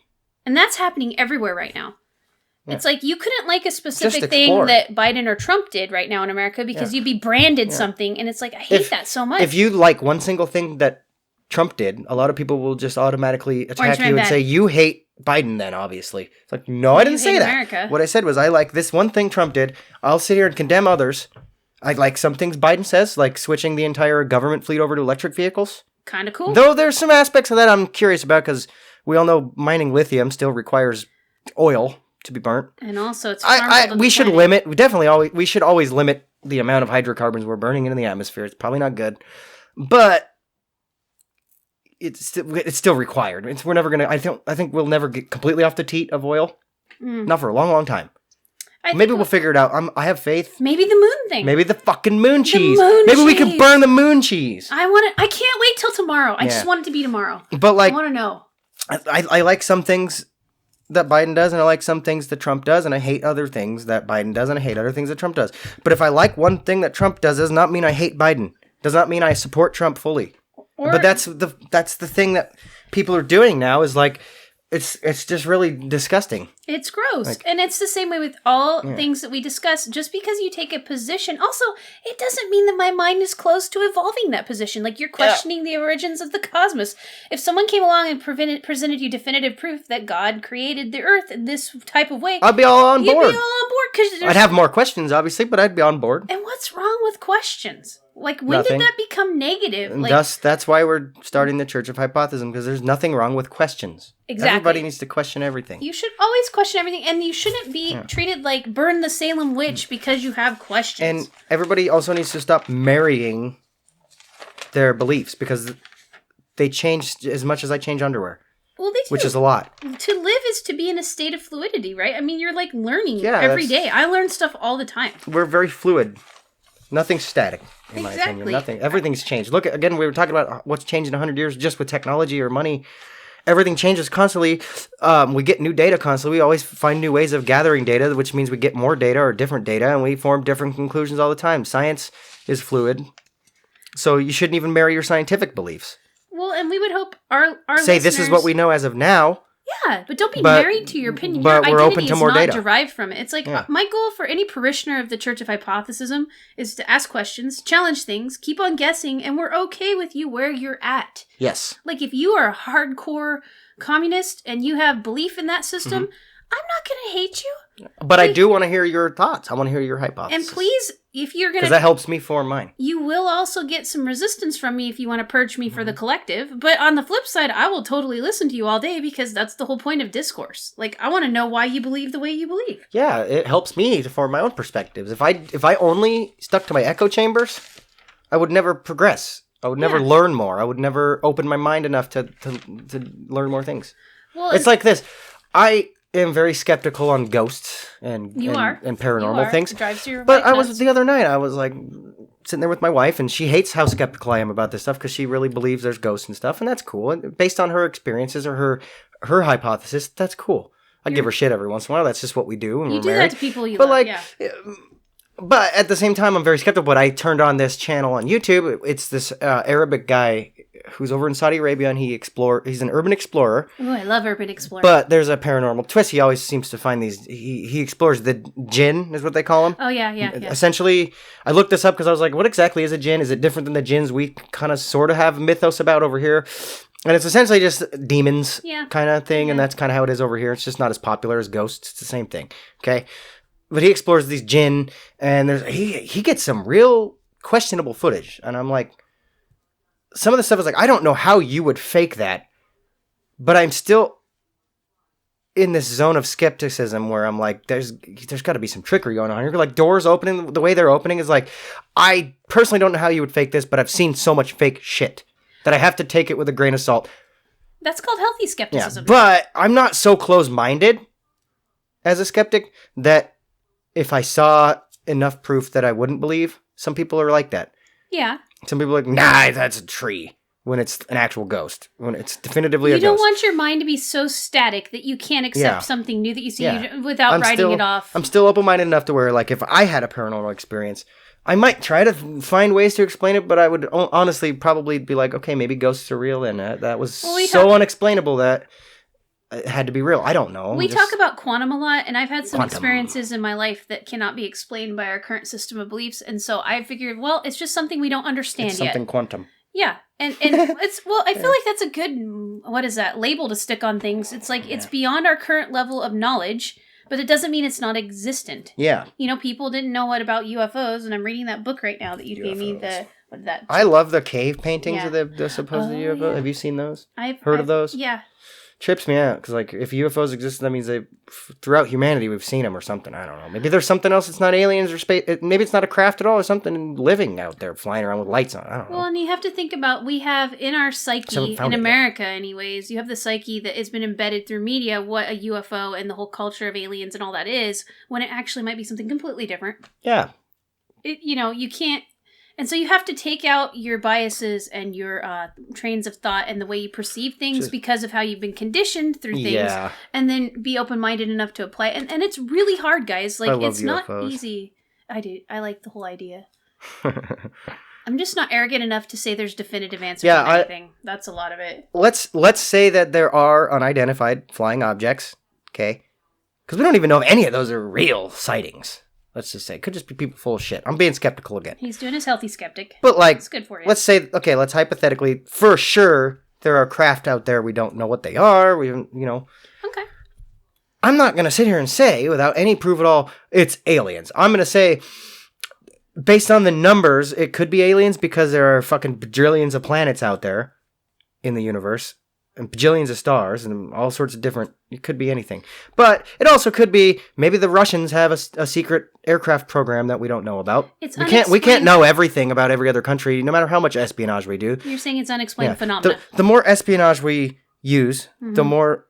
And that's happening everywhere right now. Yeah. It's like you couldn't like a specific Just thing explore. that Biden or Trump did right now in America because you'd be branded something, and it's like I hate that so much. If you like one single thing that Trump did, a lot of people will just automatically attack you and bad. say, you hate Biden then, obviously. It's like, no, I didn't say that. America. What I said was, I like this one thing Trump did. I'll sit here and condemn others. I like some things Biden says, like switching the entire government fleet over to electric vehicles. Kind of cool. Though there's some aspects of that I'm curious about, because we all know mining lithium still requires oil to be burnt. And also, it's harmful to we the should planet. limit. We should always limit the amount of hydrocarbons we're burning into the atmosphere. It's probably not good, but it's still required. We're never gonna. I think we'll never get completely off the teat of oil. Not for a long, long time. Maybe we'll figure it out. I have faith. Maybe the moon thing. Maybe the fucking moon cheese. moon Maybe we cheese. could burn the moon cheese. I can't wait till tomorrow. I just want it to be tomorrow. But I want to know. I like some things that Biden does, and I like some things that Trump does, and I hate other things that Biden does, and I hate other things that Trump does. But if I like one thing that Trump does not mean I hate Biden. Does not mean I support Trump fully. But that's the thing that people are doing now is like, it's just really disgusting. It's gross. And it's the same way with all things that we discuss. Just because you take a position, also, it doesn't mean that my mind is closed to evolving that position. Like, you're questioning the origins of the cosmos. If someone came along and presented you definitive proof that God created the earth in this type of way, I'd be all on board. You'd be all on board. I'd have more questions, obviously, but I'd be on board. And what's wrong with questions? Like, when Nothing. did that become negative? And Like, that's why we're starting the Church of Hypothesism, because there's nothing wrong with questions. Exactly. Everybody needs to question everything. you should always question everything, and you shouldn't be treated like burn the Salem witch because you have questions. And everybody also needs to stop marrying their beliefs, because they change as much as I change underwear. Well, they do. Which is a lot. To live is to be in a state of fluidity, right? I mean, you're like learning Yeah, every day. I learn stuff all the time. We're very fluid. Nothing's static, in my opinion. Exactly. Nothing. Everything's changed. Look, again, we were talking about what's changed in 100 years just with technology or money. Everything changes constantly. We get new data constantly. We always find new ways of gathering data, which means we get more data or different data, and we form different conclusions all the time. Science is fluid. So you shouldn't even marry your scientific beliefs. Well, and we would hope our Say this is what we know as of now. Yeah, but don't be married to your opinion. But your we're identity open to is more not data. derived from it. It's like my goal for any parishioner of the Church of Hypothesism is to ask questions, challenge things, keep on guessing, and we're okay with you where you're at. Yes. Like if you are a hardcore communist and you have belief in that system, I'm not going to hate you. But I do want to hear your thoughts. I want to hear your hypothesis. And please, if you're going to... Because that helps me form mine. You will also get some resistance from me if you want to purge me for the collective. But on the flip side, I will totally listen to you all day because that's the whole point of discourse. Like, I want to know why you believe the way you believe. Yeah, it helps me to form my own perspectives. If I only stuck to my echo chambers, I would never progress. I would never learn more. I would never open my mind enough to learn more things. Well, it's like this. I am very skeptical on ghosts and paranormal things. It drives you but I was the other night. I was like sitting there with my wife, and she hates how skeptical I am about this stuff because she really believes there's ghosts and stuff, and that's cool. And based on her experiences or her hypothesis, that's cool. I give her shit every once in a while. That's just what we do. And you we're do married. that to people you love. Yeah. But at the same time, I'm very skeptical. But I turned on this channel on YouTube. It's this Arabic guy who's over in Saudi Arabia, and he's an urban explorer. Oh, I love urban exploring. But there's a paranormal twist. He always seems to find these. He explores the jinn, is what they call them. Oh, yeah. Essentially, I looked this up because I was like, what exactly is a jinn? Is it different than the jinns we kind of sort of have mythos about over here? And it's essentially just demons kind of thing, and that's kind of how it is over here. It's just not as popular as ghosts. It's the same thing, okay? But he explores these jinn, and he gets some real questionable footage. And I'm like, some of the stuff is like, I don't know how you would fake that, but I'm still in this zone of skepticism where I'm like, there's got to be some trickery going on here. Like doors opening, the way they're opening is like, I personally don't know how you would fake this, but I've seen so much fake shit that I have to take it with a grain of salt. That's called healthy skepticism. Yeah, but I'm not so close-minded as a skeptic that if I saw enough proof that I wouldn't believe. Some people are like that. Yeah. Some people are like, nah, that's a tree. When it's an actual ghost. When it's definitively a ghost. You don't want your mind to be so static that you can't accept something new that you see without writing it off. I'm still open-minded enough to where, like, if I had a paranormal experience, I might try to find ways to explain it, but I would honestly probably be like, okay, maybe ghosts are real, and that was unexplainable that it had to be real. I don't know. We talk about quantum a lot, and I've had some experiences in my life that cannot be explained by our current system of beliefs, and so I figured, well, it's just something we don't understand yet. Something quantum. Yeah, and it's, well, I feel like that's a good, label to stick on things. It's like, it's beyond our current level of knowledge, but it doesn't mean it's not existent. Yeah. You know, people didn't know what about UFOs, and I'm reading that book right now that you gave me, I love the cave paintings of the supposed UFO. Yeah. Have you seen those? I've heard of those? Yeah. Trips me out, because, like, if UFOs exist, that means throughout humanity we've seen them or something. I don't know. Maybe there's something else. It's not aliens or space. Maybe it's not a craft at all, or something living out there flying around with lights on. I don't know. Well, and you have to think about, we have in our psyche, in America anyways, you have the psyche that has been embedded through media, what a UFO and the whole culture of aliens and all that is, when it actually might be something completely different. Yeah. You can't. And so you have to take out your biases and your trains of thought and the way you perceive things because of how you've been conditioned through things, and then be open-minded enough to apply. And it's really hard, guys. Like, it's UFOs. Not easy. I do. I like the whole idea. I'm just not arrogant enough to say there's definitive answers to anything. That's a lot of it. Let's say that there are unidentified flying objects, okay? Because we don't even know if any of those are real sightings. Let's just say. It could just be people full of shit. I'm being skeptical again. He's doing his healthy skeptic. But, like, it's good for you. Let's say, okay, let's hypothetically, for sure, there are craft out there. We don't know what they are. Okay. I'm not going to sit here and say, without any proof at all, it's aliens. I'm going to say, based on the numbers, it could be aliens because there are fucking bajillions of planets out there in the universe. And bajillions of stars and all sorts of different. It could be anything, but it also could be maybe the Russians have a secret aircraft program that we don't know about. We can't know everything about every other country, no matter how much espionage we do. You're saying it's unexplained phenomena. The more espionage we use, the more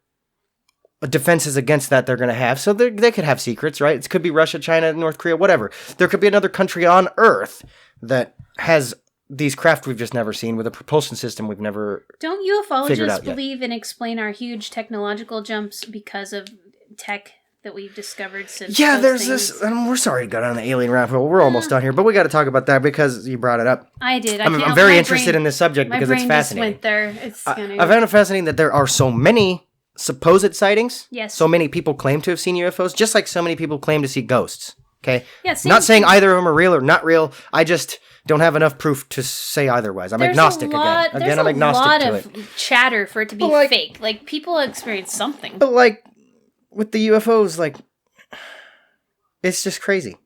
defenses against that they're going to have. So they could have secrets, right? It could be Russia, China, North Korea, whatever. There could be another country on Earth that has these craft we've just never seen with a propulsion system we've never Don't ufologists believe and explain our huge technological jumps because of tech that we've discovered since there's this, and we're sorry to go down the alien rabbit hole. We're almost done here, but we got to talk about that because you brought it up. I did. I'm very interested in this subject because it's fascinating. Went there. It's I found it fascinating that there are so many supposed sightings. Yes. So many people claim to have seen UFOs, just like so many people claim to see ghosts. Okay? Yeah, not saying either of them are real or not real. I just don't have enough proof to say otherwise. I'm agnostic again. Again, I'm agnostic to it. There's a lot of chatter for it to be fake. Like, people experience something. But, like, with the UFOs, like, it's just crazy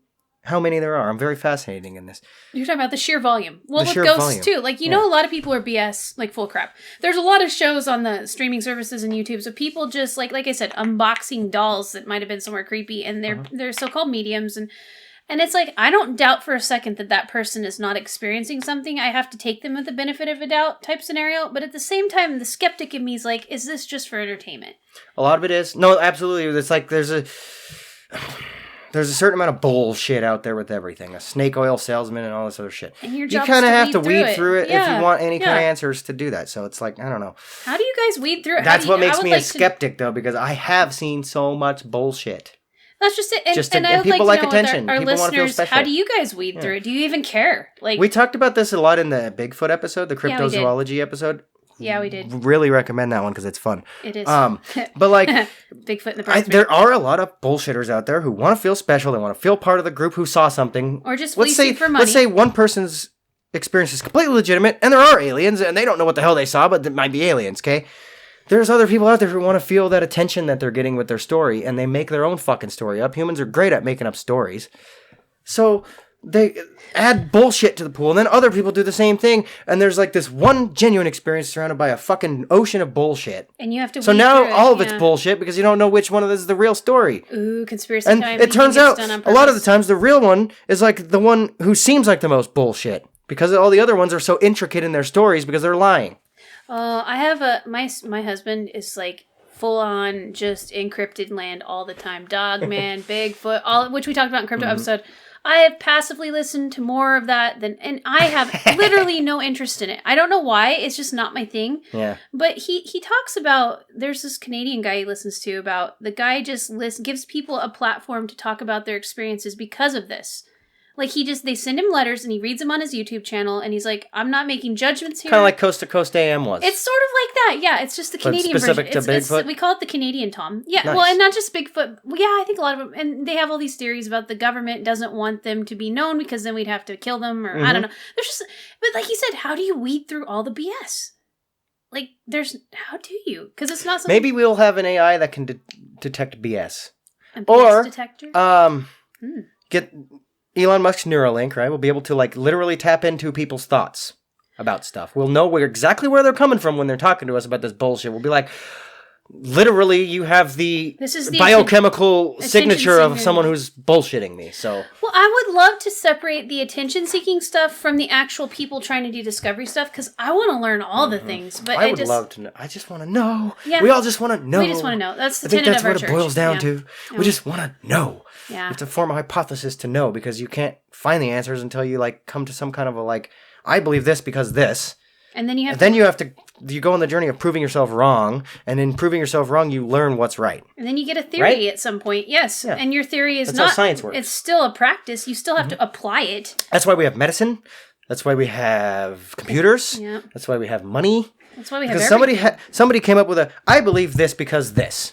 how many there are. I'm very fascinating in this. You're talking about the sheer volume. Well, with ghosts, too. Like, you know, a lot of people are BS, like, full crap. There's a lot of shows on the streaming services and YouTube, so people just, like I said, unboxing dolls that might have been somewhere creepy, and they're so-called mediums, and it's like, I don't doubt for a second that person is not experiencing something. I have to take them with the benefit of a doubt type scenario, but at the same time, the skeptic in me is like, is this just for entertainment? A lot of it is. No, absolutely. It's like there's a certain amount of bullshit out there with everything. A snake oil salesman and all this other shit. And your you kind of have to weed through it if you want any kind of Yeah. answers to do that. So it's like, I don't know. How do you guys weed through it? That's what makes me a skeptic, though, because I have seen so much bullshit. That's just it. And I and would people like like to know attention. with our People want to feel listeners, special. how do you guys weed through it? Do you even care? Like, We talked about this a lot in the Bigfoot episode, the Yeah, we did. cryptozoology episode. yeah, we did. Really recommend that one because it's fun. It is. But like, Bigfoot in the birth there are a lot of bullshitters out there who want to feel special. They want to feel part of the group who saw something. Or just fleece you for money. Let's say one person's experience is completely legitimate, and there are aliens, and they don't know what the hell they saw, but it might be aliens. Okay. There's other people out there who want to feel that attention that they're getting with their story, and they make their own fucking story up. Humans are great at making up stories. So they add bullshit to the pool, and then other people do the same thing, and there's like this one genuine experience surrounded by a fucking ocean of bullshit. And you have to So weed now through it, all of it's yeah. bullshit because you don't know which one of this is the real story. Ooh, conspiracy And time. it turns It's out done on a lot of the purpose. times the real one is like the one who seems like the most bullshit because all the other ones are so intricate in their stories because they're lying. I have my husband is like full on just encrypted land all the time. Dogman, Bigfoot, all which we talked about in crypto episode. I have passively listened to more of that and I have literally no interest in it. I don't know why. It's just not my thing. Yeah. But he talks about, there's this Canadian guy he listens to about, the guy just gives people a platform to talk about their experiences because of this. Like, they send him letters and he reads them on his YouTube channel and he's like, I'm not making judgments here. Kind of like Coast to Coast AM was. It's sort of like that. Yeah, it's just the Canadian specific version. to Bigfoot? We call it the Canadian Tom. Yeah, Nice. well, and not just Bigfoot. Well, yeah, I think a lot of them. And they have all these theories about the government doesn't want them to be known because then we'd have to kill them or I don't know. There's just, but like he said, how do you weed through all the BS? Like, how do you? Because it's not something. Maybe we'll have an AI that can detect BS. A BS Or, detector? get Elon Musk's Neuralink, right? We'll be able to like literally tap into people's thoughts about stuff. We'll know exactly where they're coming from when they're talking to us about this bullshit. We'll be like, literally, you have the biochemical signature of someone who's bullshitting me. So, well, I would love to separate the attention-seeking stuff from the actual people trying to do discovery stuff because I want to learn all the things. But I would love to know. I just want to know. Yeah. We all just want to know. We just want to know. That's the I think tenet that's of our what church. it boils down Yeah. to. Yeah. We just want to know. Yeah. It's a form of hypothesis to know because you can't find the answers until you like come to some kind of a like, I believe this because this. And then you have you go on the journey of proving yourself wrong, and in proving yourself wrong, you learn what's right. And then you get a theory Right? at some point. Yes. Yeah. And your theory is That's not how science works. It's still a practice. You still have to apply it. That's why we have medicine. That's why we have computers. Yeah. That's why we have money. That's why we have Because everything. somebody came up with I believe this because this.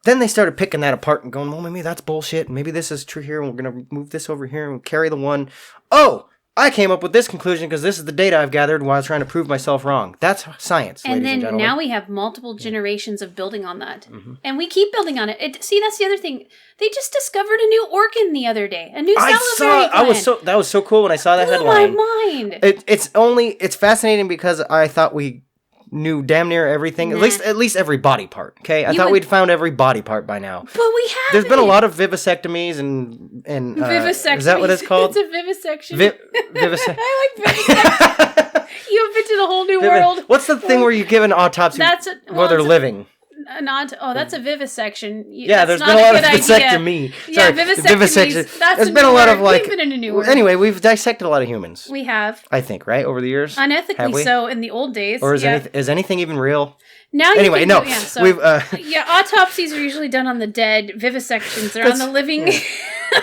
Then they started picking that apart and going, well, maybe that's bullshit. And maybe this is true here. And we're going to move this over here and carry the one. Oh, I came up with this conclusion because this is the data I've gathered while I was trying to prove myself wrong. That's science, And ladies then and gentlemen. now we have multiple generations of building on that. And we keep building on it. See, that's the other thing. They just discovered a new organ the other day. A new salivary gland. That was so cool when I saw that Blew headline. my mind. It's fascinating because I thought we knew damn near everything. Nah. At least every body part. Okay, I thought we'd found every body part by now. But we have. There's been a lot of vivisectomies and vivisectomy. Is that what it's called? It's a vivisection. Vivisection. I like vivisection. You invented a whole new world. What's the thing where you give an autopsy while they're living? That's a vivisection. Yeah, That's there's been a lot of vasectomy. vasectomy. Yeah, Sorry, vivisectomies. That's There's a been new a lot word. of like. We've been in a new word. Anyway, we've dissected a lot of humans. We have. I think, right, over the years. Unethically so in the old days. Or is anything even real? Now anyway, you no. can so, We've autopsies are usually done on the dead. Vivisections are on the living.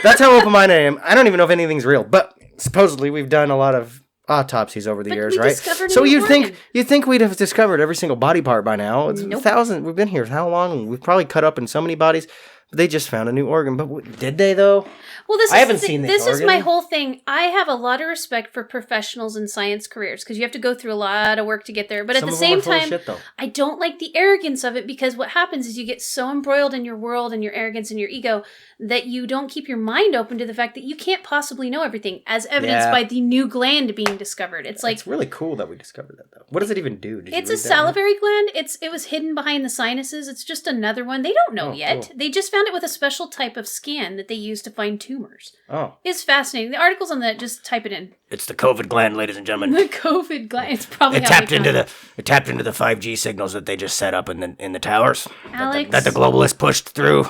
That's how open-minded I am. I don't even know if anything's real, but supposedly we've done a lot of autopsies over the But years, we right? discovered a So new you'd organ. think we'd have discovered every single body part by now. It's Nope. thousands. We've been here how long? We've probably cut up in so many bodies. But they just found a new organ. But did they though? Well, I haven't seen this is my organ. whole thing. I have a lot of respect for professionals in science careers because you have to go through a lot of work to get there. But at Some the of them same are full of time, shit, though. I don't like the arrogance of it because what happens is you get so embroiled in your world and your arrogance and your ego that you don't keep your mind open to the fact that you can't possibly know everything, as evidenced Yeah. by the new gland being discovered. It's like It's really cool that we discovered that, though. What does it even do? Did you it's a read that? salivary gland. It was hidden behind the sinuses. It's just another one. They don't know Oh, yet. cool. They just found it with a special type of scan that they use to find tumors. Oh, It's fascinating. The articles on that, just type it in. It's the COVID gland, ladies and gentlemen. The COVID gland. It's probably It how tapped they into found the 5G signals that they just set up in the towers. Alex. That the globalists pushed through.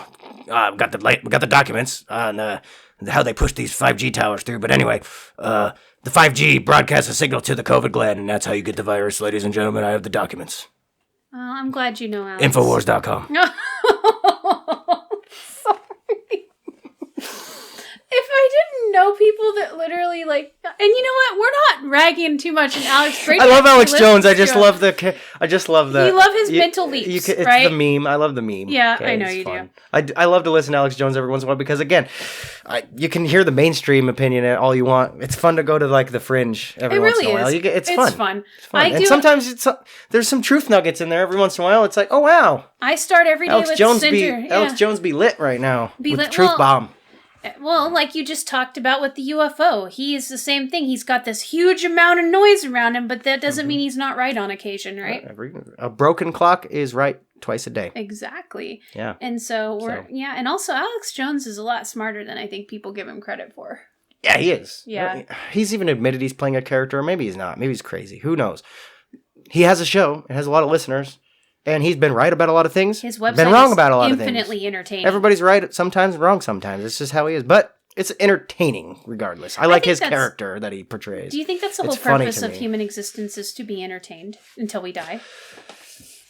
We got the documents on how they pushed these 5G towers through. But anyway, the 5G broadcasts a signal to the COVID gland, and that's how you get the virus, ladies and gentlemen. I have the documents. I'm glad you know, Alex. Infowars.com. Sorry. If I didn't know people that literally like, and you know what? We're not ragging too much on Alex Brady. I love Alex Listen Jones. I to just him. love the. I just love the. You love his mental leaps, it's right? the meme. I love the meme. Yeah, I know it's you do. fun. I love to listen to Alex Jones every once in a while because again, you can hear the mainstream opinion all you want. It's fun to go to like the fringe every It once really in a while. is. It's fun. It's fun. It's fun. I And do. sometimes there's some truth nuggets in there every once in a while. It's like, oh wow, I start every day Alex with Jones center. Alex Jones be lit right now Be with lit- the truth well, bomb. Well, like you just talked about with the UFO, he is the same thing. He's got this huge amount of noise around him, but that doesn't mean he's not right on occasion, right? A broken clock is right twice a day. Exactly. Yeah. And so and also Alex Jones is a lot smarter than I think people give him credit for. Yeah, he is. Yeah. He's even admitted he's playing a character, or maybe he's not. Maybe he's crazy. Who knows? He has a show. It has a lot of listeners. And he's been right about a lot of things. His website been wrong is about a lot of things. infinitely entertaining. Everybody's right sometimes, wrong sometimes. It's just how he is. But it's entertaining regardless. I like think his that's- character that he portrays. Do you think that's the whole It's funny purpose to of me. human existence, is to be entertained until we die?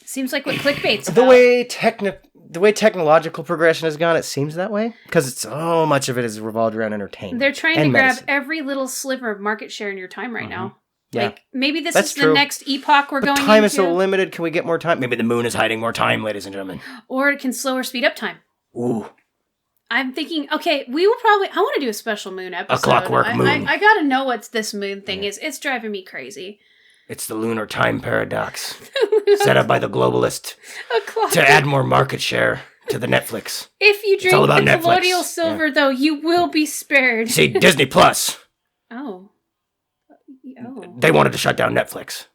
Seems like what clickbait's The about. way technological progression has gone, it seems that way. Because so much of it is revolved around entertainment. They're trying to and grab medicine. every little sliver of market share in your time right now. Yeah. Like, maybe this That's is the true. next epoch we're But going time into. is so limited. Can we get more time? Maybe the moon is hiding more time, ladies and gentlemen. Or it can slow or speed up time. Ooh. I'm thinking, okay, we will probably... I want to do a special moon episode. clockwork moon. I gotta know what this moon thing is. It's driving me crazy. It's the lunar time paradox set up by the globalist A clock. to add more market share to the Netflix. If you drink all the about Netflix. colloidal silver, though, you will be spared. See, Disney Plus, Oh. Oh. they wanted to shut down Netflix.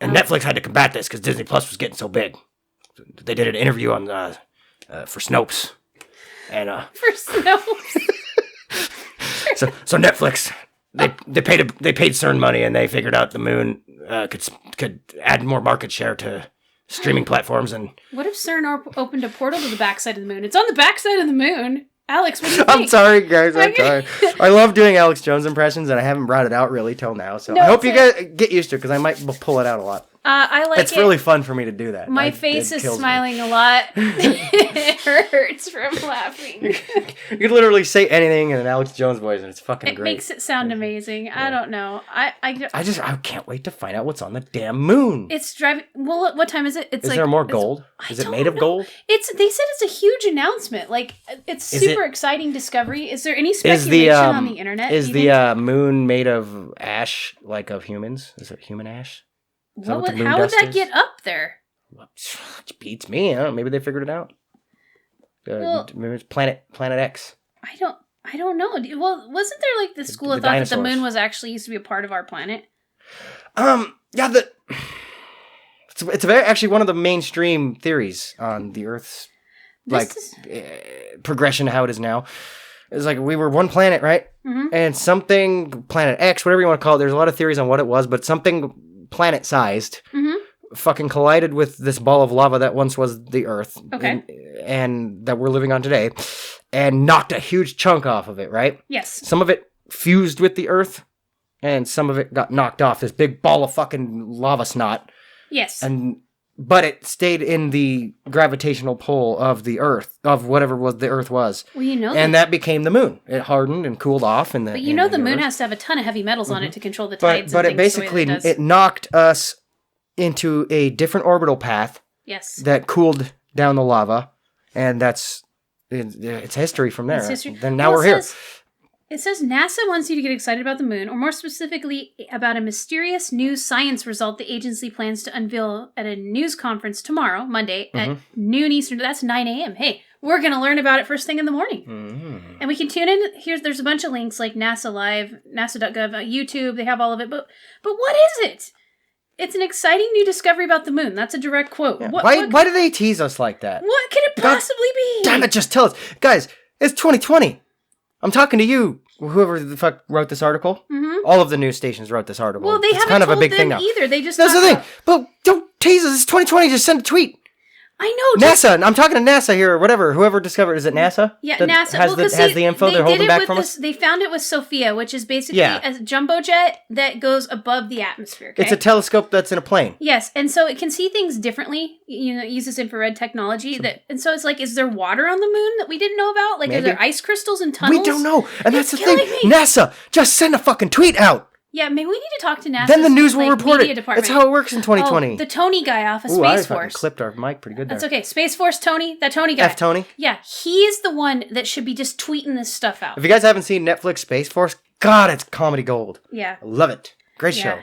And Netflix had to combat this because Disney Plus was getting so big. They did an interview on for Snopes. And For snow. so Netflix, they paid CERN money and they figured out the moon could add more market share to streaming platforms. And What if CERN opened a portal to the backside of the moon? It's on the backside of the moon. Alex, what do you think? I'm sorry, guys. I'm Okay. sorry. I love doing Alex Jones impressions, and I haven't brought it out really till now. So No, I hope you it's guys get used to it because I might pull it out a lot. I like It's it. really fun for me to do that. My face is smiling a lot. It hurts from laughing. You could literally say anything in an Alex Jones voice, and it's fucking It great. makes it sound amazing. I don't know. I I can't wait to find out what's on the damn moon. It's driving. Well, what time is it? It's Is like, there more it's- gold? I Is it don't made of know. gold? They said it's a huge announcement. Like, it's Is super it- exciting discovery. Is there any Is speculation the on the internet? is do the you think? moon made of ash, like of humans? Is it human ash? Is that what the moon How would dust that is? get up there? It beats me. I don't know. Maybe they figured it out. Well- Maybe it's Planet X. I don't know. Well, wasn't there like this school the of thought that the dinosaurs. moon was actually used to be a part of our planet? Yeah, it's actually one of the mainstream theories on the Earth's progression to how it is now. It's like we were one planet, right? Mhm. And something Planet X, whatever you want to call it. There's a lot of theories on what it was, but something planet-sized Mhm. fucking collided with this ball of lava that once was the Earth, Okay. and that we're living on today, and knocked a huge chunk off of it, right? Yes. Some of it fused with the Earth, and some of it got knocked off. This big ball of fucking lava snot. Yes. And but it stayed in the gravitational pull of the Earth, of whatever the Earth was. Well, you know, and that became the moon. It hardened and cooled off. But you know, the moon has to have a ton of heavy metals on it to control the tides. But and it basically it knocked us into a different orbital path. Yes. That cooled down the lava, and it's history from there. Then now we're here. It says NASA wants you to get excited about the moon, or more specifically, about a mysterious new science result the agency plans to unveil at a news conference tomorrow, Monday, at noon Eastern. That's 9 a.m. Hey, we're going to learn about it first thing in the morning. And we can tune in. There's a bunch of links like NASA Live, NASA.gov, YouTube. They have all of it. But what is it? It's an exciting new discovery about the moon. That's a direct quote. Yeah. Why do they tease us like that? What could it possibly be? Damn it, just tell us. Guys, it's 2020. I'm talking to you, whoever the fuck wrote this article. All of the news stations wrote this article. Well, they haven't kind of told a big them thing now. either. They just That's the thing. But don't tease us. It's 2020. Just send a tweet. I know. NASA. I'm talking to NASA here, or whatever. Whoever discovered. Is it NASA? Yeah, NASA Has the info they're holding back from us? They found it with Sophia, which is basically a jumbo jet that goes above the atmosphere. Okay? It's a telescope that's in a plane. Yes, and so it can see things differently. You know, it uses infrared technology. And so it's like, is there water on the moon that we didn't know about? Like, Are there ice crystals and tunnels? We don't know, and that's the thing. NASA, just send a fucking tweet out. Yeah, maybe we need to talk to NASA. Then the news will report it. That's how it works in 2020. Oh, the Tony guy off of Space I Force. Clipped our mic pretty good there. That's okay. Space Force Tony, that Tony guy. F Tony? Yeah, he's the one that should be just tweeting this stuff out. If you guys haven't seen Netflix Space Force, God, it's comedy gold. Yeah. I love it. Great show.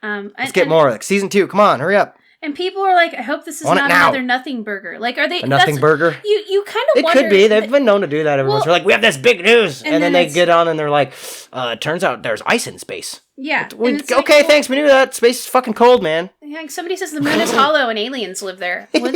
Let's get more. Like season 2. Come on, hurry up. And people are like, I hope this is not another nothing burger. Like, are they a nothing burger? You kind of wonder. It could be. They've been known to do that. Everyone's like, we have this big news, and then they get on and they're like, turns out there's ice in space. Yeah. Okay, thanks. We knew that. Space is fucking cold, man. Yeah, somebody says the moon is hollow and aliens live there. Okay,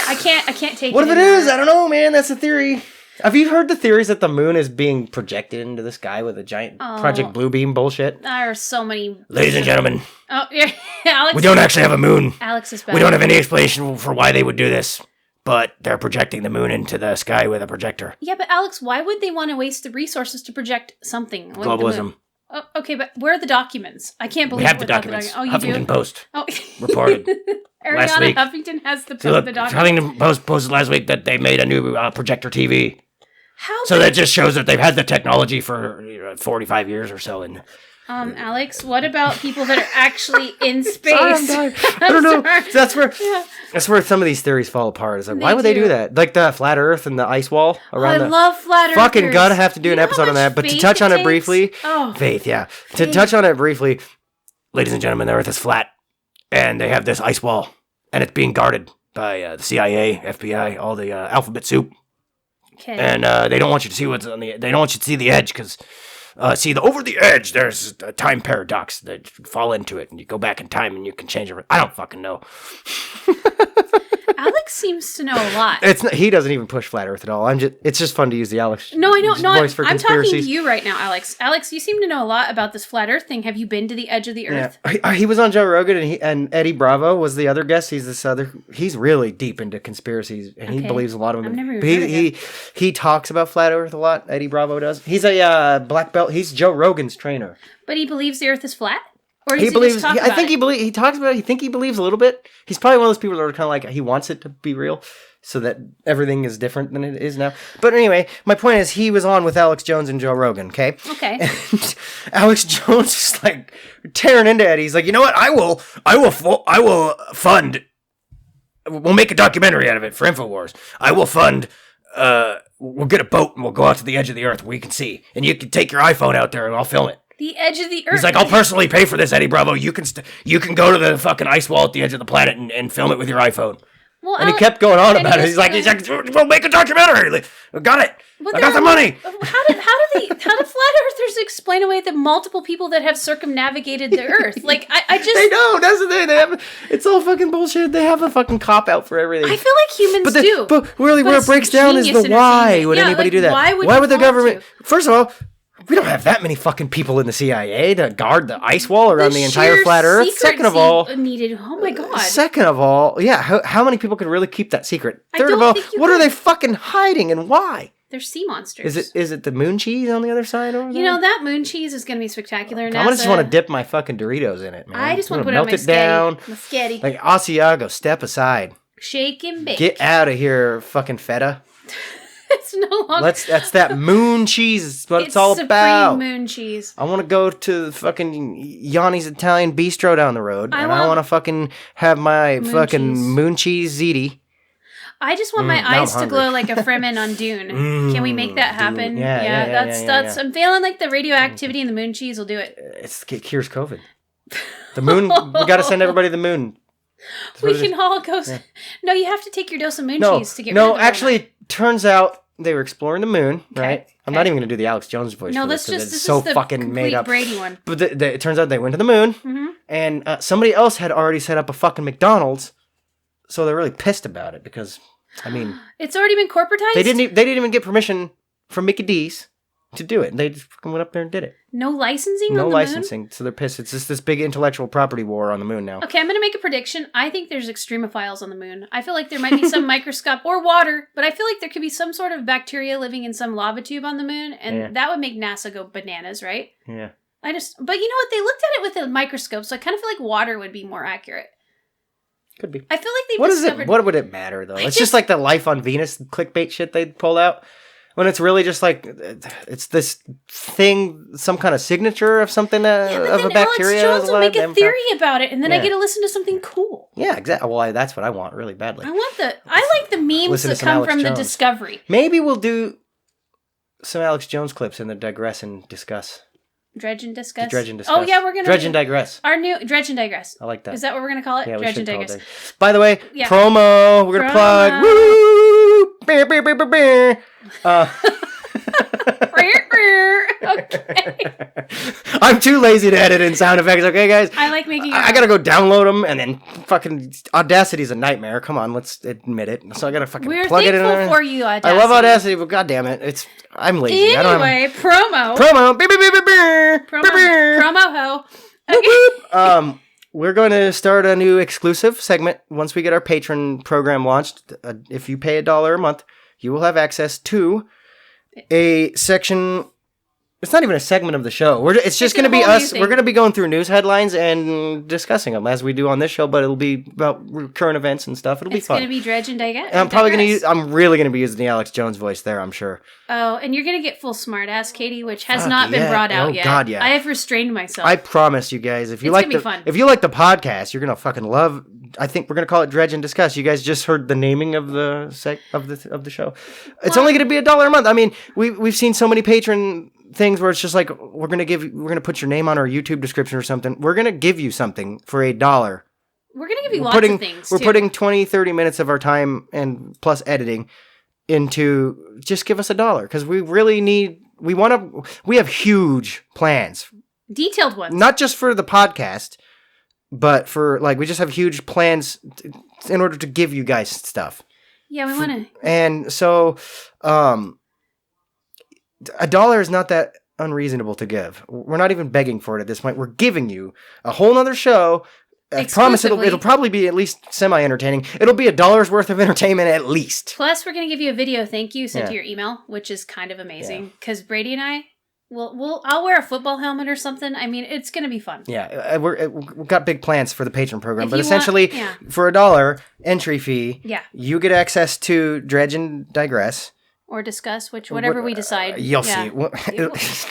I can't take. What if it is? I don't know, man. That's a theory. Have you heard the theories that the moon is being projected into the sky with a giant Project Bluebeam bullshit? There are so many. Ladies and gentlemen. Oh, yeah, Alex. We don't actually have a moon. Alex is back. We don't have any explanation for why they would do this, but they're projecting the moon into the sky with a projector. Yeah, but Alex, why would they want to waste the resources to project something? Like globalism. Oh, okay, but where are the documents? I can't believe we have the documents. Oh, you Huffington do? Post Oh. reported last week. Huffington has the documents. Huffington Post posted last week that they made a new projector TV. How? So that just shows that they've had the technology for 45 years or so. And Alex, what about people that are actually in space? I don't know. That's where some of these theories fall apart. It's like, why would they do that? Like the flat Earth and the ice wall around. I love flat Earth. Fucking gotta have to do an episode on that. But to touch on it briefly, faith, yeah. To touch on it briefly, ladies and gentlemen, the Earth is flat, and they have this ice wall, and it's being guarded by the CIA, FBI, all the alphabet soup. Okay. And they don't want you to see what's on the. They don't want you to see the edge because, over the edge, there's a time paradox that you fall into it, and you go back in time and you can change it. I don't fucking know. Alex seems to know a lot. He doesn't even push flat Earth at all. It's just fun to use the Alex. No, I know. No, voice for I'm talking conspiracies. to you right now, Alex. Alex, you seem to know a lot about this flat Earth thing. Have you been to the edge of the Earth? Yeah. He was on Joe Rogan, and Eddie Bravo was the other guest. He's really deep into conspiracies, and he believes a lot of them. I've never even heard of him. He talks about flat Earth a lot. Eddie Bravo does. He's a black belt. He's Joe Rogan's trainer. But he believes the Earth is flat. Or does he believes. Just talk about he talks about it. I think he believes a little bit. He's probably one of those people that are kind of like he wants it to be real, so that everything is different than it is now. But anyway, my point is he was on with Alex Jones and Joe Rogan. Okay. Okay. And Alex Jones is like tearing into Eddie. He's like, you know what? I will fund. We'll make a documentary out of it for InfoWars. I will fund. We'll get a boat and we'll go out to the edge of the Earth where you can see, and you can take your iPhone out there and I'll film it. The edge of the Earth. He's like, I'll personally pay for this, Eddie Bravo. You can go to the fucking ice wall at the edge of the planet and film it with your iPhone. Well, and he kept going on about it. He's like, we'll make a documentary. We got it. I got the money. How do flat earthers explain away the multiple people that have circumnavigated the Earth? Like, I just... They don't. That's the thing. It's all fucking bullshit. They have a fucking cop out for everything. I feel like humans do. But really, where it breaks down is the why would anybody do that? Why would the government... First of all, we don't have that many fucking people in the CIA to guard the ice wall around the entire flat Earth. Second of all, oh my god. Second of all, yeah, how many people could really keep that secret? Third of all, what are they fucking hiding and why? They're sea monsters. Is it the moon cheese on the other side over there? You know, that moon cheese is going to be spectacular. I just want to dip my fucking Doritos in it, man. I just want to put it melt on my it down. My sketty. Like, Asiago, step aside. Shake and bake. Get out of here, fucking feta. It's no longer... That's that moon cheese. It's what it's all supreme about. Moon cheese. I want to go to the fucking Yanni's Italian Bistro down the road. I want to fucking have my moon cheese ziti. I just want my eyes to glow like a Fremen on Dune. Can we make that happen? Dune. Yeah, That's. I'm feeling like the radioactivity in the moon cheese will do it. It cures COVID. The moon. We got to send everybody to the moon. We can all go. Yeah. No, you have to take your dose of moon cheese to get rid of it. No, actually, it turns out they were exploring the moon, right? I'm not even going to do the Alex Jones voice. No, this is so the fucking made up. Brady one. But it turns out they went to the moon, and somebody else had already set up a fucking McDonald's, so they're really pissed about it because, I mean, it's already been corporatized. They didn't even get permission from Mickey D's to do it. They just fucking went up there and did it. No licensing. No on the licensing. Moon? So they're pissed. It's just this big intellectual property war on the moon now. Okay, I'm gonna make a prediction. I think there's extremophiles on the moon. I feel like there might be some microscope or water, but I feel like there could be some sort of bacteria living in some lava tube on the moon, and that would make NASA go bananas, right? Yeah. But you know what? They looked at it with a microscope, so I kind of feel like water would be more accurate. Could be. I feel like discovered... What would it matter though? It's just like the life on Venus clickbait shit they pull out. When it's really just like, it's this thing, some kind of signature of something of a bacteria. Alex Jones will make a theory about it, and then I get to listen to something cool. Yeah, exactly. Well, that's what I want really badly. I like the memes that come from the discovery. Maybe we'll do some Alex Jones clips in the Digress and Discuss. Dredge and Discuss? Dredge and Discuss. Oh, yeah, we're going to... Dredge and Digress. Our new... Dredge and Digress. I like that. Is that what we're going to call it? Yeah, Dredge and Digress. By the way, promo. We're going to plug. Woo! Beer, beer, beer, beer, beer. Okay. I'm too lazy to edit in sound effects, okay, guys? I like making... I gotta go download them, and then fucking Audacity's a nightmare. Come on, let's admit it. So I gotta fucking plug it in. We're thankful for you, Audacity. I love Audacity, but goddammit, I'm lazy. Anyway, promo. Promo ho. Okay. We're going to start a new exclusive segment once we get our Patreon program launched. If you pay $1 a month, you will have access to a section. It's not even a segment of the show. It's just going to be us. We're going to be going through news headlines and discussing them as we do on this show, but it'll be about current events and stuff. It'll be fun. It's going to be Dredge and Digress. I'm really going to be using the Alex Jones voice there, I'm sure. Oh, and you're going to get full smartass, Katie, which has not been brought out yet. God, yeah. I have restrained myself. I promise you guys, if you like the podcast, you're going to fucking love. I think we're going to call it Dredge and Discuss. You guys just heard the naming of the show. It's only going to be $1 a month. I mean, we've seen so many patron things where it's just like we're gonna put your name on our YouTube description or something. We're gonna give you something for $1. We're gonna give you lots of things. We're putting 20-30 minutes of our time and plus editing into just give us $1 because we really need. We have huge plans, detailed ones, not just for the podcast, but for we just have huge plans in order to give you guys stuff. Yeah, we want to. And so, $1 is not that unreasonable to give. We're not even begging for it at this point. We're giving you a whole nother show. I promise it'll probably be at least semi-entertaining. It'll be $1 worth of entertainment at least. Plus, we're going to give you a video thank you sent to your email, which is kind of amazing. Because Brady and I, I'll wear a football helmet or something. I mean, it's going to be fun. Yeah, we've got big plans for the Patreon program. But essentially, for $1 entry fee, you get access to Dredge and Digress. Or discuss, whatever we decide. You'll see.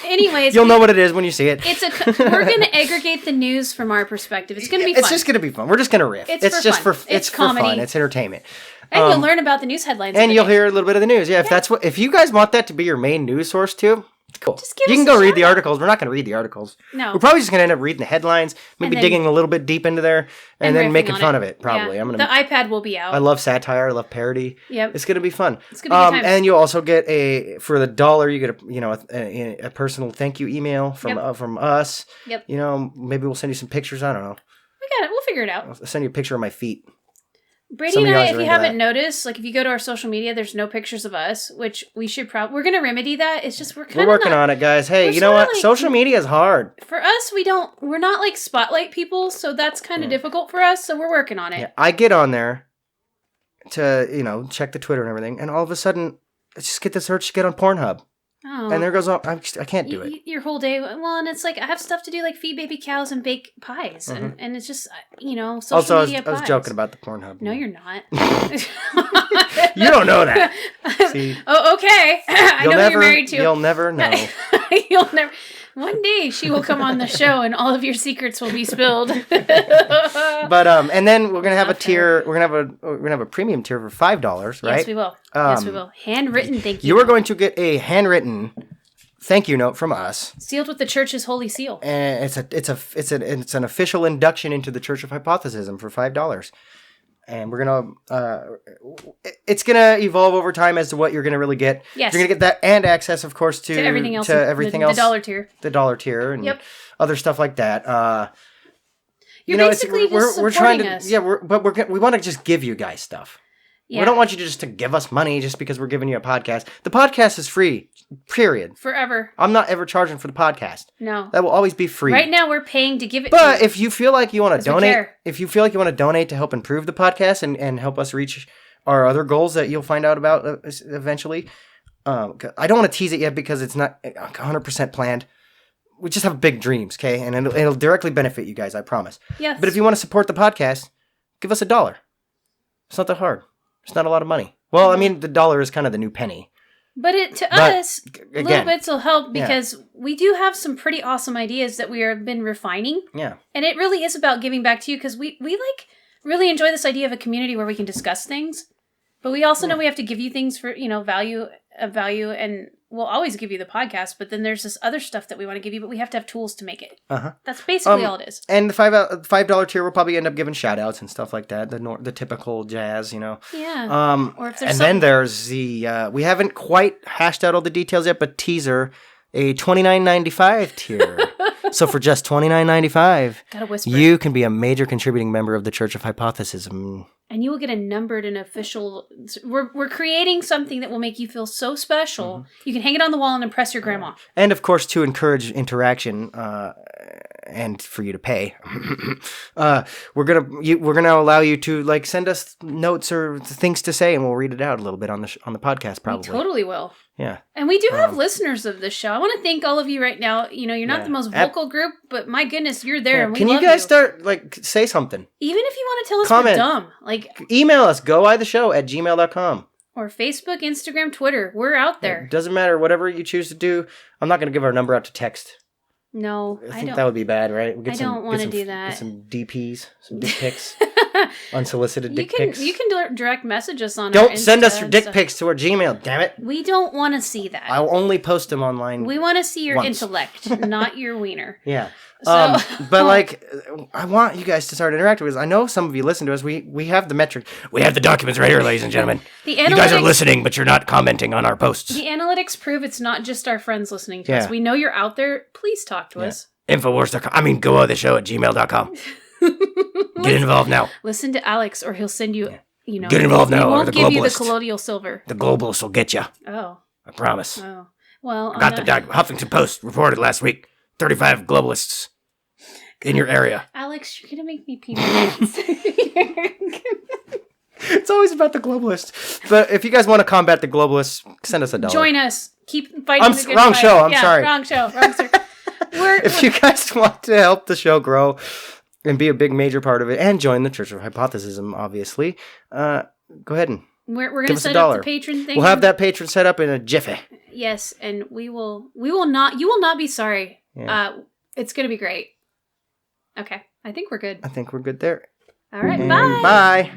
Anyways, you'll know what it is when you see it. We're going to aggregate the news from our perspective. It's going to be fun. It's just going to be fun. We're just going to riff. It's just for fun. It's entertainment. And you'll learn about the news headlines. And you'll hear a little bit of the news. Yeah, if you guys want that to be your main news source too, cool. Just give you can go read the articles. We're not going to read the articles. No. We're probably just going to end up reading the headlines, maybe digging a little bit deep into there, and then making fun of it, probably. Yeah. The iPad will be out. I love satire. I love parody. Yep. It's going to be fun. It's going to be and you'll also get for the $1, you get a personal thank you email from us. Yep. Maybe we'll send you some pictures. I don't know. We got it. We'll figure it out. I'll send you a picture of my feet. Brady and I, if you haven't noticed, if you go to our social media, there's no pictures of us, which we should we're going to remedy that. It's just we're working on it, guys. Hey, you know what? Social media is hard. For us, we're not spotlight people, so that's kind of difficult for us, so we're working on it. Yeah, I get on there to, check the Twitter and everything, and all of a sudden just get the search, get on Pornhub. Oh. And there goes on. I can't do it. Your whole day. Well, and it's like I have stuff to do, like feed baby cows and bake pies, and it's just social media I was joking about the Pornhub. No, you're not. You don't know that. See, oh, okay. I know who you're married to. You'll never know. You'll never. One day she will come on the show, and all of your secrets will be spilled. But and then we're gonna have a tier. We're gonna have a premium tier for $5, right? Yes, we will. Yes, we will. Handwritten thank you. You are going to get a handwritten thank you note from us, sealed with the church's holy seal. And it's an official induction into the Church of Hypothesism for $5. And we're gonna it's gonna evolve over time as to what you're gonna really get. Yes. You're gonna get that and access, of course, to everything else. The dollar tier. The dollar tier and other stuff like that. You're basically just we're trying to us. Yeah, we want to just give you guys stuff. Yeah. We don't want you just to give us money just because we're giving you a podcast. The podcast is free, period. Forever. I'm not ever charging for the podcast. No. That will always be free. Right now we're paying to give it to you. But if you feel like you want to donate, to help improve the podcast and help us reach our other goals that you'll find out about eventually. I don't want to tease it yet because it's not 100% planned. We just have big dreams, okay? And it'll directly benefit you guys, I promise. Yes. But if you want to support the podcast, give us $1. It's not that hard. It's not a lot of money. Well, I mean, the dollar is kind of the new penny. But us, little bits will help because we do have some pretty awesome ideas that we have been refining. Yeah. And it really is about giving back to you because we really enjoy this idea of a community where we can discuss things. But we also know we have to give you things for, value, and we'll always give you the podcast, but then there's this other stuff that we want to give you, but we have to have tools to make it. Uh-huh. That's basically all it is. And the $5 tier will probably end up giving shout outs and stuff like that, the typical jazz, Yeah. Or if there's then there's the, we haven't quite hashed out all the details yet, but teaser, a $29.95 tier. So for just $29.95, you can be a major contributing member of the Church of Hypothesism. And you will get a numbered and official... We're creating something that will make you feel so special. Mm-hmm. You can hang it on the wall and impress your grandma. And, of course, to encourage interaction and for you to pay, we're gonna allow you to send us notes or things to say, and we'll read it out a little bit on the podcast, probably. We totally will. Yeah. And we do have listeners of this show. I want to thank all of you right now. You're not the most vocal group, but my goodness, you're there. And we Can love you guys start, say something? Even if you want to tell us Comment. we're dumb. Email us, goitheshow@gmail.com. Or Facebook, Instagram, Twitter. We're out there. It doesn't matter. Whatever you choose to do. I'm not going to give our number out to text. No, I think that would be bad, right? I don't want to do that. Get some DPs, some dick pics. Unsolicited dick pics. You can direct message us on Don't send us your dick pics to our Gmail, damn it. We don't want to see that. I'll only post them online. We want to see your intellect, not your wiener. Yeah. But I want you guys to start interacting with us. I know some of you listen to us. We have the metric. We have the documents right here, ladies and gentlemen. You guys are listening, but you're not commenting on our posts. The analytics prove it's not just our friends listening to us. We know you're out there. Please talk to us. Infowars.com. goitheshow@gmail.com. Get involved now. Listen to Alex, or he'll send you. Get involved now. He won't give you the colloidal silver. The globalists will get you. Oh. I promise. Oh. Well, I got the Huffington Post reported last week. 35 globalists in your area. Alex, you're gonna make me pee my pants. It's always about the globalists. But if you guys want to combat the globalists, send us $1. Join us. Keep fighting the good wrong fight. show. I'm sorry. Wrong show. If you guys want to help the show grow and be a big major part of it and join the Church of Hypothesism, obviously, go ahead and we're going to set up the patron thing. We'll have that patron set up in a jiffy. Yes, and you will not be sorry. Yeah. It's going to be great. Okay. I think we're good. I think we're good there. All right. And bye. Bye.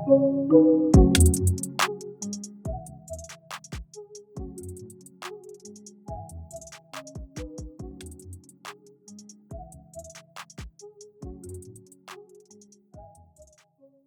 Thank you.